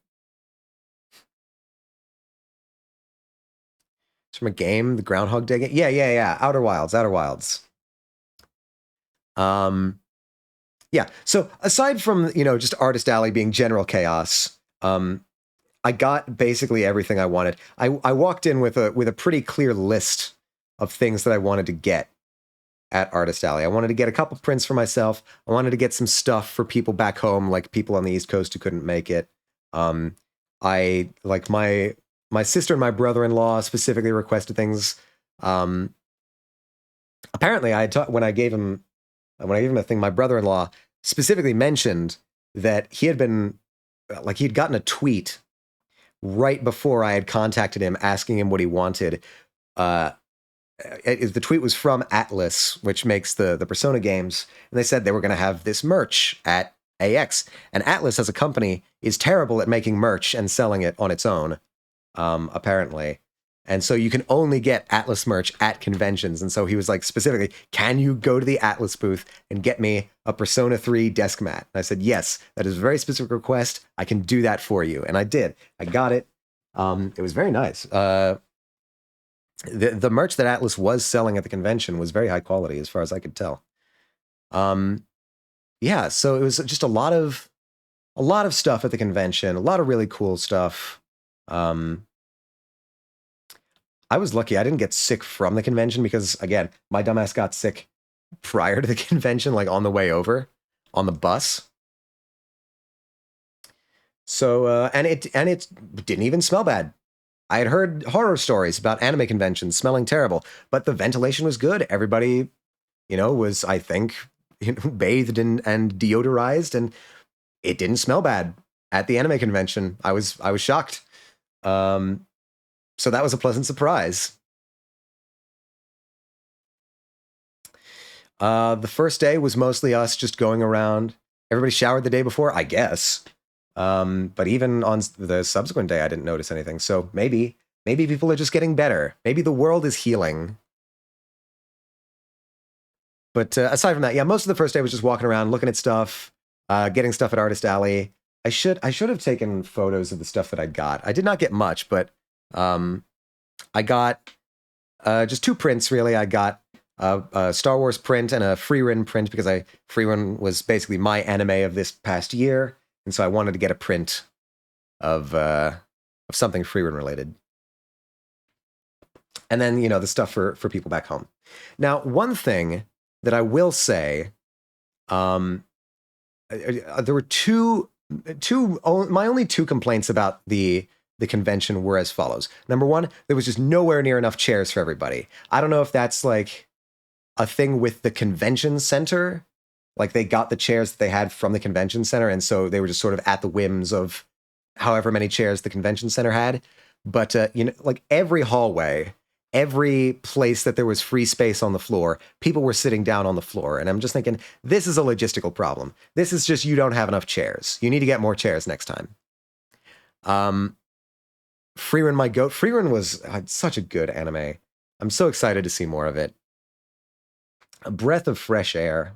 S1: It's from a game, the Groundhog Day game. Yeah. Outer Wilds. Yeah. So aside from, just Artist Alley being general chaos, I got basically everything I wanted. I walked in with a pretty clear list of things that I wanted to get. at Artist Alley. I wanted to get a couple prints for myself. I wanted to get some stuff for people back home, like people on the East Coast who couldn't make it. I like my sister and my brother-in-law specifically requested things. Apparently, when I gave him a thing, my brother-in-law specifically mentioned that he had gotten a tweet right before I had contacted him asking him what he wanted. The tweet was from Atlas, which makes the Persona games, and they said they were going to have this merch at AX. And Atlas, as a company, is terrible at making merch and selling it on its own, apparently. And so you can only get Atlas merch at conventions. And so he was like, specifically, can you go to the Atlas booth and get me a Persona 3 desk mat? And I said, yes, that is a very specific request. I can do that for you. And I did. I got it. It was very nice. The merch that Atlas was selling at the convention was very high quality, as far as I could tell. Yeah, so it was just a lot of stuff at the convention, a lot of really cool stuff. I was lucky. I didn't get sick from the convention because, again, my dumbass got sick prior to the convention, like on the way over, on the bus. So, and it didn't even smell bad. I had heard horror stories about anime conventions smelling terrible, but the ventilation was good. Everybody, was, I think, bathed and deodorized, and it didn't smell bad at the anime convention. I was shocked. So that was a pleasant surprise. The first day was mostly us just going around. Everybody showered the day before, I guess. But even on the subsequent day, I didn't notice anything. So maybe people are just getting better. Maybe the world is healing. But aside from that, yeah, most of the first day was just walking around, looking at stuff, getting stuff at Artist Alley. I should have taken photos of the stuff that I got. I did not get much, but I got just 2 prints, really. I got a Star Wars print and a Freerun print because Freerun was basically my anime of this past year, and so I wanted to get a print of something Freerun related. And then, the stuff for people back home. Now, one thing that I will say, there were my only 2 complaints about the convention were as follows. Number 1, there was just nowhere near enough chairs for everybody. I don't know if that's like a thing with the convention center. Like they got the chairs that they had from the convention center, and so they were just sort of at the whims of however many chairs the convention center had. But, like every hallway, every place that there was free space on the floor, people were sitting down on the floor. And I'm just thinking, this is a logistical problem. This is just, you don't have enough chairs. You need to get more chairs next time. Freerun, my goat. Freerun was such a good anime. I'm so excited to see more of it. A breath of fresh air.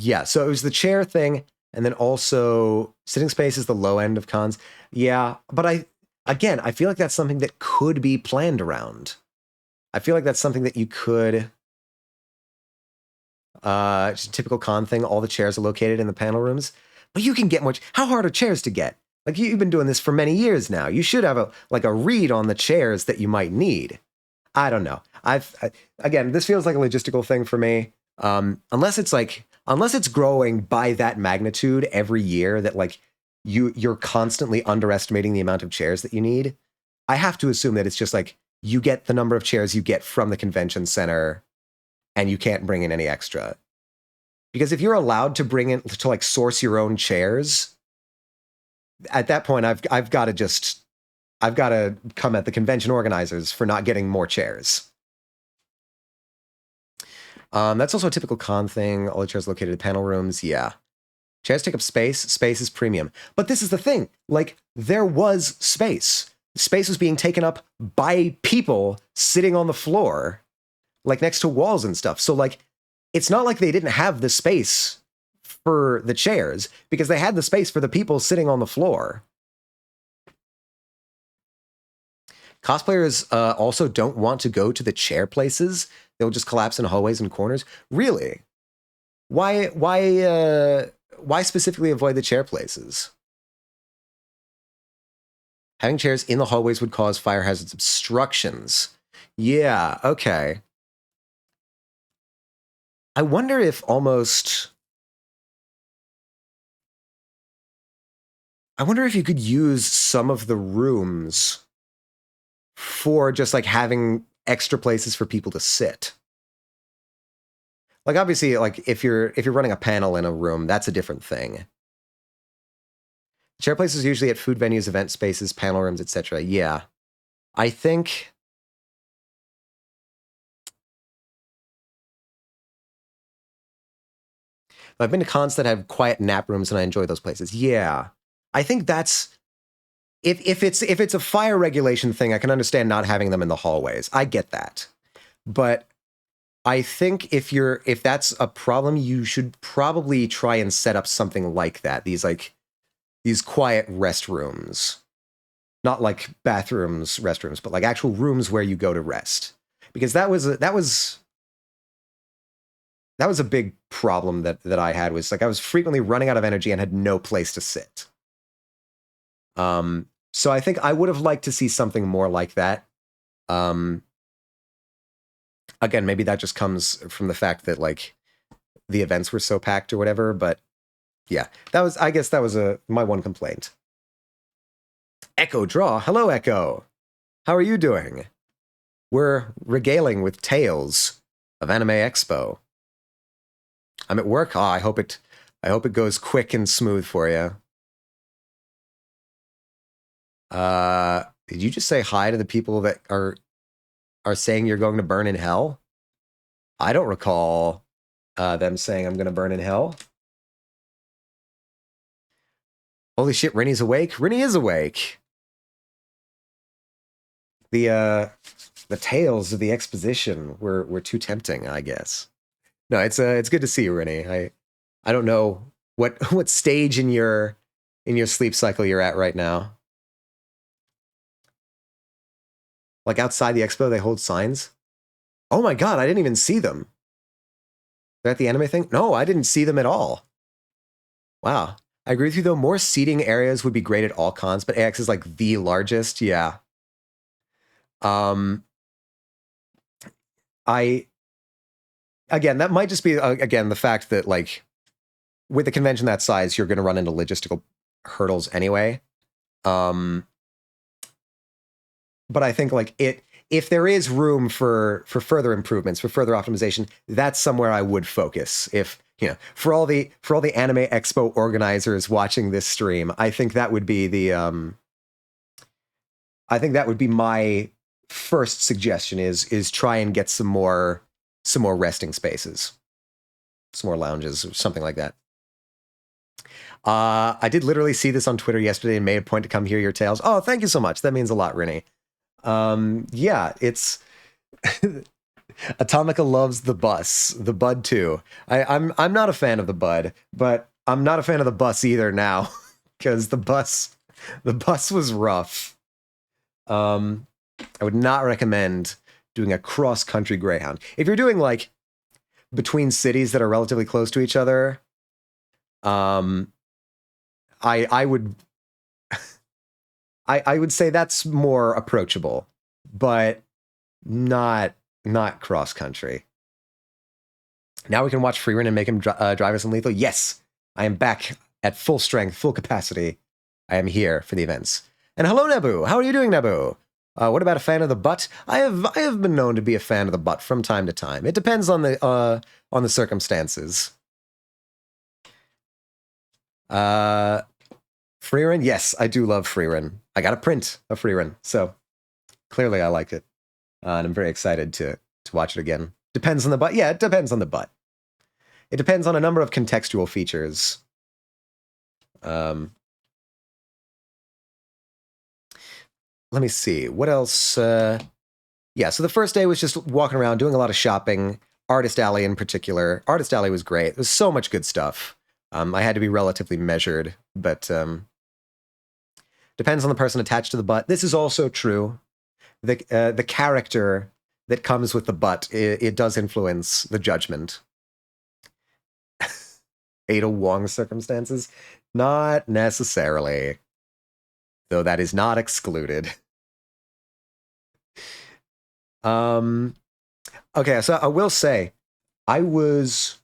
S1: Yeah, so it was the chair thing, and then also sitting space is the low end of cons. Yeah, but I feel like that's something that could be planned around. I feel like that's something that you could... just a typical con thing, all the chairs are located in the panel rooms. But you can get more... How hard are chairs to get? Like, you've been doing this for many years now. You should have a read on the chairs that you might need. I don't know. Again, this feels like a logistical thing for me. Unless it's growing by that magnitude every year, that like you're constantly underestimating the amount of chairs that you need. I have to assume that it's just like you get the number of chairs you get from the convention center, and you can't bring in any extra. Because if you're allowed to bring in to like source your own chairs, at that point I've got to come at the convention organizers for not getting more chairs. That's also a typical con thing. All the chairs located in panel rooms. Yeah. Chairs take up space. Space is premium. But this is the thing. Like, there was space. Space was being taken up by people sitting on the floor, like next to walls and stuff. So, like, it's not like they didn't have the space for the chairs, because they had the space for the people sitting on the floor. Cosplayers also don't want to go to the chair places. They'll just collapse in hallways and corners. Really? Why specifically avoid the chair places? Having chairs in the hallways would cause fire hazards obstructions. Yeah, okay. I wonder if you could use some of the rooms for just like having extra places for people to sit. Like obviously, like if you're running a panel in a room, that's a different thing. Chair places usually at food venues, event spaces, panel rooms, etc. Yeah. I think I've been to cons that have quiet nap rooms and I enjoy those places. Yeah. I think that's if it's a fire regulation thing, I can understand not having them in the hallways. I get that. But I think if that's a problem, you should probably try and set up something like that. These quiet restrooms. Not like bathrooms, restrooms, but like actual rooms where you go to rest. Because that was a big problem that I had, was like I was frequently running out of energy and had no place to sit. So I think I would have liked to see something more like that. Again, maybe that just comes from the fact that like the events were so packed or whatever, but yeah, I guess that was my one complaint. Echo Draw. Hello, Echo. How are you doing? We're regaling with tales of Anime Expo. I'm at work. Oh, I hope it goes quick and smooth for you. Did you just say hi to the people that are saying you're going to burn in hell? I don't recall them saying I'm going to burn in hell. Holy shit, Rennie's awake? Rennie is awake. The tales of the exposition were too tempting, I guess. No, it's good to see you, Rennie. I don't know what stage in your sleep cycle you're at right now. Like outside the expo, they hold signs. Oh my god, I didn't even see them. They're at the anime thing? No, I didn't see them at all. Wow. I agree with you though, more seating areas would be great at all cons, but AX is like the largest, yeah. Again, that might just be, again, the fact that, like, with a convention that size, you're going to run into logistical hurdles anyway. But I think, like, if there is room for further improvements, for further optimization, that's somewhere I would focus. If, you know, for all the Anime Expo organizers watching this stream, I think that would be my first suggestion is try and get some more resting spaces, some more lounges, or something like that. I did literally see this on Twitter yesterday and made a point to come hear your tales. Oh, thank you so much. That means a lot, Rennie. Yeah, it's Atomica loves the bus, the Bud too. I'm not a fan of the Bud, but I'm not a fan of the bus either now, because the bus was rough. I would not recommend doing a cross-country Greyhound. If you're doing like between cities that are relatively close to each other, I would I would say that's more approachable, but not cross-country. Now we can watch Freerun and make him drive us in lethal. Yes, I am back at full strength, full capacity. I am here for the events. And hello, Nabu. How are you doing, Nabu? What about a fan of the butt? I have been known to be a fan of the butt from time to time. It depends on the circumstances. Freerun? Yes, I do love Freerun. I got a print of Freerun, so clearly I like it. And I'm very excited to watch it again. Depends on the butt. Yeah, it depends on the butt. It depends on a number of contextual features. Let me see. What else? Yeah, so the first day was just walking around, doing a lot of shopping. Artist Alley in particular. Artist Alley was great. There's so much good stuff. I had to be relatively measured, but depends on the person attached to the butt. This is also true. The character that comes with the butt, it does influence the judgment. Ada Wong circumstances? Not necessarily. though that is not excluded. Okay, so I will say, I was,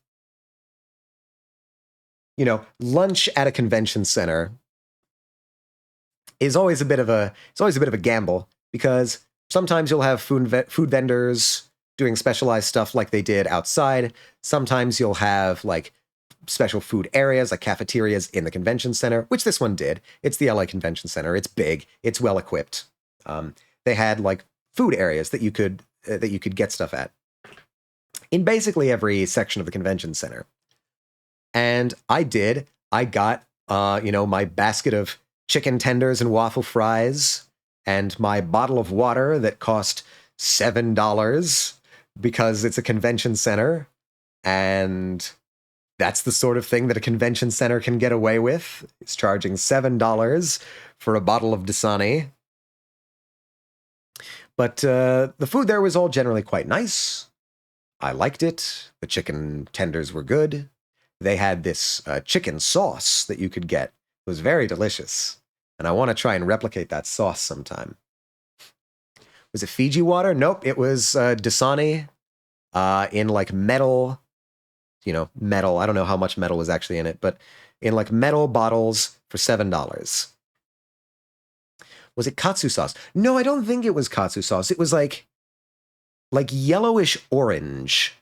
S1: lunch at a convention center is always a bit of a gamble, because sometimes you'll have food vendors doing specialized stuff like they did outside. Sometimes you'll have like special food areas like cafeterias in the convention center, which this one did. It's the LA Convention Center. It's big. It's well equipped. They had like food areas that you could get stuff at in basically every section of the convention center. And I got my basket of chicken tenders and waffle fries and my bottle of water that cost $7 because it's a convention center, and that's the sort of thing that a convention center can get away with. It's charging $7 for a bottle of Dasani. But the food there was all generally quite nice. I liked it. The chicken tenders were good. They had this chicken sauce that you could get. It was very delicious. And I want to try and replicate that sauce sometime. Was it Fiji water? Nope. It was Dasani in like metal, metal. I don't know how much metal was actually in it, but in like metal bottles for $7. Was it katsu sauce? No, I don't think it was katsu sauce. It was like yellowish orange.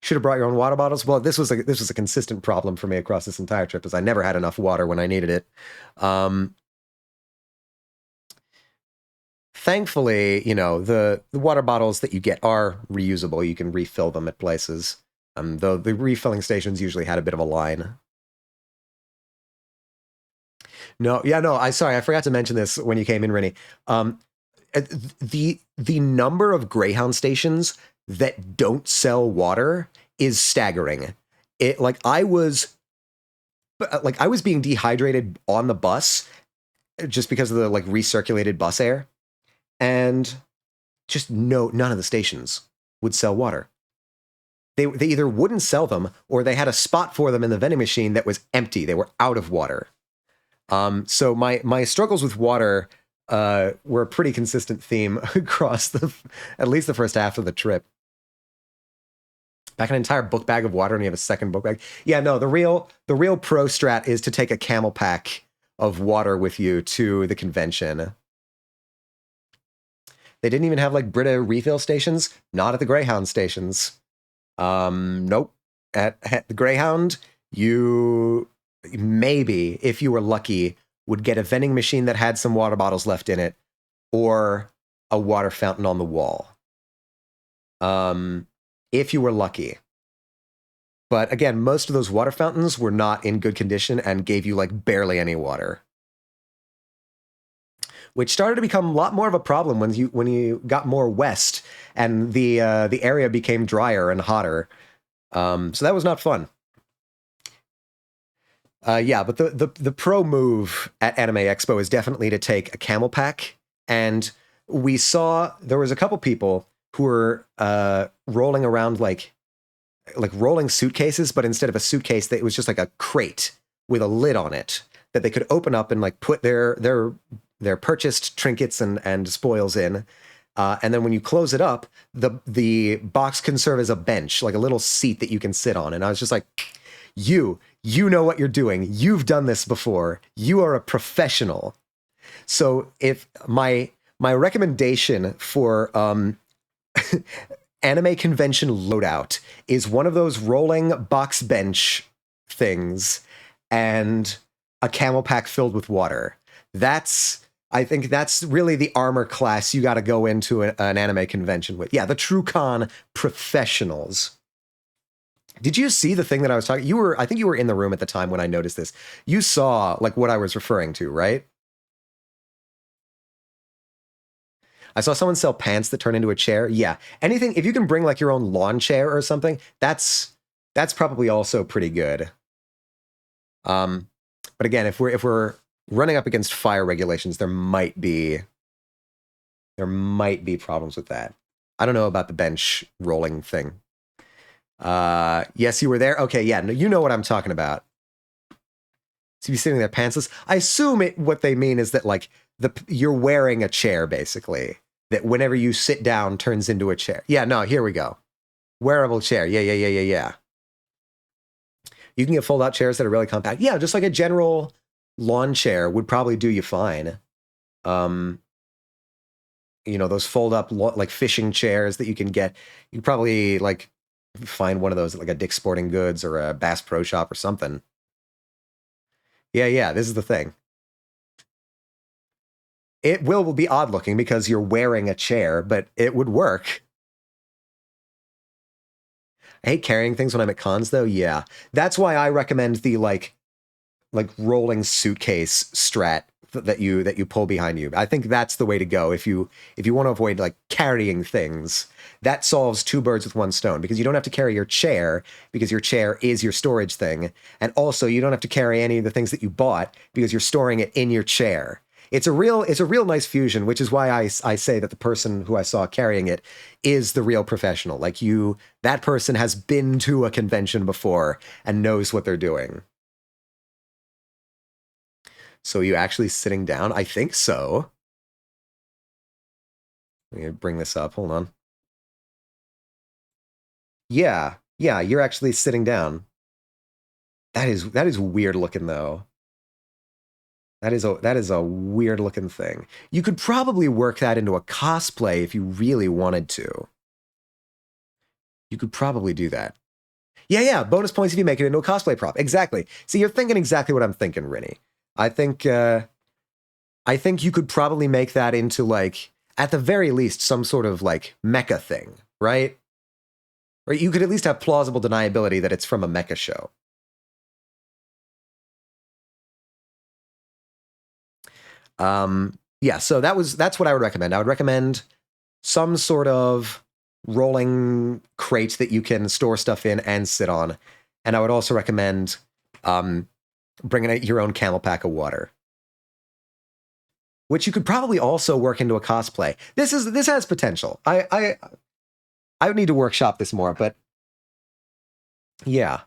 S1: Should have brought your own water bottles. Well, this was a consistent problem for me across this entire trip, as I never had enough water when I needed it. Thankfully, the water bottles that you get are reusable. You can refill them at places. Though the refilling stations usually had a bit of a line. I forgot to mention this when you came in, Rennie. The number of Greyhound stations that don't sell water is staggering. I was being dehydrated on the bus just because of the like recirculated bus air, and just none of the stations would sell water. They either wouldn't sell them, or they had a spot for them in the vending machine that was empty. They were out of water. So my struggles with water were a pretty consistent theme across at least the first half of the trip. Pack an entire book bag of water and you have a second book bag. Yeah, no, the real pro strat is to take a camel pack of water with you to the convention. They didn't even have like Brita refill stations. Not at the Greyhound stations. Nope. At the Greyhound, you maybe, if you were lucky, would get a vending machine that had some water bottles left in it, or a water fountain on the wall. If you were lucky. But again, most of those water fountains were not in good condition and gave you like barely any water, which started to become a lot more of a problem when you got more west and the area became drier and hotter. So that was not fun. But the pro move at Anime Expo is definitely to take a camel pack. And we saw there was a couple people who were rolling around like rolling suitcases, but instead of a suitcase, it was just like a crate with a lid on it that they could open up and like put their purchased trinkets and spoils in. And then when you close it up, the box can serve as a bench, like a little seat that you can sit on. And I was just like, you know what you're doing. You've done this before. You are a professional. So if my recommendation for anime convention loadout is one of those rolling box bench things and a camel pack filled with water. I think that's really the armor class you got to go into an anime convention with. Yeah, the true con professionals. Did you see the thing that I was talking? I think you were in the room at the time when I noticed this. You saw like what I was referring to, right? I saw someone sell pants that turn into a chair. Yeah, anything, if you can bring like your own lawn chair or something, that's probably also pretty good. But again, if we're running up against fire regulations, there might be problems with that. I don't know about the bench rolling thing. Yes, you were there. Okay, yeah, you know what I'm talking about. So you're sitting there pantsless. I assume what they mean is that like you're wearing a chair basically. That whenever you sit down turns into a chair. Yeah, no, here we go. Wearable chair. Yeah. You can get fold-out chairs that are really compact. Yeah, just like a general lawn chair would probably do you fine. Those fold-up like fishing chairs that you can get. You probably like find one of those at like a Dick's Sporting Goods or a Bass Pro Shop or something. Yeah, this is the thing. It will be odd looking because you're wearing a chair, but it would work. I hate carrying things when I'm at cons though. Yeah. That's why I recommend the like rolling suitcase strat that you pull behind you. I think that's the way to go if you want to avoid like carrying things. That solves two birds with one stone because you don't have to carry your chair because your chair is your storage thing, and also you don't have to carry any of the things that you bought because you're storing it in your chair. It's a real nice fusion, which is why I say that the person who I saw carrying it is the real professional. Like that person has been to a convention before and knows what they're doing. So are you actually sitting down? I think so. Let me bring this up. Hold on. Yeah, you're actually sitting down. That is weird looking though. That is a weird looking thing. You could probably work that into a cosplay if you really wanted to. You could probably do that. Yeah. Bonus points if you make it into a cosplay prop. Exactly. See, you're thinking exactly what I'm thinking, Rinny. I think you could probably make that into like, at the very least, some sort of like mecha thing, right? Or you could at least have plausible deniability that it's from a mecha show. Yeah, so that's what I would recommend. I would recommend some sort of rolling crate that you can store stuff in and sit on. And I would also recommend bringing out your own camel pack of water, which you could probably also work into a cosplay. This has potential. I would need to workshop this more, but yeah.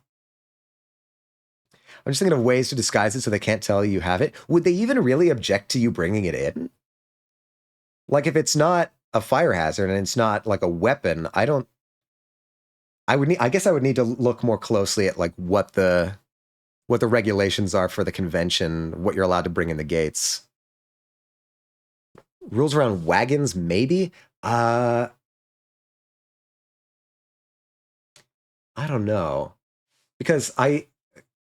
S1: I'm just thinking of ways to disguise it so they can't tell you have it. Would they even really object to you bringing it in? Like if it's not a fire hazard and it's not like a weapon, I guess I would need to look more closely at like what the regulations are for the convention, what you're allowed to bring in the gates. Rules around wagons, maybe? I don't know. Because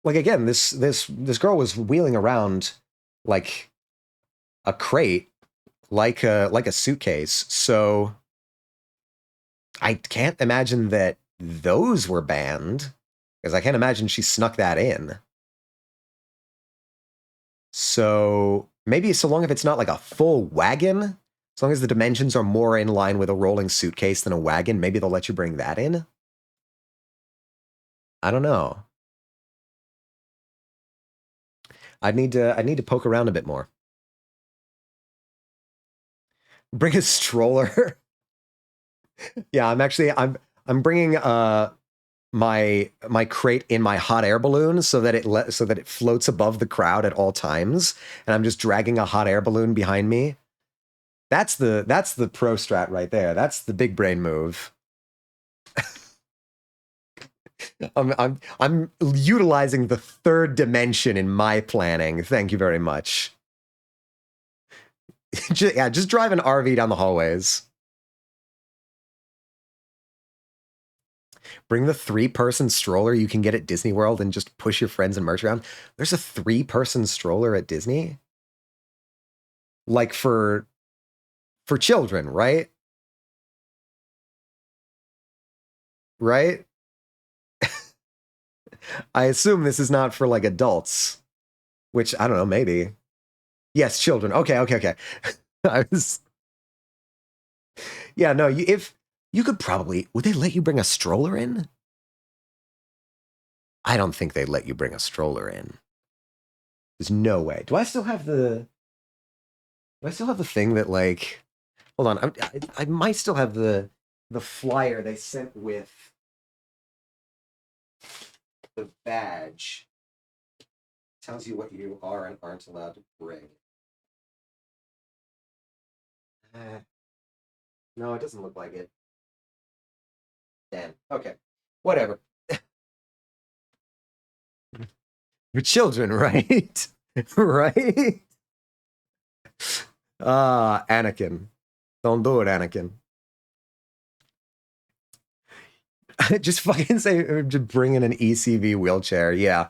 S1: again, this girl was wheeling around like a crate, like a suitcase. So I can't imagine that those were banned because I can't imagine she snuck that in. So maybe so long if it's not like a full wagon, as long as the dimensions are more in line with a rolling suitcase than a wagon, maybe they'll let you bring that in. I don't know. I'd need to poke around a bit more. Bring a stroller. Yeah, I'm bringing my crate in my hot air balloon so that it floats above the crowd at all times, and I'm just dragging a hot air balloon behind me. That's the pro strat right there. That's the big brain move. I'm utilizing the third dimension in my planning. Thank you very much. just drive an RV down the hallways. Bring the 3-person stroller you can get at Disney World and just push your friends and merch around. There's a 3-person stroller at Disney? Like for children, right? Right? I assume this is not for like adults, which I don't know, maybe. Yes, children. Okay. I was. Yeah, no. If you could probably, would they let you bring a stroller in? I don't think they'd let you bring a stroller in. There's no way. Do I still have the thing that like? Hold on. I might still have the flyer they sent with the badge. tells you what you are and aren't allowed to bring. No, it doesn't look like it. Damn. Okay. Whatever. For children, right? Right? Anakin. Don't do it, Anakin. Just fucking say, just bring in an ECV wheelchair. Yeah.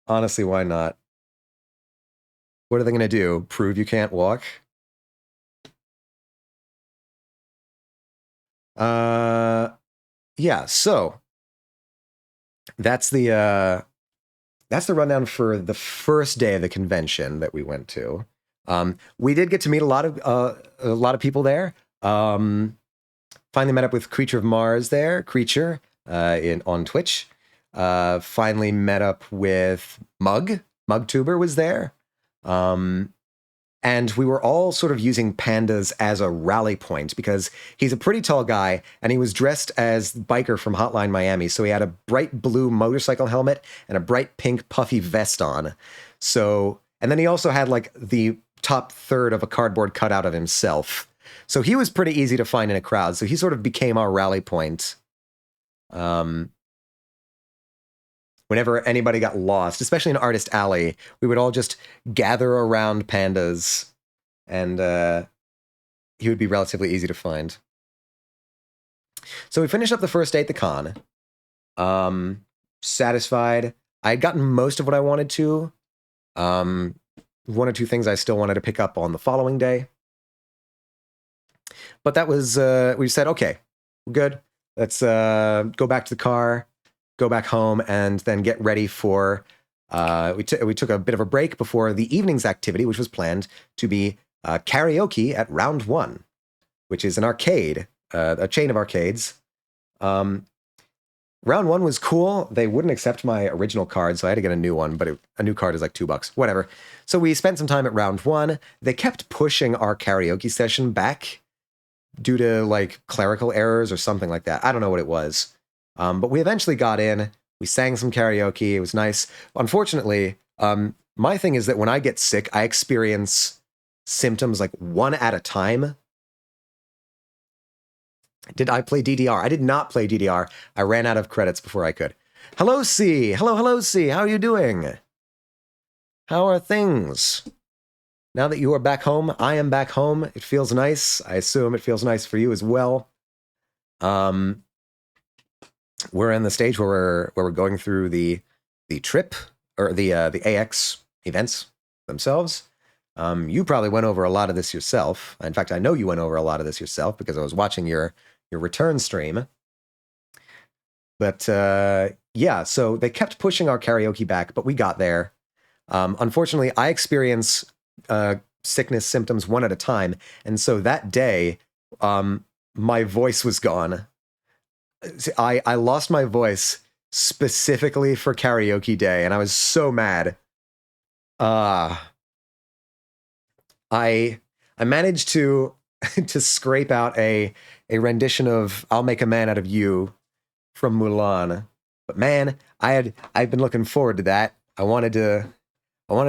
S1: Honestly, why not? What are they going to do? Prove you can't walk? Yeah, so that's the rundown for the first day of the convention that we went to. We did get to meet a lot of people there. Finally met up with Creature of Mars there, Creature, on Twitch. Finally met up with Mugtuber was there. And we were all sort of using pandas as a rally point because he's a pretty tall guy and he was dressed as Biker from Hotline Miami. So he had a bright blue motorcycle helmet and a bright pink puffy vest on. So, and then he also had like the top third of a cardboard cutout of himself. So he was pretty easy to find in a crowd. So he sort of became our rally point. Whenever anybody got lost, especially in Artist Alley, we would all just gather around pandas, and he would be relatively easy to find. So we finished up the first day at the con. Satisfied. I had gotten most of what I wanted to. One or two things I still wanted to pick up on the following day. But that was, we said, okay, we're good. Let's go back to the car, go back home, and then get ready for, we took a bit of a break before the evening's activity, which was planned to be karaoke at Round 1, which is an arcade, a chain of arcades. Round 1 was cool. They wouldn't accept my original card, so I had to get a new one, but a new card is like $2, whatever. So we spent some time at Round 1. They kept pushing our karaoke session back due to like clerical errors or something like that. I don't know what it was. But we eventually got in. We sang some karaoke. It was nice. Unfortunately, my thing is that when I get sick, I experience symptoms like one at a time. Did I play DDR? I did not play DDR. I ran out of credits before I could. Hello, C. Hello, C. How are you doing? How are things? Now that you are back home, I am back home. It feels nice. I assume it feels nice for you as well. We're in the stage where we're going through the trip or the AX events themselves. You probably went over a lot of this yourself. In fact, I know you went over a lot of this yourself because I was watching your return stream. But yeah, so they kept pushing our karaoke back, but we got there. Unfortunately, I experience sickness symptoms one at a time, and so that day, my voice was gone. I lost my voice specifically for karaoke day, and I was so mad. I managed to scrape out a rendition of "I'll Make a Man Out of You" from Mulan, but man, I've been looking forward to that. I wanted to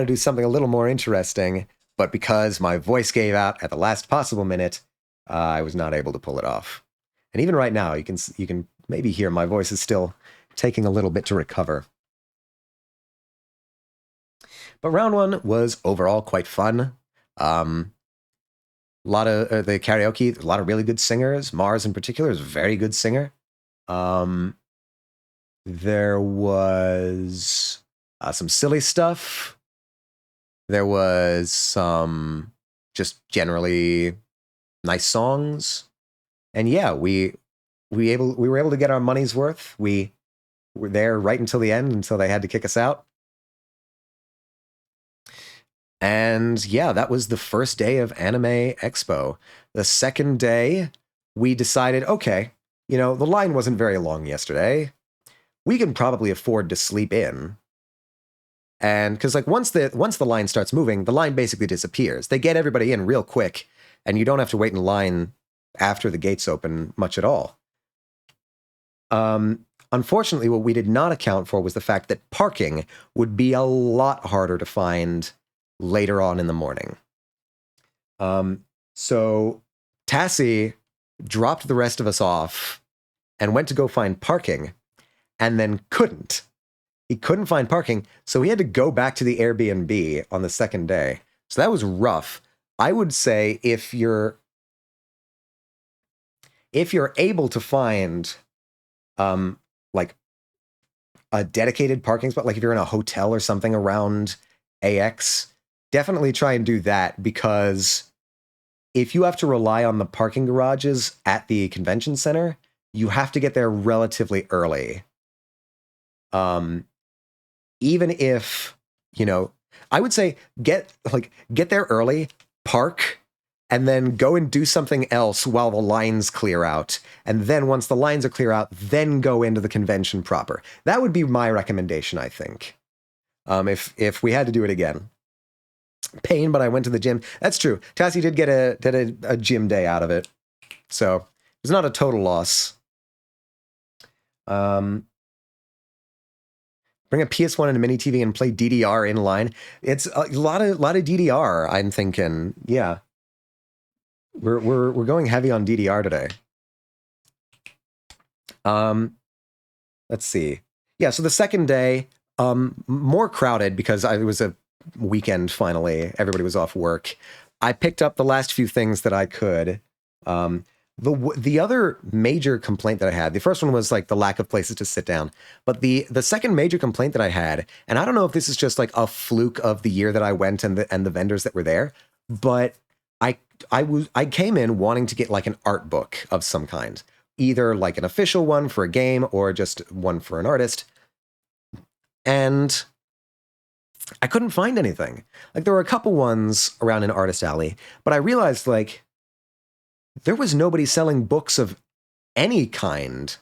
S1: do something a little more interesting, but because my voice gave out at the last possible minute, I was not able to pull it off. And even right now, you can maybe hear my voice is still taking a little bit to recover. But round 1 was overall quite fun. A lot of the karaoke, a lot of really good singers. Mars in particular is a very good singer. There was some silly stuff. There was some just generally nice songs. And yeah, we were able to get our money's worth. We were there right until the end, until they had to kick us out. And yeah, that was the first day of Anime Expo. The second day, we decided, okay, the line wasn't very long yesterday. We can probably afford to sleep in. And because like once the line starts moving, the line basically disappears. They get everybody in real quick, and you don't have to wait in line after the gates open much at all. Unfortunately, what we did not account for was the fact that parking would be a lot harder to find later on in the morning. So Tassie dropped the rest of us off and went to go find parking, and then couldn't. He couldn't find parking, so he had to go back to the Airbnb on the second day. So that was rough. I would say if you're able to find like a dedicated parking spot, like if you're in a hotel or something around AX, definitely try and do that, because if you have to rely on the parking garages at the convention center, you have to get there relatively early. Even if, I would say get there early, park, and then go and do something else while the lines clear out. And then once the lines are clear out, then go into the convention proper. That would be my recommendation, I think. If we had to do it again. Pain, but I went to the gym. That's true. Tassie did get a gym day out of it. So it was not a total loss. Bring a PS1 and a mini TV and play DDR in line. It's a lot of DDR, I'm thinking. Yeah. We're going heavy on DDR today. Let's see. Yeah, so the second day, more crowded because it was a weekend finally. Everybody was off work. I picked up the last few things that I could. The other major complaint that I had, the first one was like the lack of places to sit down. But the second major complaint that I had, and I don't know if this is just like a fluke of the year that I went and the vendors that were there, but I came in wanting to get like an art book of some kind, either like an official one for a game or just one for an artist. And I couldn't find anything. Like there were a couple ones around an artist alley, but I realized like there was nobody selling books of any kind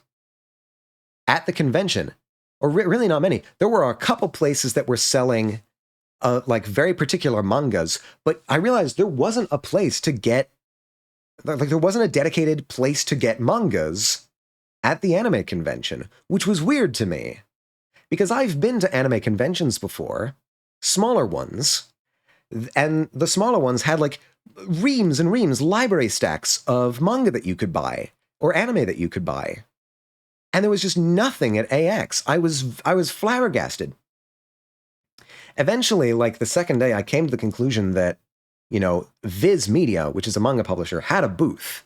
S1: at the convention, or really not many. There were a couple places that were selling like very particular mangas, but I realized there wasn't a place to get, like there wasn't a dedicated place to get mangas at the anime convention, which was weird to me. Because I've been to anime conventions before, smaller ones, and the smaller ones had like reams and reams, library stacks of manga that you could buy, or anime that you could buy. And there was just nothing at AX. I was flabbergasted. Eventually, like the second day, I came to the conclusion that, Viz Media, which is a manga publisher, had a booth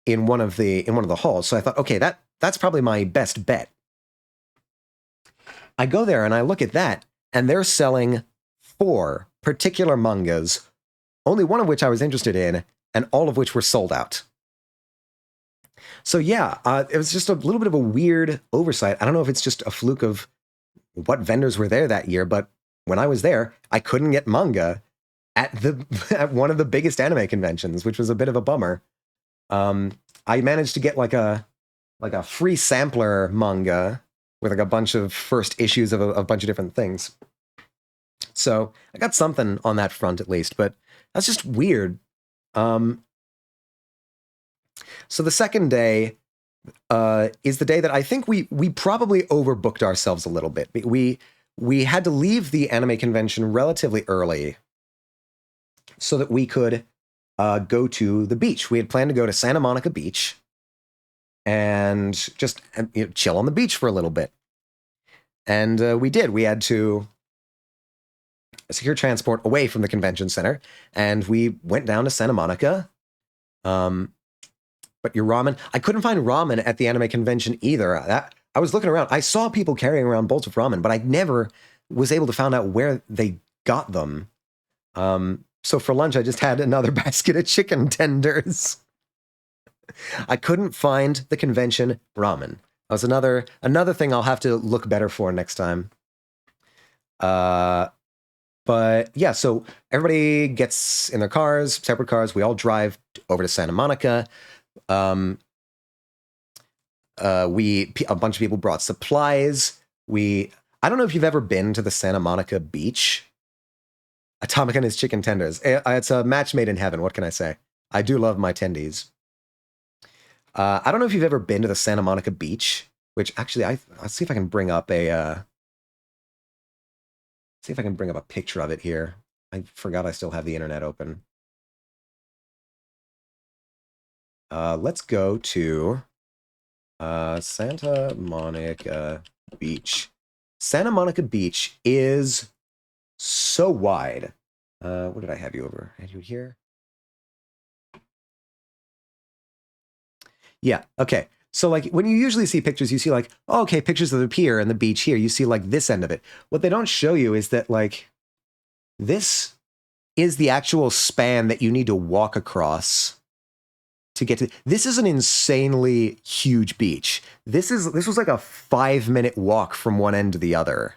S1: in one of the halls. So I thought, okay, that's probably my best bet. I go there and I look at that, and they're selling 4 particular mangas, only one of which I was interested in, and all of which were sold out. So yeah, it was just a little bit of a weird oversight. I don't know if it's just a fluke of what vendors were there that year, but when I was there, I couldn't get manga at one of the biggest anime conventions, which was a bit of a bummer. I managed to get like a free sampler manga with like a bunch of first issues of a bunch of different things. So I got something on that front at least, but that's just weird. So the second day is the day that I think we probably overbooked ourselves a little bit. We had to leave the anime convention relatively early so that we could go to the beach. We had planned to go to Santa Monica Beach and just chill on the beach for a little bit. And we did. We had to secure transport away from the convention center, and we went down to Santa Monica. But your ramen, I couldn't find ramen at the anime convention either. I was looking around. I saw people carrying around bowls of ramen, but I never was able to find out where they got them. So for lunch, I just had another basket of chicken tenders. I couldn't find the convention ramen. That was another thing I'll have to look better for next time. But yeah, so everybody gets in their cars, separate cars. We all drive over to Santa Monica. A bunch of people brought supplies. I don't know if you've ever been to the Santa Monica beach. Atomic and his chicken tenders. It's a match made in heaven. What can I say? I do love my tendies. I don't know if you've ever been to the Santa Monica beach, which actually I'll see if I can bring up a see if I can bring up a picture of it here. I forgot I still have the internet open. Let's go to Santa Monica Beach. Santa Monica Beach is so wide. What did I have you over? Had you here? Yeah, okay. So like when you usually see pictures, you see like, oh, okay, pictures of the pier and the beach here. You see like this end of it. What they don't show you is that like this is the actual span that you need to walk across to get to. This is an insanely huge beach. This was like a 5-minute walk from one end to the other.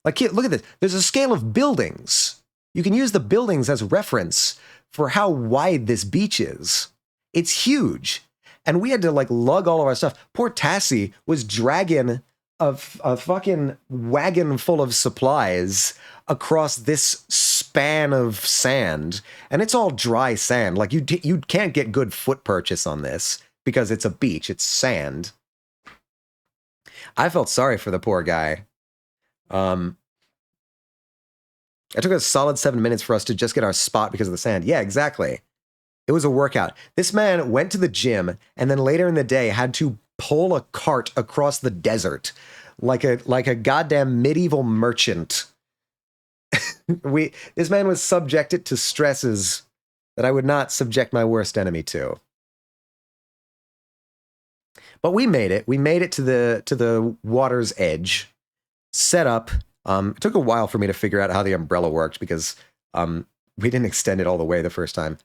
S1: Like, look at this. There's a scale of buildings. You can use the buildings as reference for how wide this beach is. It's huge. And we had to like lug all of our stuff. Poor Tassie was dragging a fucking wagon full of supplies across this span of sand. And it's all dry sand. Like you can't get good foot purchase on this because it's a beach. It's sand. I felt sorry for the poor guy. It took a solid 7 minutes for us to just get our spot because of the sand. Yeah, exactly. It was a workout. This man went to the gym and then later in the day had to pull a cart across the desert like a goddamn medieval merchant. This man was subjected to stresses that I would not subject my worst enemy to. But we made it. We made it to the water's edge. Set up. It took a while for me to figure out how the umbrella worked because we didn't extend it all the way the first time.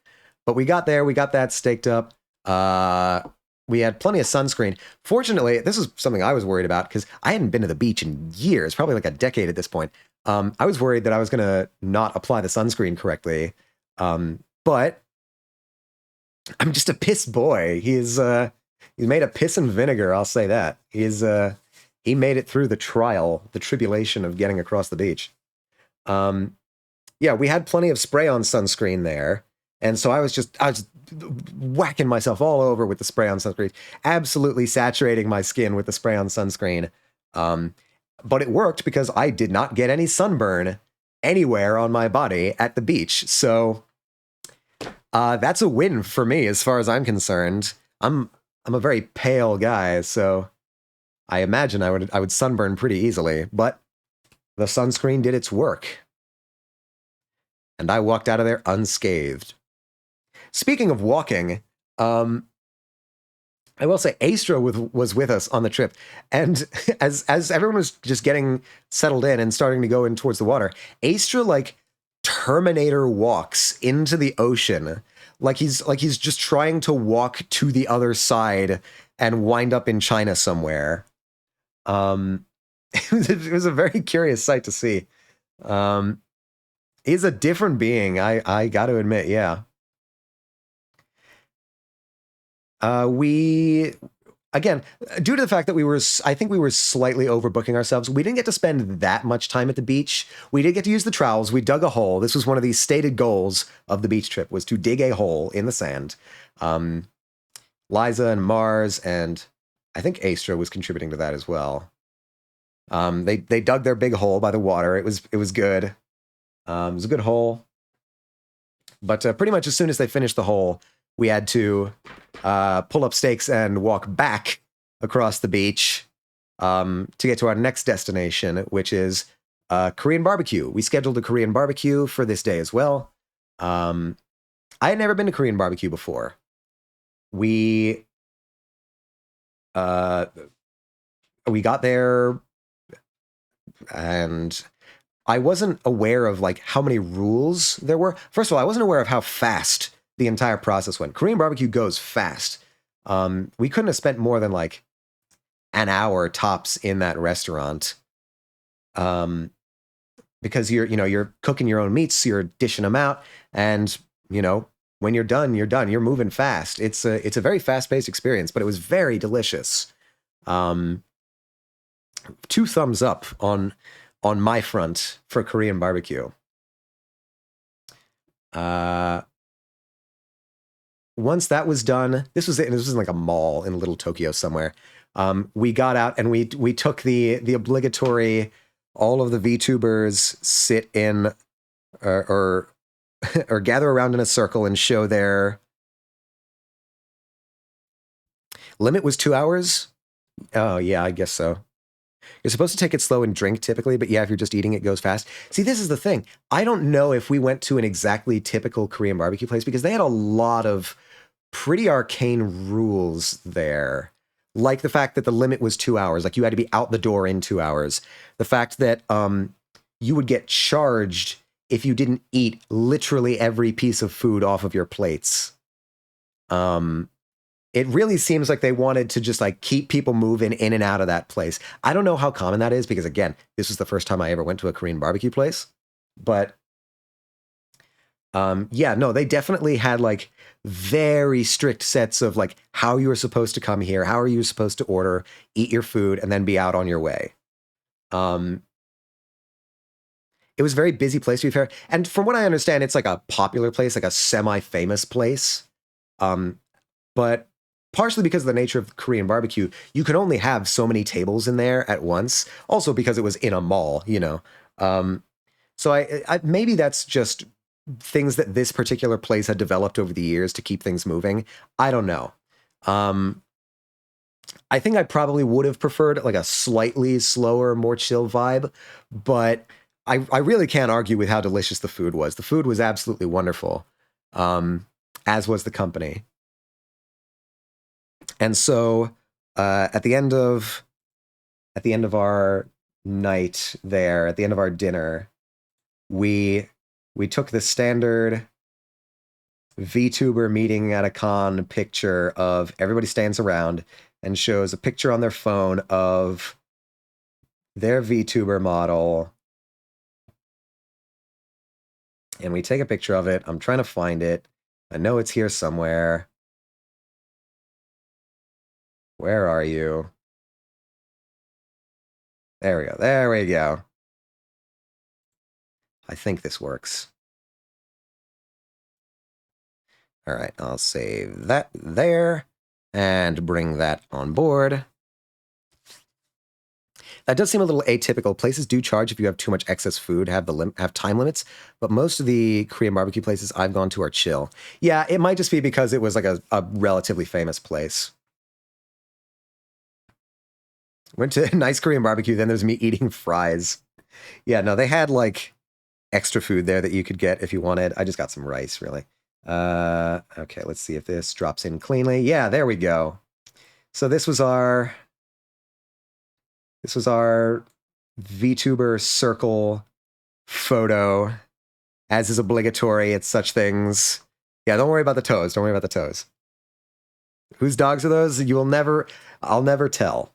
S1: But we got there. We got that staked up. We had plenty of sunscreen. Fortunately, this is something I was worried about because I hadn't been to the beach in years, probably like a decade at this point. I was worried that I was going to not apply the sunscreen correctly. But I'm just a piss boy. He's made of piss and vinegar, I'll say that. He made it through the tribulation of getting across the beach. Yeah, we had plenty of spray-on sunscreen there. And so I was whacking myself all over with the spray-on sunscreen, absolutely saturating my skin with the spray-on sunscreen. But it worked because I did not get any sunburn anywhere on my body at the beach. So that's a win for me as far as I'm concerned. I'm a very pale guy, so I imagine I would sunburn pretty easily, but the sunscreen did its work. And I walked out of there unscathed. Speaking of walking, I will say Astra was with us on the trip. And as everyone was just getting settled in and starting to go in towards the water, Astra like Terminator walks into the ocean. Like he's just trying to walk to the other side and wind up in China somewhere. It was a very curious sight to see. He's a different being, I got to admit, yeah. Again, due to the fact that I think we were slightly overbooking ourselves, we didn't get to spend that much time at the beach. We did get to use the trowels. We dug a hole. This was one of the stated goals of the beach trip, was to dig a hole in the sand. Liza and Mars and I think Astra was contributing to that as well. They dug their big hole by the water. It was good. It was a good hole. But pretty much as soon as they finished the hole, we had to pull up stakes and walk back across the beach to get to our next destination, which is Korean barbecue. We scheduled a Korean barbecue for this day as well. I had never been to Korean barbecue before. We got there and I wasn't aware of like how many rules there were. First of all, I wasn't aware of how fast the entire process went. Korean barbecue goes fast. We couldn't have spent more than like an hour tops in that restaurant. Because you're cooking your own meats, you're dishing them out, and when you're done, you're done. You're moving fast. It's a very fast-paced experience, but it was very delicious. 2 thumbs up on my front for Korean barbecue. Once that was done, this was in like a mall in Little Tokyo somewhere. We got out and we took the obligatory, all of the VTubers sit in or or gather around in a circle and show their limit was 2 hours. Oh yeah, I guess so. You're supposed to take it slow and drink typically, but yeah, if you're just eating, it goes fast. See, this is the thing. I don't know if we went to an exactly typical Korean barbecue place because they had a lot of pretty arcane rules there. Like the fact that the limit was 2 hours, like you had to be out the door in 2 hours. The fact that you would get charged if you didn't eat literally every piece of food off of your plates. It really seems like they wanted to just like keep people moving in and out of that place. I don't know how common that is because again, this was the first time I ever went to a Korean barbecue place. But yeah, no, they definitely had like very strict sets of like how you were supposed to come here, how are you supposed to order, eat your food, and then be out on your way. It was a very busy place to be fair. And from what I understand, it's like a popular place, like a semi-famous place. But partially because of the nature of Korean barbecue, you can only have so many tables in there at once. Also because it was in a mall, you know. So I maybe that's just things that this particular place had developed over the years to keep things moving. I don't know. I think I probably would have preferred like a slightly slower, more chill vibe, but I really can't argue with how delicious the food was. The food was absolutely wonderful, as was the company. And so at the end of our night there, at the end of our dinner, we took the standard VTuber meeting at a con picture of everybody stands around and shows a picture on their phone of their VTuber model. And we take a picture of it. I'm trying to find it. I know it's here somewhere. Where are you? There we go. There we go. I think this works. All right, I'll save that there and bring that on board. That does seem a little atypical. Places do charge if you have too much excess food, have time limits, but most of the Korean barbecue places I've gone to are chill. Yeah, it might just be because it was like a relatively famous place. Went to a nice Korean barbecue, then there's me eating fries. Yeah, no, they had like extra food there that you could get if you wanted. I just got some rice, really. Okay, let's see if this drops in cleanly. Yeah, there we go. So this was our VTuber circle photo, as is obligatory at such things. Yeah, don't worry about the toes. Don't worry about the toes. Whose dogs are those? I'll never tell.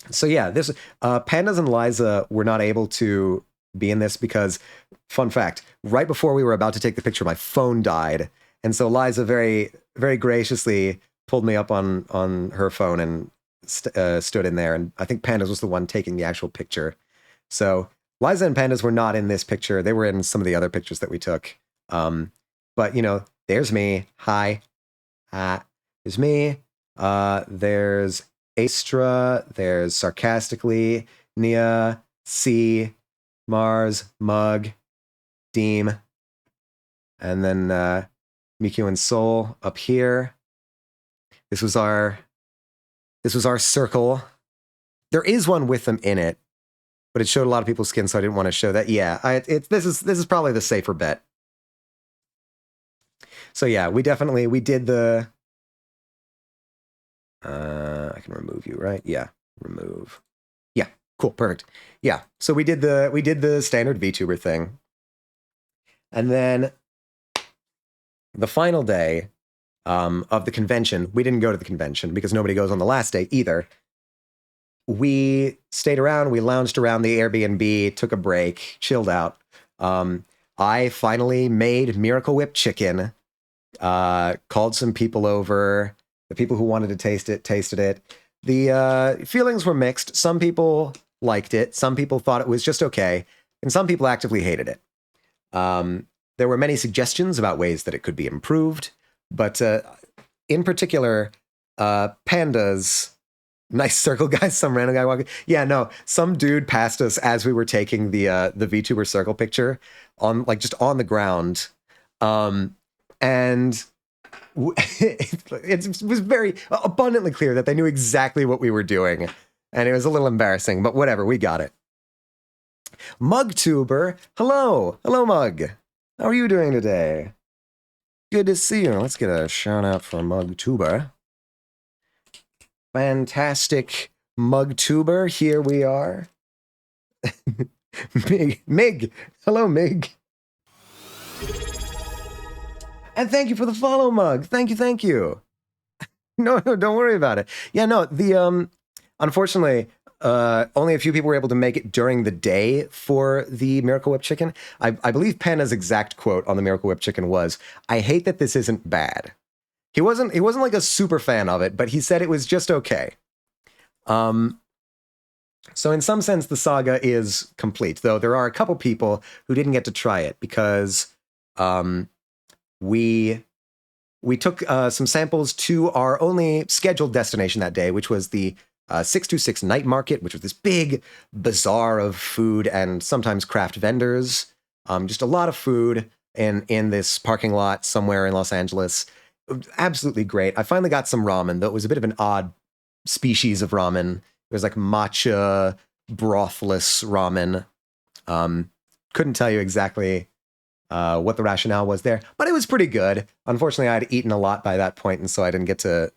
S1: So yeah, this Pandas and Liza were not able to be in this because, fun fact, right before we were about to take the picture, my phone died. And so Liza very, very graciously pulled me up on her phone and stood in there. And I think Pandas was the one taking the actual picture. So Liza and Pandas were not in this picture. They were in some of the other pictures that we took. But, you know, there's me. Hi. There's me. There's Astra. There's Sarcastically, Nia, C, Mars, Mug, Deem. And then Miku and Soul up here. This was our circle. There is one with them in it, but it showed a lot of people's skin, so I didn't want to show that. Yeah, this is probably the safer bet. So yeah, we did the. I can remove you, right? Yeah, remove. Yeah, cool, perfect. Yeah, so we did the standard VTuber thing, and then the final day of the convention, we didn't go to the convention because nobody goes on the last day either. We stayed around, we lounged around the Airbnb, took a break, chilled out. I finally made Miracle Whip chicken, called some people over. The people who wanted to taste it, tasted it. The feelings were mixed. Some people liked it. Some people thought it was just okay. And some people actively hated it. There were many suggestions about ways that it could be improved. But in particular, Panda's nice circle guys, some random guy walking. Yeah, no, some dude passed us as we were taking the VTuber circle picture on just on the ground. And it was very abundantly clear that they knew exactly what we were doing. And it was a little embarrassing, but whatever, we got it. MugTuber, hello. Hello, Mug. How are you doing today? Good to see you. Let's get a shout out for MugTuber. Fantastic MugTuber, here we are. Mig. Hello, Mig. And thank you for the follow, Mug. Thank you. No, don't worry about it. Yeah, no, the unfortunately, only a few people were able to make it during the day for the Miracle Whip Chicken. I believe Panda's exact quote on the Miracle Whip Chicken was, "I hate that this isn't bad." He wasn't like a super fan of it, but he said it was just okay. So in some sense, the saga is complete, though there are a couple people who didn't get to try it because we took some samples to our only scheduled destination that day, which was the 626 Night Market, which was this big bazaar of food and sometimes craft vendors. Just a lot of food in this parking lot somewhere in Los Angeles. Absolutely great. I finally got some ramen, though it was a bit of an odd species of ramen. It was like matcha brothless ramen. Couldn't tell you exactly what the rationale was there, but it was pretty good. Unfortunately, I had eaten a lot by that point, and so I didn't get to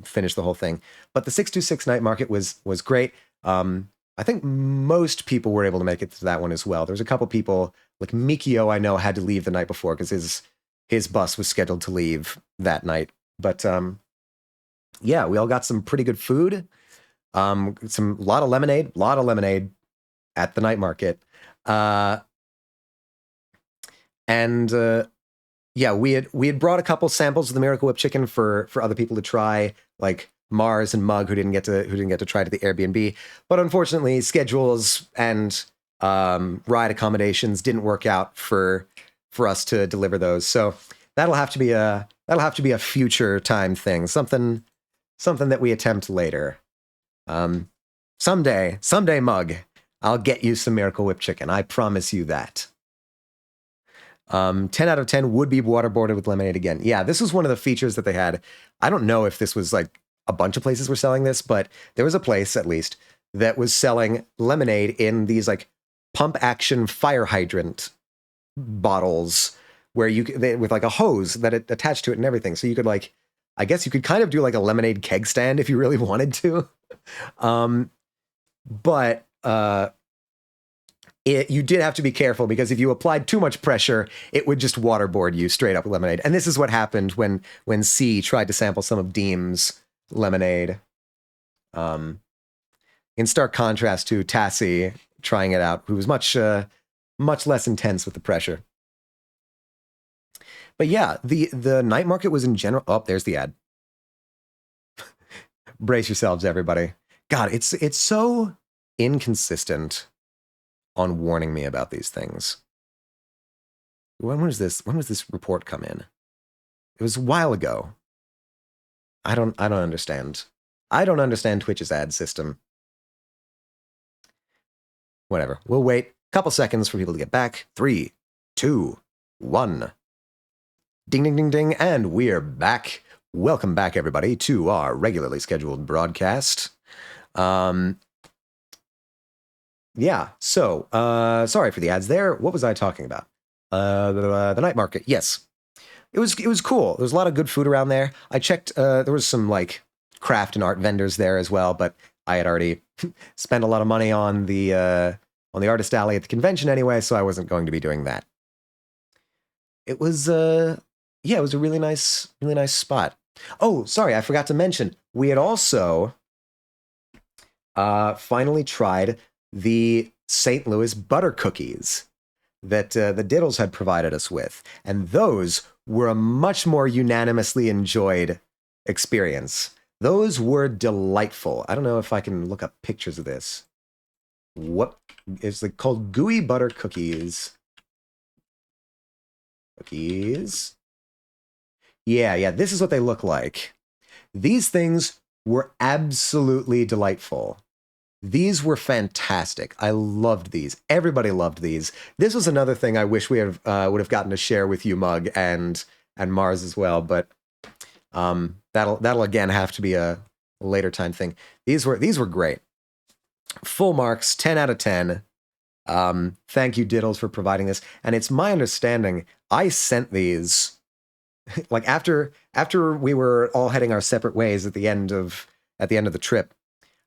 S1: finish the whole thing. But the 626 Night Market was great. I think most people were able to make it to that one as well. There's a couple people, like Mikio, I know, had to leave the night before because his bus was scheduled to leave that night. But yeah, we all got some pretty good food. Lot of lemonade at the night market. Yeah, we had brought a couple samples of the Miracle Whip Chicken for other people to try, like Mars and Mug, who didn't get to try it at the Airbnb. But unfortunately, schedules and ride accommodations didn't work out for us to deliver those. So that'll have to be a future time thing, something that we attempt later. Someday, Mug, I'll get you some Miracle Whip Chicken. I promise you that. 10 out of 10 would be waterboarded with lemonade again. Yeah, this was one of the features that they had. I don't know if this was like a bunch of places were selling this, but there was a place at least that was selling lemonade in these like pump action fire hydrant bottles where with like a hose that it attached to it and everything. So you could like, I guess you could kind of do like a lemonade keg stand if you really wanted to. But you did have to be careful because if you applied too much pressure, it would just waterboard you straight up with lemonade. And this is what happened when C tried to sample some of Deem's lemonade. In stark contrast to Tassie trying it out, who was much less intense with the pressure. But yeah, the night market was in general. Oh, there's the ad. Brace yourselves, everybody. God, it's so inconsistent on warning me about these things. When was this report come in? It was a while ago. I don't understand. I don't understand Twitch's ad system. Whatever. We'll wait a couple seconds for people to get back. 3, 2, 1. Ding, ding, ding, ding. And we're back. Welcome back, everybody, to our regularly scheduled broadcast. Yeah, so, sorry for the ads there. What was I talking about? The night market. Yes. It was cool. There was a lot of good food around there. I checked, there was some, like, craft and art vendors there as well, but I had already spent a lot of money on the artist alley at the convention anyway, so I wasn't going to be doing that. It was, yeah, it was a really nice spot. Oh, sorry, I forgot to mention, we had also finally tried the St. Louis butter cookies that the Diddles had provided us with. And those were a much more unanimously enjoyed experience. Those were delightful. I don't know if I can look up pictures of this. What is it called? Gooey butter cookies. Cookies. Yeah, this is what they look like. These things were absolutely delightful. These were fantastic. I loved these. Everybody loved these. This was another thing I wish we would have gotten to share with you, Mug, and Mars as well. But that'll again have to be a later time thing. These were great. Full marks, 10 out of 10. Thank you, Diddles, for providing this. And it's my understanding I sent these like after we were all heading our separate ways at the end of the trip.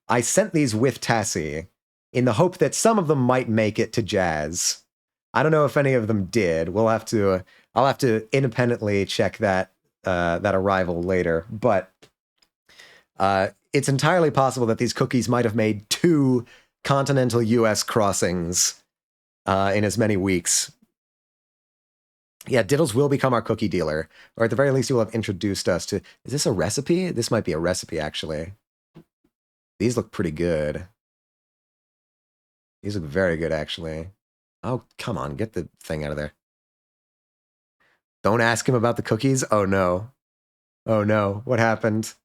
S1: I sent these with Tassie in the hope that some of them might make it to Jazz. I don't know if any of them did. I'll have to independently check that arrival later. But it's entirely possible that these cookies might have made 2 continental U.S. crossings in as many weeks. Yeah, Diddles will become our cookie dealer, or at the very least, he will have introduced us to. Is this a recipe? This might be a recipe, actually. These look pretty good. These look very good, actually. Oh, come on, get the thing out of there. Don't ask him about the cookies. Oh no, oh no, what happened?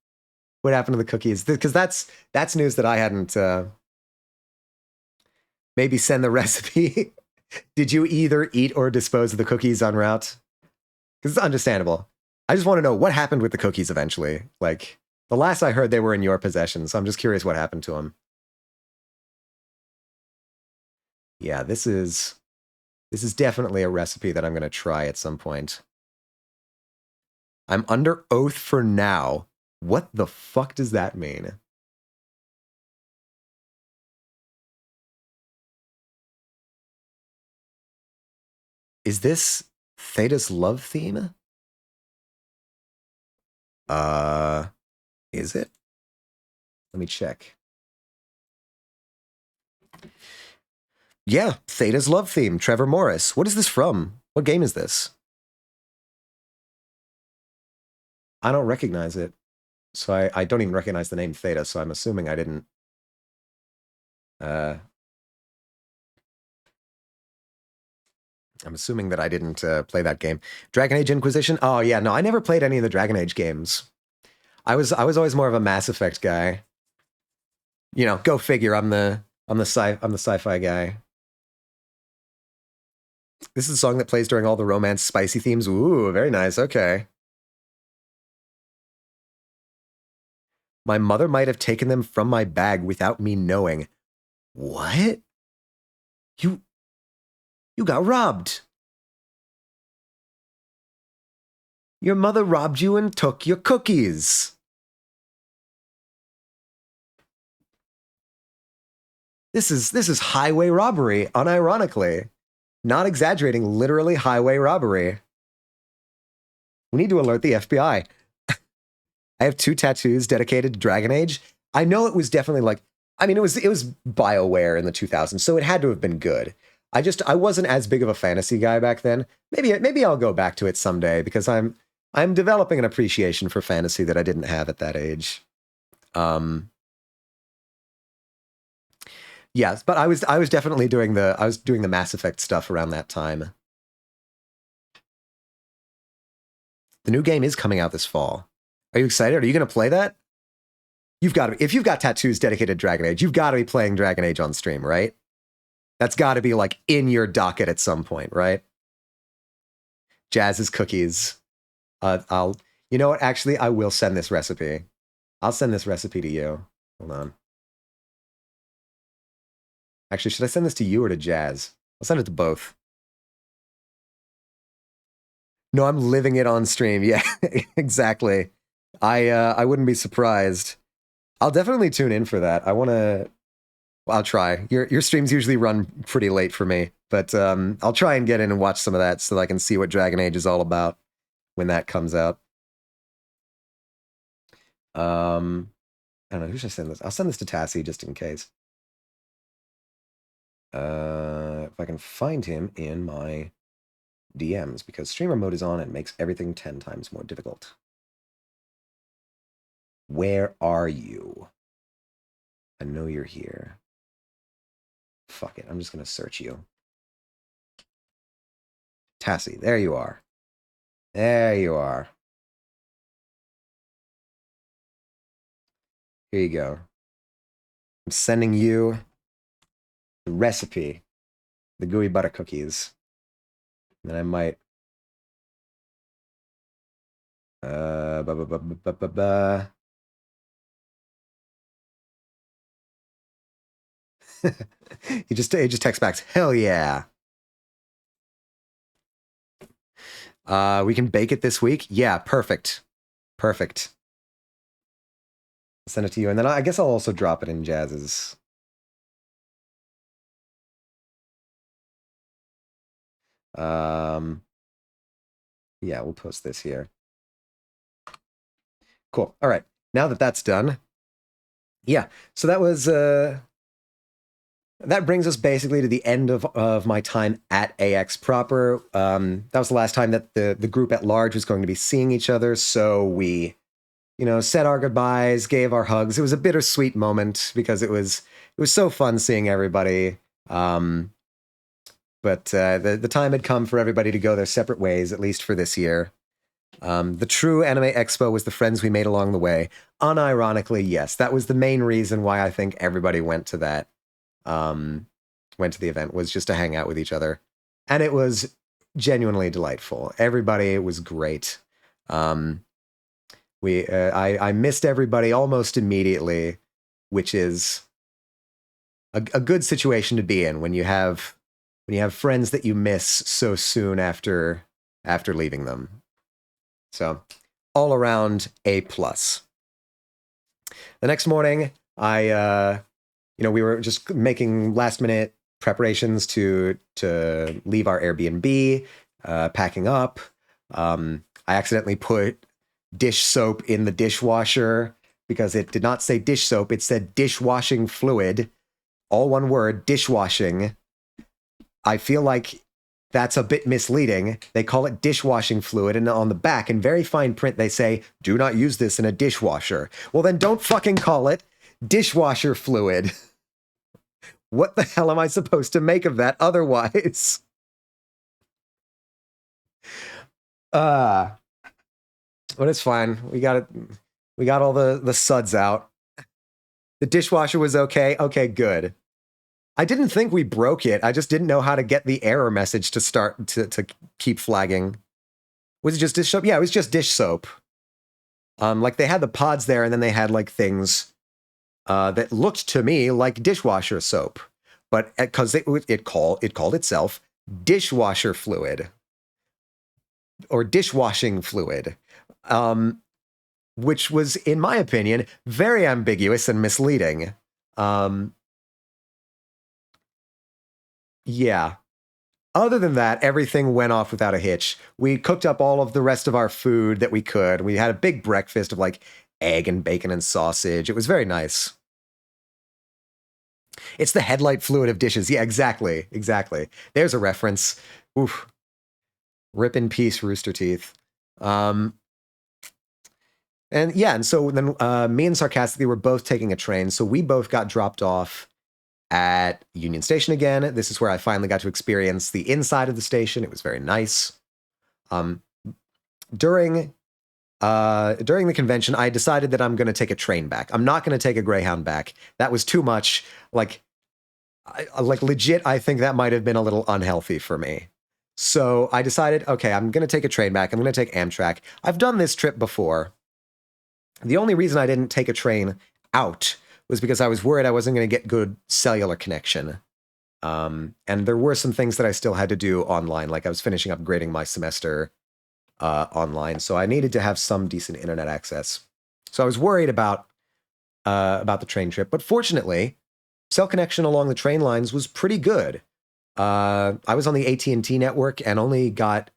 S1: What happened to the cookies? Because that's news that I hadn't. Maybe send the recipe. Did you either eat or dispose of the cookies en route? Because it's understandable. I just want to know what happened with the cookies eventually. Like, the last I heard, they were in your possession, so I'm just curious what happened to them. Yeah, this is definitely a recipe that I'm going to try at some point. I'm under oath for now. What the fuck does that mean? Is this Theta's love theme? Is it? Let me check. Yeah, Theta's love theme, Trevor Morris. What is this from? What game is this? I don't recognize it. So I don't even recognize the name Theta, so I'm assuming I didn't. I'm assuming that I didn't play that game. Dragon Age Inquisition? Oh yeah, no, I never played any of the Dragon Age games. I was always more of a Mass Effect guy. You know, go figure. I'm the sci-fi guy. This is a song that plays during all the romance spicy themes. Ooh, very nice. Okay. My mother might have taken them from my bag without me knowing. What? You got robbed. Your mother robbed you and took your cookies. This is highway robbery, unironically. Not exaggerating, literally highway robbery. We need to alert the FBI. I have 2 tattoos dedicated to Dragon Age. I know it was definitely like, I mean, it was BioWare in the 2000s, so it had to have been good. I wasn't as big of a fantasy guy back then. Maybe I'll go back to it someday because I'm developing an appreciation for fantasy that I didn't have at that age. Yes, but I was definitely doing the Mass Effect stuff around that time. The new game is coming out this fall. Are you excited? Are you going to play that? You've got to. If you've got tattoos dedicated to Dragon Age, you've got to be playing Dragon Age on stream, right? That's got to be like in your docket at some point, right? Jazz's cookies. You know what? Actually, I will send this recipe. I'll send this recipe to you. Hold on. Actually, should I send this to you or to Jazz? I'll send it to both. No, I'm living it on stream. Yeah, exactly. I wouldn't be surprised. I'll definitely tune in for that. I'll try. Your streams usually run pretty late for me, but I'll try and get in and watch some of that so that I can see what Dragon Age is all about when that comes out. I don't know, who should I send this? I'll send this to Tassie just in case. If I can find him in my DMs, because streamer mode is on and makes everything 10 times more difficult. Where are you? I know you're here. Fuck it, I'm just gonna search you. Tassie, there you are. There you are. Here you go. I'm sending you the recipe, the gooey butter cookies. And then I might... ba, ba, ba, ba, ba, ba. he just texts back, hell yeah. We can bake it this week. Yeah, perfect. Perfect. Send it to you, and then I guess I'll also drop it in Jazz's. Yeah, we'll post this here. Cool. All right. Now that that's done, yeah. So that was that brings us basically to the end of my time at AX proper. That was the last time that the group at large was going to be seeing each other. So we, said our goodbyes, gave our hugs. It was a bittersweet moment because it was so fun seeing everybody. But the time had come for everybody to go their separate ways, at least for this year. The true Anime Expo was the friends we made along the way. Unironically, yes, that was the main reason why I think everybody went to that. Went to the event, was just to hang out with each other. And it was genuinely delightful. Everybody was great. I missed everybody almost immediately, which is a good situation to be in when you have friends that you miss so soon after leaving them. So, all around A+. The next morning, we were just making last minute preparations to leave our Airbnb, packing up. I accidentally put dish soap in the dishwasher because it did not say dish soap. It said dishwashing fluid. All one word, dishwashing. I feel like that's a bit misleading. They call it dishwashing fluid, and on the back, in very fine print, they say, do not use this in a dishwasher. Well, then don't fucking call it dishwasher fluid. What the hell am I supposed to make of that otherwise? But it's fine. We got it. We got all the suds out. The dishwasher was okay. Okay, good. I didn't think we broke it. I just didn't know how to get the error message to start to keep flagging. Was it just dish soap? Yeah, it was just dish soap. Like they had the pods there, and then they had like things that looked to me like dishwasher soap, but because it called itself dishwasher fluid or dishwashing fluid, which was, in my opinion, very ambiguous and misleading. Yeah. Other than that, everything went off without a hitch. We cooked up all of the rest of our food that we could. We had a big breakfast of like egg and bacon and sausage. It was very nice. It's the headlight fluid of dishes. Yeah, exactly. Exactly. There's a reference. Oof. Rip in peace, Rooster Teeth. And so then me and Sarcastically were both taking a train. So we both got dropped off at Union Station again. This is where I finally got to experience the inside of the station. It was very nice. During the convention, I decided that I'm going to take a train back. I'm not going to take a Greyhound back. That was too much. Like legit, I think that might have been a little unhealthy for me. So I decided, okay, I'm going to take a train back. I'm going to take Amtrak. I've done this trip before. The only reason I didn't take a train out was because I was worried I wasn't going to get good cellular connection. And there were some things that I still had to do online, like I was finishing up grading my semester online, so I needed to have some decent internet access. So I was worried about the train trip, but fortunately, cell connection along the train lines was pretty good. I was on the AT&T network and only got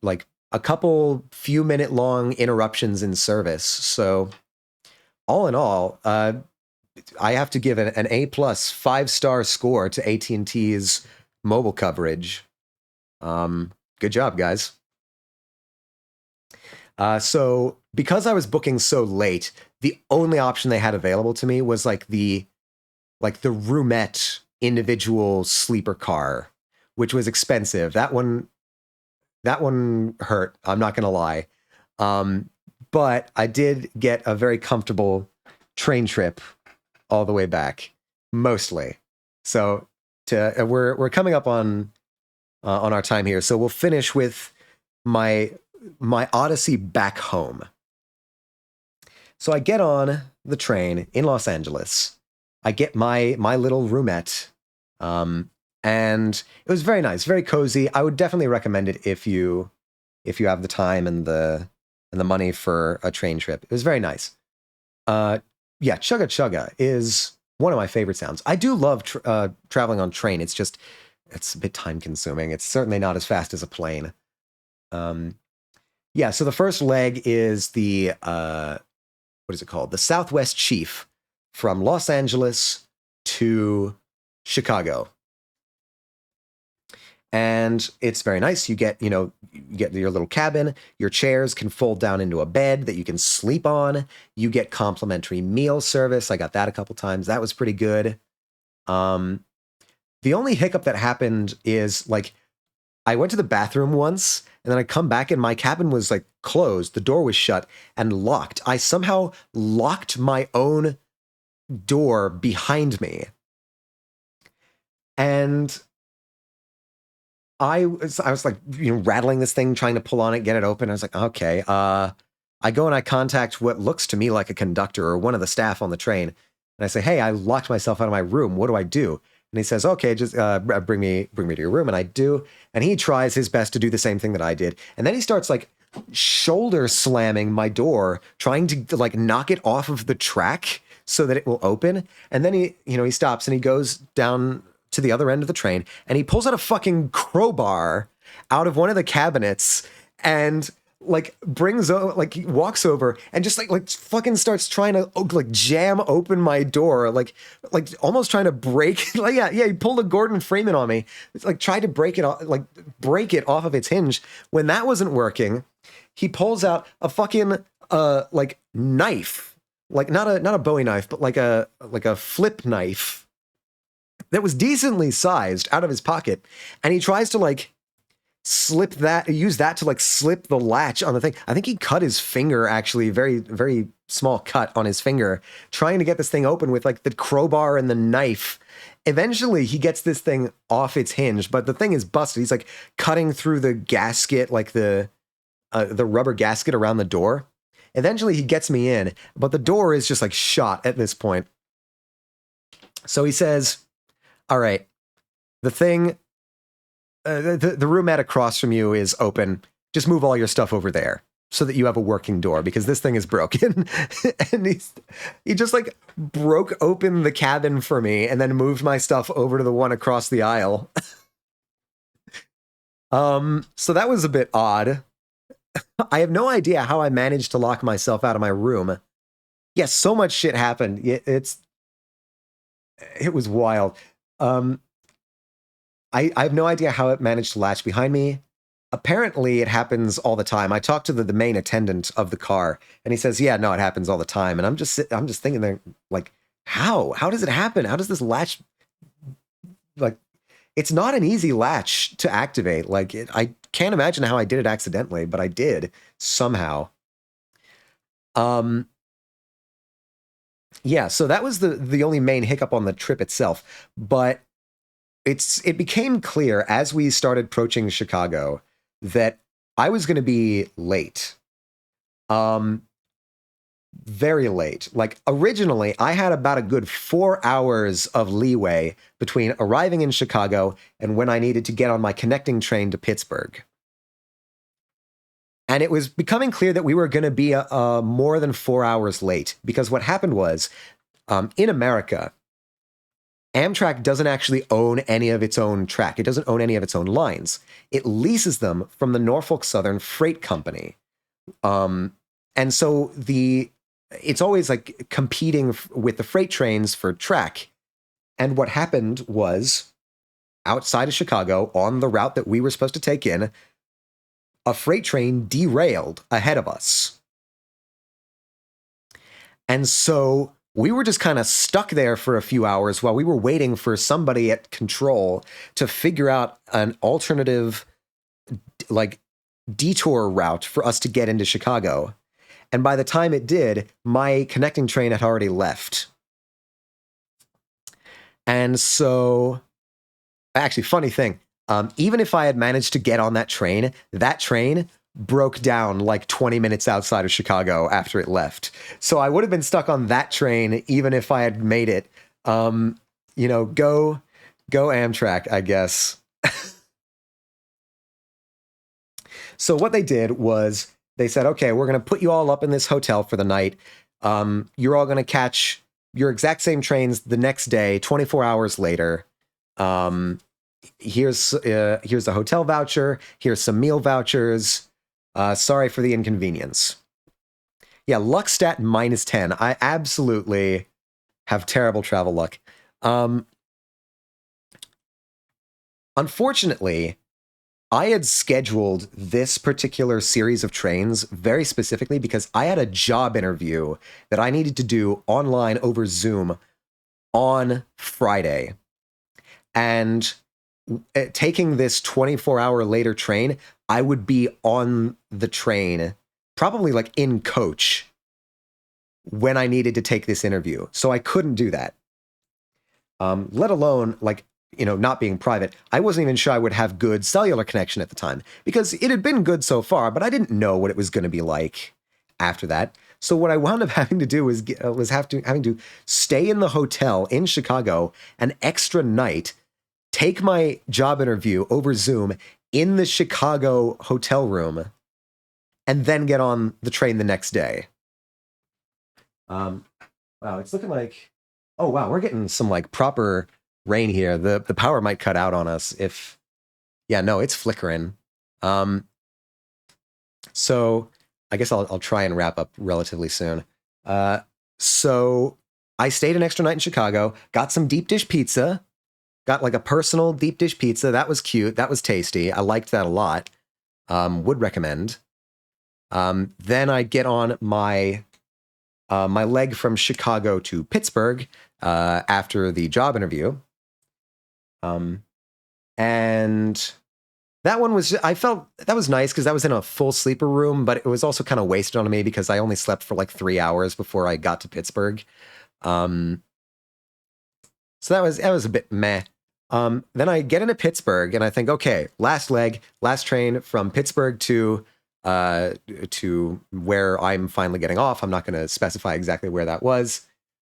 S1: like a couple few minute long interruptions in service. So all in all, I have to give an A+ 5-star score to AT&T's mobile coverage. Good job, guys. So because I was booking so late, the only option they had available to me was like the roomette individual sleeper car, which was expensive. That one hurt. I'm not gonna lie. But I did get a very comfortable train trip all the way back, mostly. So we're coming up on our time here. So we'll finish with my odyssey back home. So I get on the train in Los Angeles. I get my little roomette, and it was very nice, very cozy. I would definitely recommend it if you have the time and the money for a train trip. It was very nice. Yeah, chugga chugga is one of my favorite sounds. I do love traveling on train. It's a bit time consuming. It's certainly not as fast as a plane. Yeah, so the first leg is the what is it called? The Southwest Chief from Los Angeles to Chicago. And it's very nice. You get your little cabin. Your chairs can fold down into a bed that you can sleep on. You get complimentary meal service. I got that a couple times. That was pretty good. The only hiccup that happened is, like, I went to the bathroom once, and then I come back and my cabin was, like, closed. The door was shut and locked. I somehow locked my own door behind me. And I was like, rattling this thing, trying to pull on it, get it open. I was like, okay. I go and I contact what looks to me like a conductor or one of the staff on the train. And I say, hey, I locked myself out of my room. What do I do? And he says, okay, just bring me to your room. And I do. And he tries his best to do the same thing that I did. And then he starts, like, shoulder slamming my door, trying to, like, knock it off of the track so that it will open. And then he stops and he goes down to the other end of the train and he pulls out a fucking crowbar out of one of the cabinets and, like, walks over and just like fucking starts trying to, like, jam open my door, like almost trying to break. Like, yeah, he pulled a Gordon Freeman on me. It's like, tried to break it off of its hinge. When that wasn't working, he pulls out a fucking like, knife, like not a Bowie knife, but like a flip knife that was decently sized out of his pocket, and he tries to, like, use that to, like, slip the latch on the thing. I think he cut his finger, actually, very, very small cut on his finger, trying to get this thing open with, like, the crowbar and the knife. Eventually, he gets this thing off its hinge, but the thing is busted. He's, like, cutting through the gasket, like the rubber gasket around the door. Eventually, he gets me in, but the door is just, like, shot at this point. So he says, all right, the thing, the roomette across from you is open. Just move all your stuff over there so that you have a working door, because this thing is broken. And he just, like, broke open the cabin for me and then moved my stuff over to the one across the aisle. So that was a bit odd. I have no idea how I managed to lock myself out of my room. Yes, so much shit happened. It was wild. I have no idea how it managed to latch behind me. Apparently, it happens all the time. I talked to the main attendant of the car, and he says, "Yeah, no, it happens all the time." And I'm just thinking there, like, how does it happen? How does this latch? Like, it's not an easy latch to activate. Like, I can't imagine how I did it accidentally, but I did somehow. Yeah, so that was the only main hiccup on the trip itself. But it became clear as we started approaching Chicago that I was going to be late. Very late. Like, originally, I had about a good 4 hours of leeway between arriving in Chicago and when I needed to get on my connecting train to Pittsburgh. And it was becoming clear that we were going to be more than 4 hours late, because what happened was, in America, Amtrak doesn't actually own any of its own track. It doesn't own any of its own lines. It leases them from the Norfolk Southern Freight Company. And so it's always, like, competing with the freight trains for track. And what happened was, outside of Chicago, on the route that we were supposed to take in, a freight train derailed ahead of us. And so we were just kind of stuck there for a few hours while we were waiting for somebody at control to figure out an alternative, like, detour route for us to get into Chicago. And by the time it did, my connecting train had already left. And so, actually, funny thing, even if I had managed to get on that train broke down like 20 minutes outside of Chicago after it left. So I would have been stuck on that train even if I had made it. You know, go Amtrak, I guess. So what they did was they said, okay, we're going to put you all up in this hotel for the night. You're all going to catch your exact same trains the next day, 24 hours later. Here's a hotel voucher. Here's some meal vouchers. Sorry for the inconvenience. Yeah, luck stat -10. I absolutely have terrible travel luck. Unfortunately, I had scheduled this particular series of trains very specifically because I had a job interview that I needed to do online over Zoom on Friday. And taking this 24-hour later train, I would be on the train, probably like in coach, when I needed to take this interview. So I couldn't do that. Let alone, like, you know, not being private, I wasn't even sure I would have good cellular connection at the time because it had been good so far, but I didn't know what it was going to be like after that. So what I wound up having to do was having to stay in the hotel in Chicago an extra night, take my job interview over Zoom in the Chicago hotel room, and then get on the train the next day. Wow, it's looking like, oh wow, we're getting some like proper rain here. The power might cut out on us if, yeah, no, it's flickering. So I guess I'll try and wrap up relatively soon. So I stayed an extra night in Chicago, got some deep dish pizza, got like a personal deep dish pizza. That was cute. That was tasty. I liked that a lot. Would recommend. Then I get on my leg from Chicago to Pittsburgh after the job interview. And that one was, I felt that was nice because that was in a full sleeper room, but it was also kind of wasted on me because I only slept for like 3 hours before I got to Pittsburgh. So that was a bit meh. Then I get into Pittsburgh and I think, okay, last leg, last train from Pittsburgh to where I'm finally getting off. I'm not going to specify exactly where that was.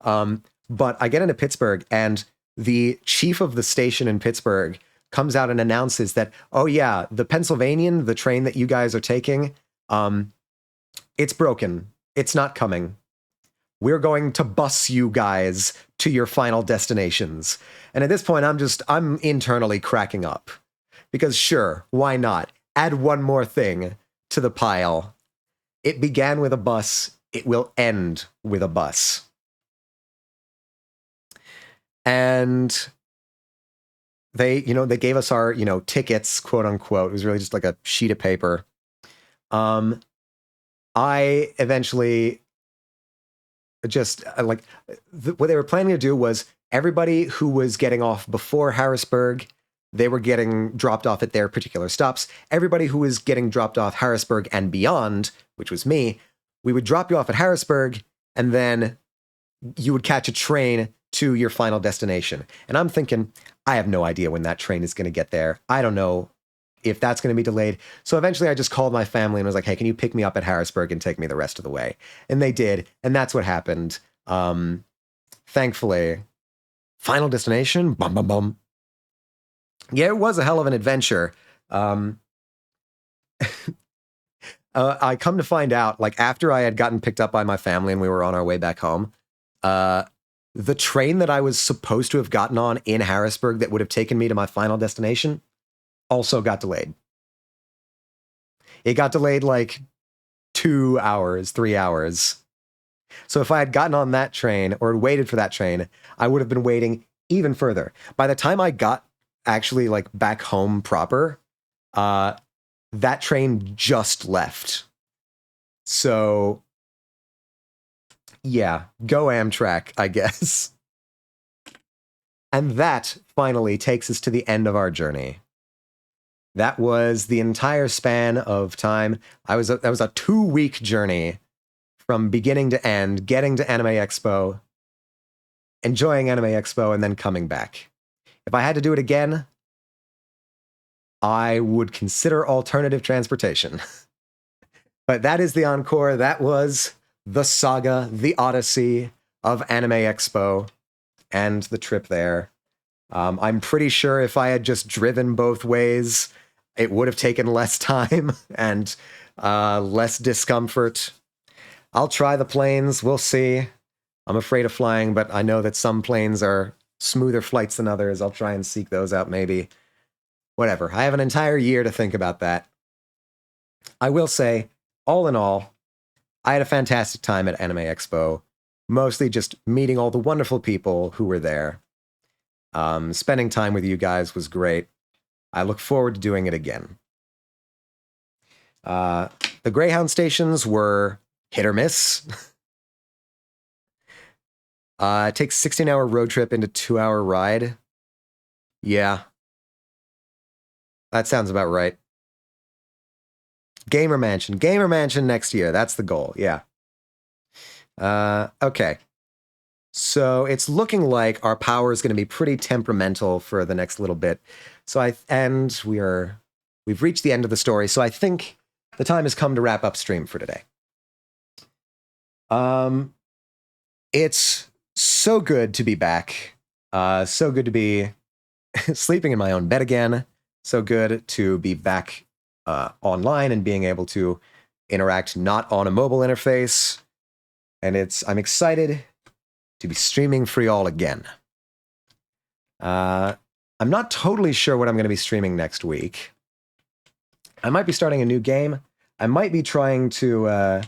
S1: But I get into Pittsburgh and the chief of the station in Pittsburgh comes out and announces that, oh yeah, the Pennsylvanian, the train that you guys are taking, it's broken. It's not coming. We're going to bus you guys to your final destinations. And at this point, I'm internally cracking up. Because sure, why not? Add one more thing to the pile. It began with a bus. It will end with a bus. And they gave us our, tickets, quote unquote. It was really just like a sheet of paper. I eventually just what they were planning to do was everybody who was getting off before Harrisburg, they were getting dropped off at their particular stops. Everybody who was getting dropped off Harrisburg and beyond, which was me, we would drop you off at Harrisburg, and then you would catch a train to your final destination. And I'm thinking, I have no idea when that train is going to get there. I don't know if that's going to be delayed. So eventually I just called my family and was like, hey, can you pick me up at Harrisburg and take me the rest of the way? And they did. And that's what happened. Thankfully, final destination, bum, bum, bum. Yeah, it was a hell of an adventure. I come to find out, like after I had gotten picked up by my family and we were on our way back home, the train that I was supposed to have gotten on in Harrisburg that would have taken me to my final destination also got delayed. It got delayed like 2 hours, 3 hours. So if I had gotten on that train or waited for that train, I would have been waiting even further. By the time I got actually like back home proper, that train just left. So yeah, go Amtrak, I guess. And that finally takes us to the end of our journey. That was the entire span of time. That was a 2-week journey from beginning to end, getting to Anime Expo, enjoying Anime Expo, and then coming back. If I had to do it again, I would consider alternative transportation. But that is the encore. That was the saga, the odyssey of Anime Expo and the trip there. I'm pretty sure if I had just driven both ways, it would have taken less time and less discomfort. I'll try the planes. We'll see. I'm afraid of flying, but I know that some planes are smoother flights than others. I'll try and seek those out maybe. Whatever. I have an entire year to think about that. I will say, all in all, I had a fantastic time at Anime Expo. Mostly just meeting all the wonderful people who were there. Spending time with you guys was great. I look forward to doing it again. The Greyhound stations were hit or miss. It takes 16-hour road trip into 2-hour ride. Yeah. That sounds about right. Gamer Mansion. Gamer Mansion next year. That's the goal. Yeah. Okay. So it's looking like our power is going to be pretty temperamental for the next little bit. So we've reached the end of the story. So I think the time has come to wrap up stream for today. It's so good to be back. So good to be sleeping in my own bed again. So good to be back online and being able to interact not on a mobile interface. And I'm excited to be streaming for y'all again. I'm not totally sure what I'm going to be streaming next week. I might be starting a new game. I might be trying to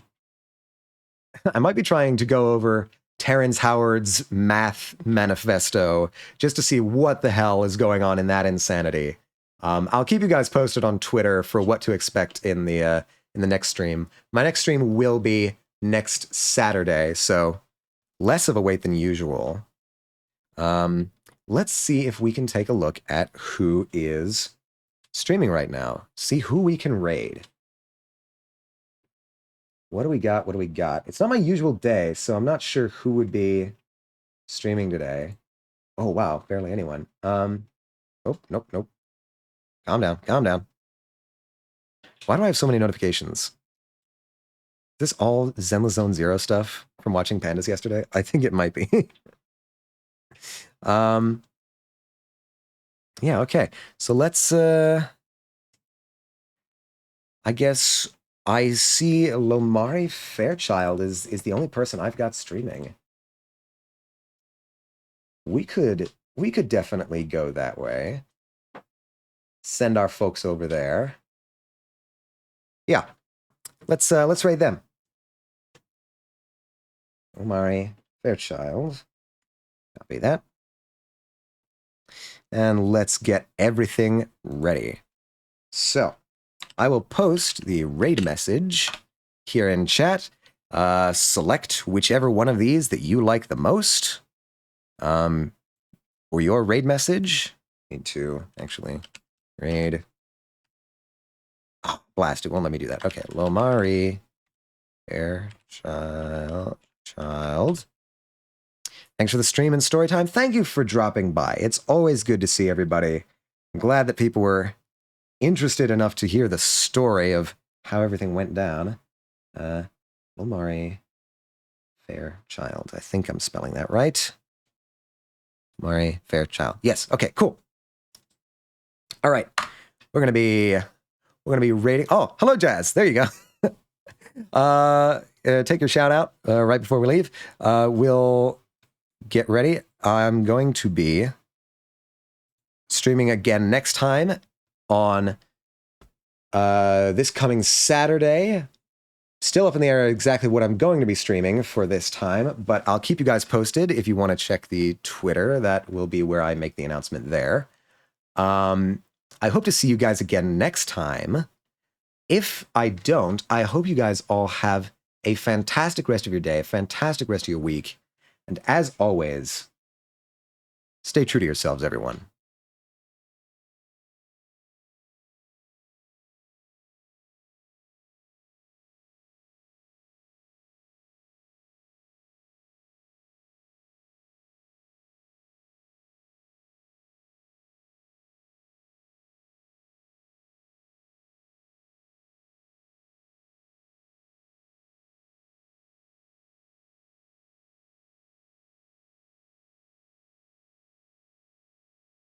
S1: go over Terrence Howard's math manifesto just to see what the hell is going on in that insanity. I'll keep you guys posted on Twitter for what to expect in the next stream. My next stream will be next Saturday, so less of a wait than usual. Let's see if we can take a look at who is streaming right now. See who we can raid. What do we got? What do we got? It's not my usual day, so I'm not sure who would be streaming today. Oh, wow. Barely anyone. Oh, nope. Calm down. Calm down. Why do I have so many notifications? Is this all Zenless Zone Zero stuff from watching Pandas yesterday? I think it might be. Yeah, okay. So let's, I guess I see Lomari Fairchild is the only person I've got streaming. We could definitely go that way. Send our folks over there. Yeah. Let's raid them. Omari Fairchild. Copy that. And let's get everything ready. So, I will post the raid message here in chat. Select whichever one of these that you like the most. Or your raid message. Need to actually raid. Oh, blast, it won't let me do that. Okay, Lomari Fairchild. Thanks for the stream and story time. Thank you for dropping by. It's always good to see everybody. I'm glad that people were interested enough to hear the story of how everything went down. Lomari Fairchild. I think I'm spelling that right. Lomari Fairchild. Yes. Okay, cool. All right. We're gonna be rating. Oh, hello, Jazz. There you go. Take your shout out right before we leave. We'll get ready. I'm going to be streaming again next time on this coming Saturday. Still up in the air exactly what I'm going to be streaming for this time, but I'll keep you guys posted. If you want to check the Twitter, that will be where I make the announcement there. I hope to see you guys again next time. If I don't, I hope you guys all have a fantastic rest of your day, a fantastic rest of your week. And as always, stay true to yourselves, everyone.